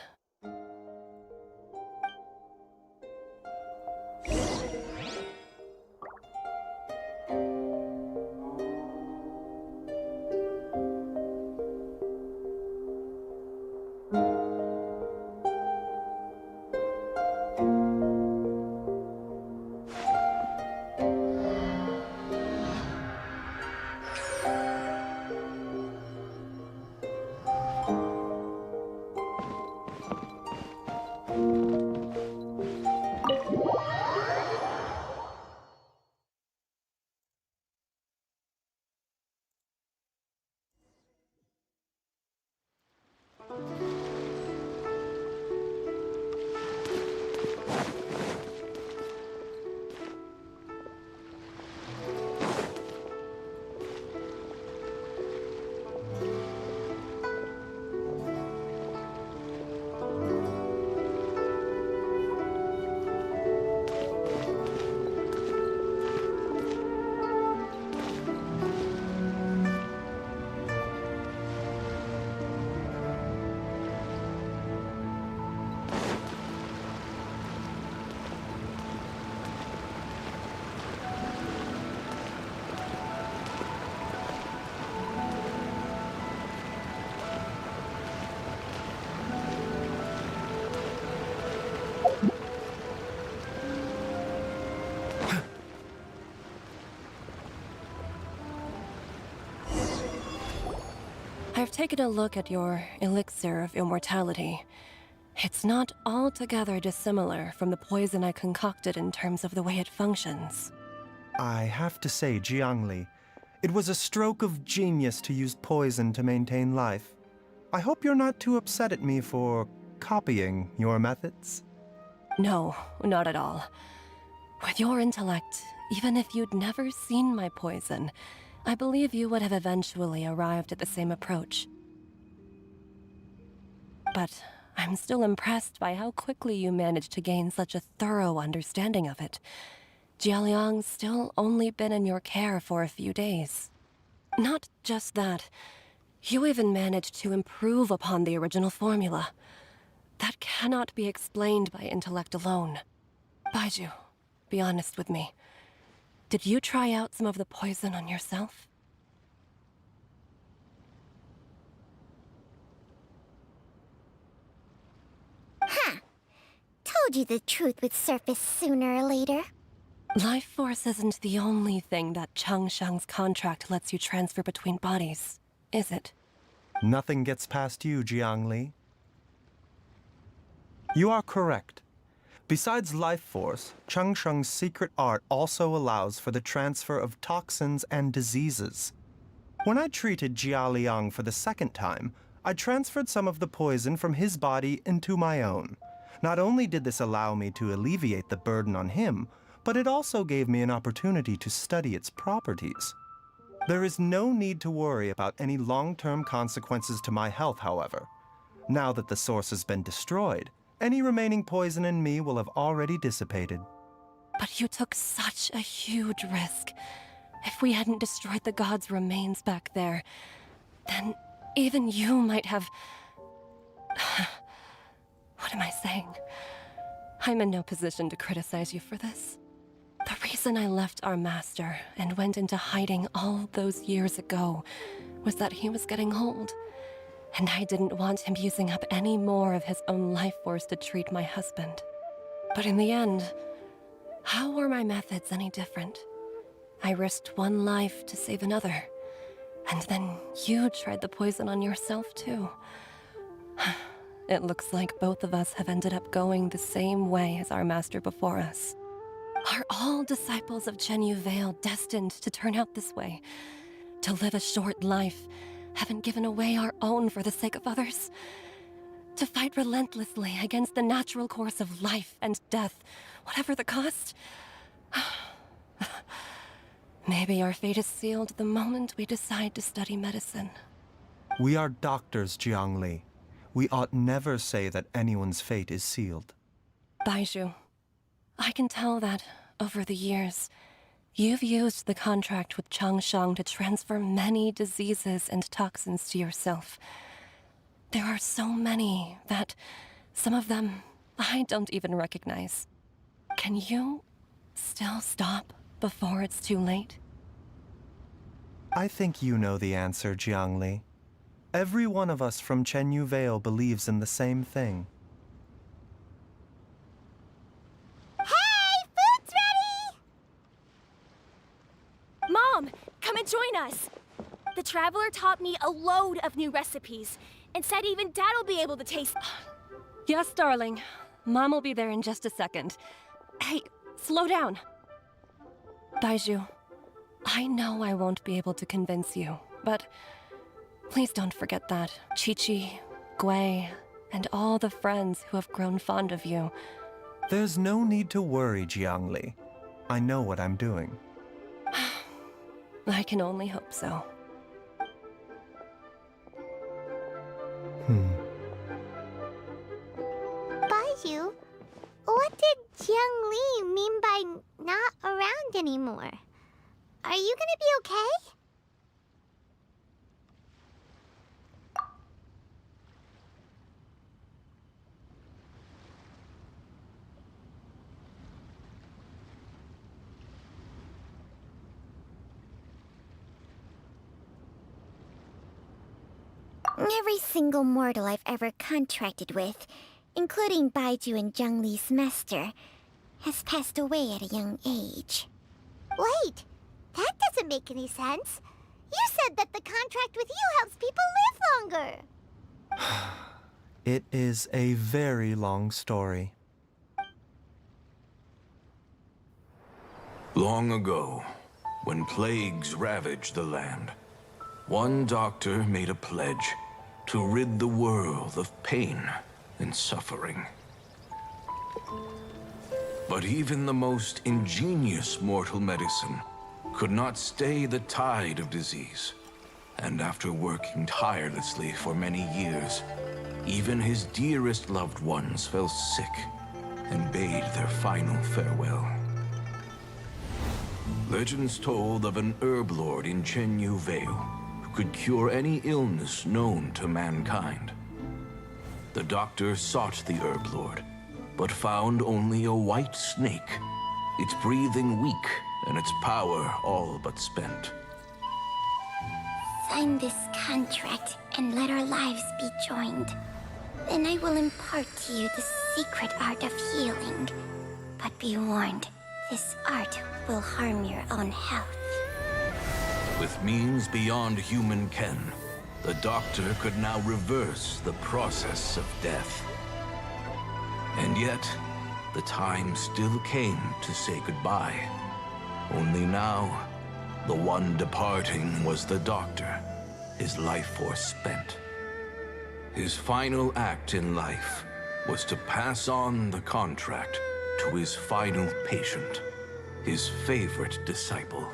[SPEAKER 8] I've taken a look at your elixir of immortality. It's not altogether dissimilar from the poison I concocted in terms of the way it functions.
[SPEAKER 15] I have to say, Jiangli, it was a stroke of genius to use poison to maintain life. I hope you're not too upset at me for copying your methods.
[SPEAKER 8] No, not at all. With your intellect, even if you'd never seen my poison, I believe you would have eventually arrived at the same approach. But I'm still impressed by how quickly you managed to gain such a thorough understanding of it. Jialiang's still only been in your care for a few days. Not just that, you even managed to improve upon the original formula. That cannot be explained by intellect alone. Baizhu, be honest with me. Did you try out some of the poison on yourself?
[SPEAKER 3] Huh. Told you the truth would surface sooner or later.
[SPEAKER 8] Life force isn't the only thing that Changsheng's contract lets you transfer between bodies, is it?
[SPEAKER 15] Nothing gets past you, Jiangli. You are correct. Besides life force, Changsheng's secret art also allows for the transfer of toxins and diseases. When I treated Jialiang for the second time, I transferred some of the poison from his body into my own. Not only did this allow me to alleviate the burden on him, but it also gave me an opportunity to study its properties. There is no need to worry about any long-term consequences to my health, however. Now that the source has been destroyed, any remaining poison in me will have already dissipated.
[SPEAKER 8] But you took such a huge risk. If we hadn't destroyed the god's remains back there, then even you might have... What am I saying? I'm in no position to criticize you for this. The reason I left our master and went into hiding all those years ago was that he was getting old, and I didn't want him using up any more of his own life force to treat my husband. But in the end, how were my methods any different? I risked one life to save another, and then you tried the poison on yourself too. It looks like both of us have ended up going the same way as our master before us. Are all disciples of Chenyu Vale destined to turn out this way? To live a short life, having given away our own for the sake of others? To fight relentlessly against the natural course of life and death, whatever the cost? Maybe our fate is sealed the moment we decide to study medicine.
[SPEAKER 15] We are doctors, Jiangli. We ought never say that anyone's fate is sealed.
[SPEAKER 8] Baizhu, I can tell that, over the years, you've used the contract with Changsheng to transfer many diseases and toxins to yourself. There are so many that, some of them, I don't even recognize. Can you still stop before it's too late?
[SPEAKER 15] I think you know the answer, Jiangli. Every one of us from Chenyu Vale believes in the same thing.
[SPEAKER 3] Hey! Food's ready!
[SPEAKER 19] Mom, come and join us! The Traveler taught me a load of new recipes, and said even Dad will be able to taste...
[SPEAKER 8] Yes, darling. Mom will be there in just a second. Hey, slow down. Baizhu, I know I won't be able to convince you, but please don't forget that Chi-Chi, Gui, and all the friends who have grown fond of you.
[SPEAKER 15] There's no need to worry, Jiangli. I know what I'm doing.
[SPEAKER 8] I can only hope so.
[SPEAKER 3] Baizhu, what did Jiang Li mean by not around anymore? Are you gonna be okay? Every single mortal I've ever contracted with, including Baizhu and Jiang Li's master, has passed away at a young age. Wait, that doesn't make any sense. You said that the contract with you helps people live longer.
[SPEAKER 15] It is a very long story.
[SPEAKER 6] Long ago, when plagues ravaged the land, one doctor made a pledge to rid the world of pain and suffering. But even the most ingenious mortal medicine could not stay the tide of disease. And after working tirelessly for many years, even his dearest loved ones fell sick and bade their final farewell. Legends told of an herb lord in Chenyu Vale who could cure any illness known to mankind. The doctor sought the herb lord, but found only a white snake, its breathing weak and its power all but spent.
[SPEAKER 20] Sign this contract and let our lives be joined. Then I will impart to you the secret art of healing. But be warned, this art will harm your own health.
[SPEAKER 6] With means beyond human ken, the doctor could now reverse the process of death. And yet, the time still came to say goodbye. Only now, the one departing was the doctor, his life force spent. His final act in life was to pass on the contract to his final patient, his favorite disciple.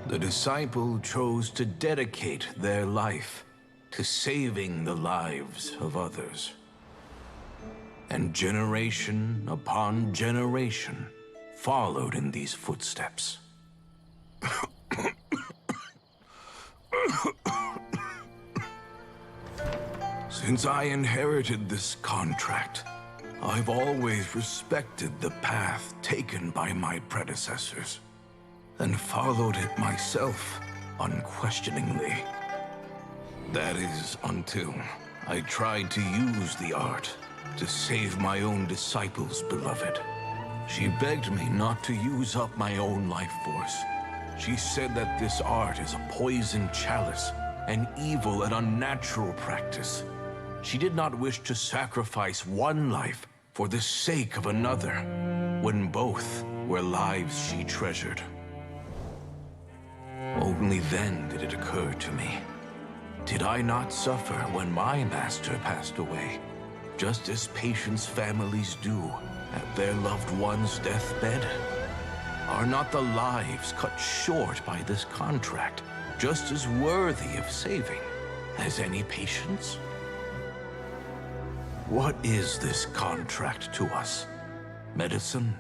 [SPEAKER 6] The disciple chose to dedicate their life to saving the lives of others. And generation upon generation followed in these footsteps. Since I inherited this contract, I've always respected the path taken by my predecessors, and followed it myself unquestioningly. That is, until I tried to use the art to save my own disciple's beloved. She begged me not to use up my own life force. She said that this art is a poison chalice, an evil and unnatural practice. She did not wish to sacrifice one life for the sake of another, when both were lives she treasured. Only then did it occur to me. Did I not suffer when my master passed away, just as patients' families do at their loved one's deathbed? Are not the lives cut short by this contract just as worthy of saving as any patients? What is this contract to us? Medicine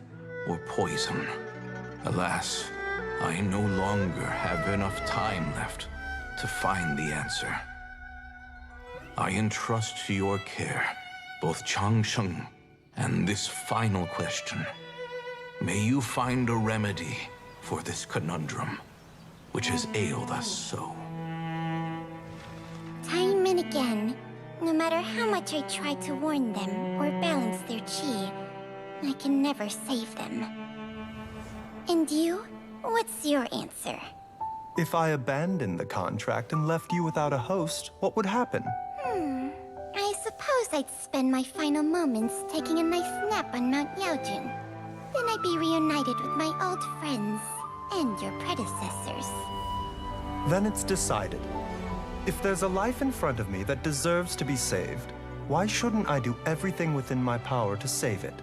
[SPEAKER 6] or poison? Alas, I no longer have enough time left to find the answer. I entrust to your care both Changsheng and this final question. May you find a remedy for this conundrum, which has ailed us so.
[SPEAKER 20] Time and again, no matter how much I try to warn them or balance their chi, I can never save them. And you? What's your answer?
[SPEAKER 15] If I abandoned the contract and left you without a host, what would happen?
[SPEAKER 20] I suppose I'd spend my final moments taking a nice nap on Mount Yaojun. Then I'd be reunited with my old friends and your predecessors.
[SPEAKER 15] Then it's decided. If there's a life in front of me that deserves to be saved, why shouldn't I do everything within my power to save it?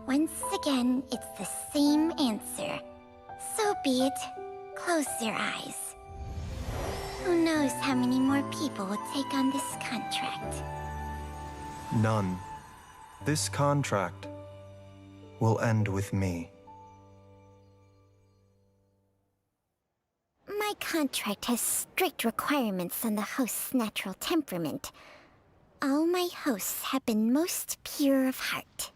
[SPEAKER 20] Once again, it's the same answer. So be it. Close your eyes. Who knows how many more people will take on this contract?
[SPEAKER 15] None. This contract will end with me.
[SPEAKER 20] My contract has strict requirements on the host's natural temperament. All my hosts have been most pure of heart.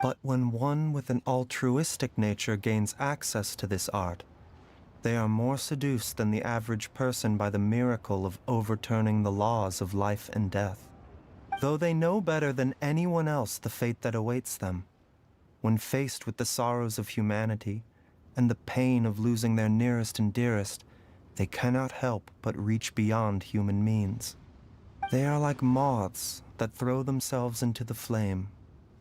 [SPEAKER 15] But when one with an altruistic nature gains access to this art, they are more seduced than the average person by the miracle of overturning the laws of life and death. Though they know better than anyone else the fate that awaits them, when faced with the sorrows of humanity, and the pain of losing their nearest and dearest, they cannot help but reach beyond human means. They are like moths that throw themselves into the flame,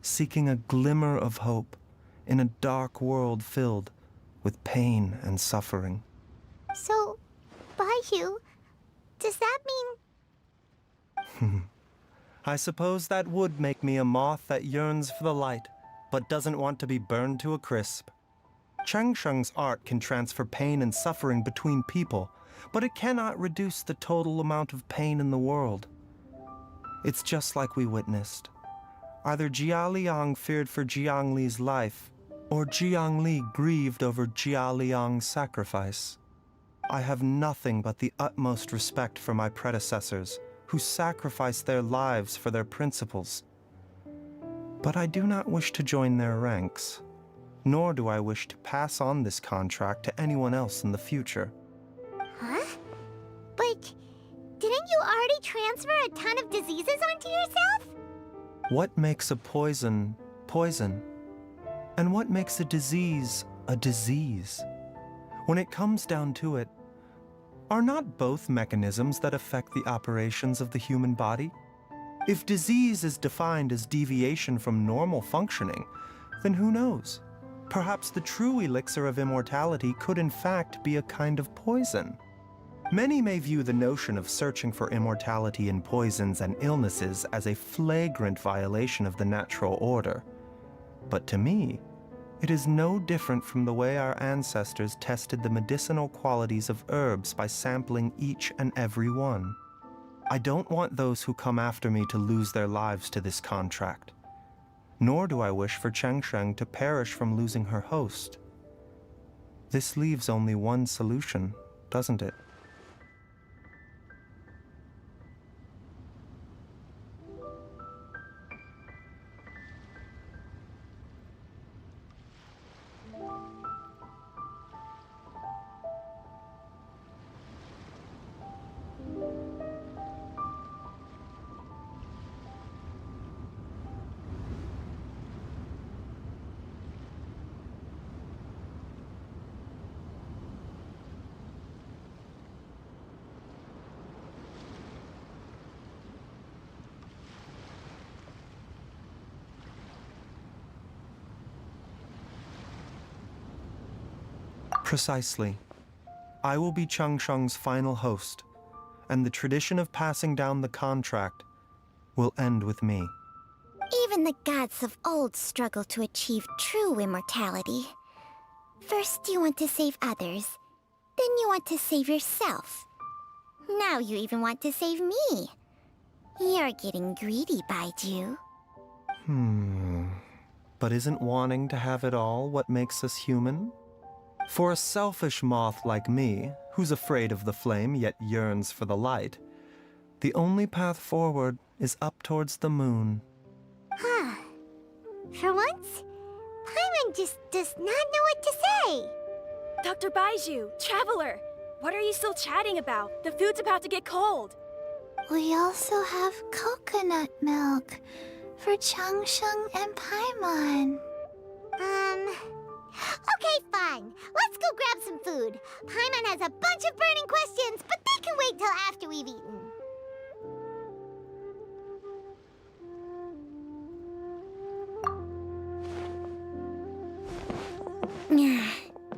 [SPEAKER 15] seeking a glimmer of hope in a dark world filled with pain and suffering.
[SPEAKER 3] So, Baiju, does that mean...
[SPEAKER 15] I suppose that would make me a moth that yearns for the light, but doesn't want to be burned to a crisp. Cheng Sheng's art can transfer pain and suffering between people, but it cannot reduce the total amount of pain in the world. It's just like we witnessed. Either Jia Liang feared for Jiang Li's life, or Jiang Li grieved over Jia Liang's sacrifice. I have nothing but the utmost respect for my predecessors, who sacrificed their lives for their principles. But I do not wish to join their ranks, nor do I wish to pass on this contract to anyone else in the future.
[SPEAKER 3] Huh? But didn't you already transfer a ton of diseases onto yourself?
[SPEAKER 15] What makes a poison, poison? And what makes a disease, a disease? When it comes down to it, are not both mechanisms that affect the operations of the human body? If disease is defined as deviation from normal functioning, then who knows? Perhaps the true elixir of immortality could in fact be a kind of poison. Many may view the notion of searching for immortality in poisons and illnesses as a flagrant violation of the natural order. But to me, it is no different from the way our ancestors tested the medicinal qualities of herbs by sampling each and every one. I don't want those who come after me to lose their lives to this contract. Nor do I wish for Cheng Sheng to perish from losing her host. This leaves only one solution, doesn't it? Precisely. I will be Cheng Sheng's final host, and the tradition of passing down the contract will end with me.
[SPEAKER 7] Even the gods of old struggle to achieve true immortality. First you want to save others, then you want to save yourself. Now you even want to save me. You're getting greedy, Baiju.
[SPEAKER 15] But isn't wanting to have it all what makes us human? For a selfish moth like me, who's afraid of the flame yet yearns for the light, the only path forward is up towards the moon.
[SPEAKER 3] Huh. For once, Paimon just does not know what to say.
[SPEAKER 19] Dr. Baiju, Traveler, what are you still chatting about? The food's about to get cold.
[SPEAKER 20] We also have coconut milk for Cheng Sheng and Paimon.
[SPEAKER 3] Okay, fine. Let's go grab some food. Paimon has a bunch of burning questions, but they can wait till after we've eaten.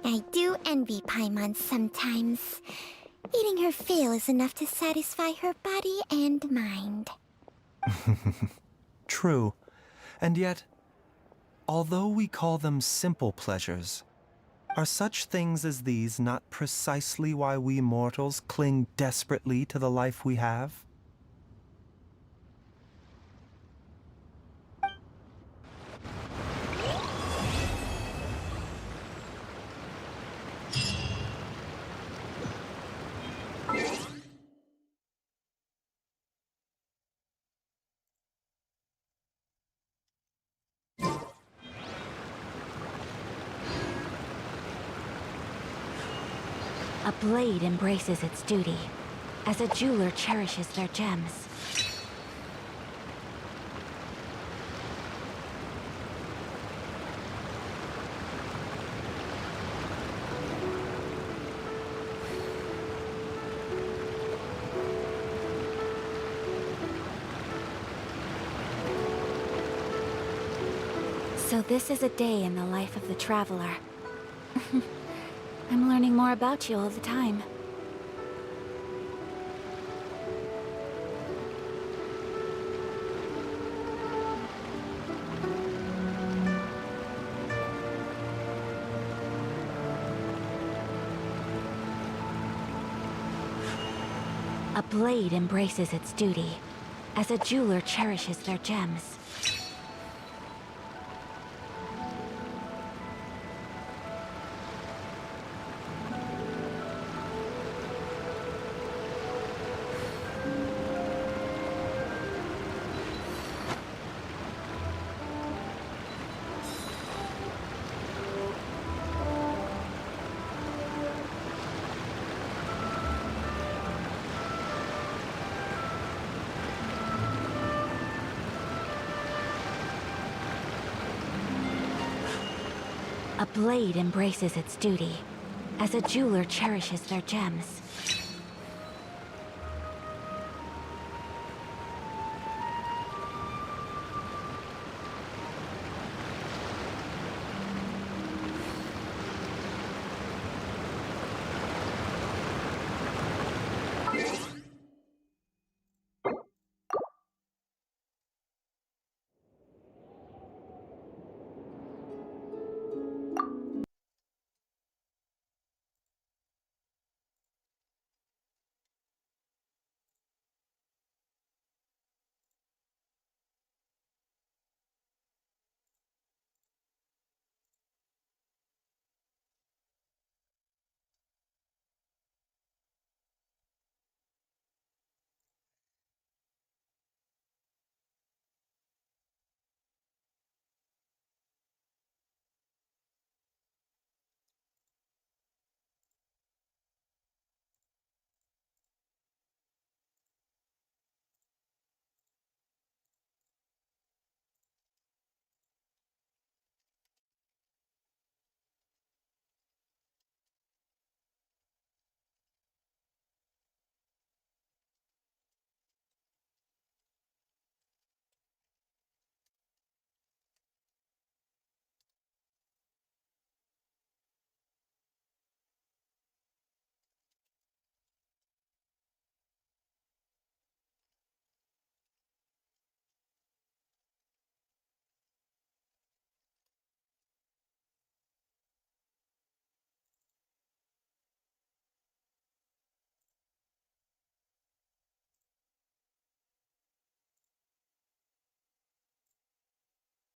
[SPEAKER 7] I do envy Paimon sometimes. Eating her fill is enough to satisfy her body and mind.
[SPEAKER 15] True. And yet, although we call them simple pleasures, are such things as these not precisely why we mortals cling desperately to the life we have?
[SPEAKER 12] A blade embraces its duty, as a jeweler cherishes their gems. So this is a day in the life of the traveler. I'm learning more about you all the time. A blade embraces its duty, as a jeweler cherishes their gems. A blade embraces its duty, as a jeweler cherishes their gems.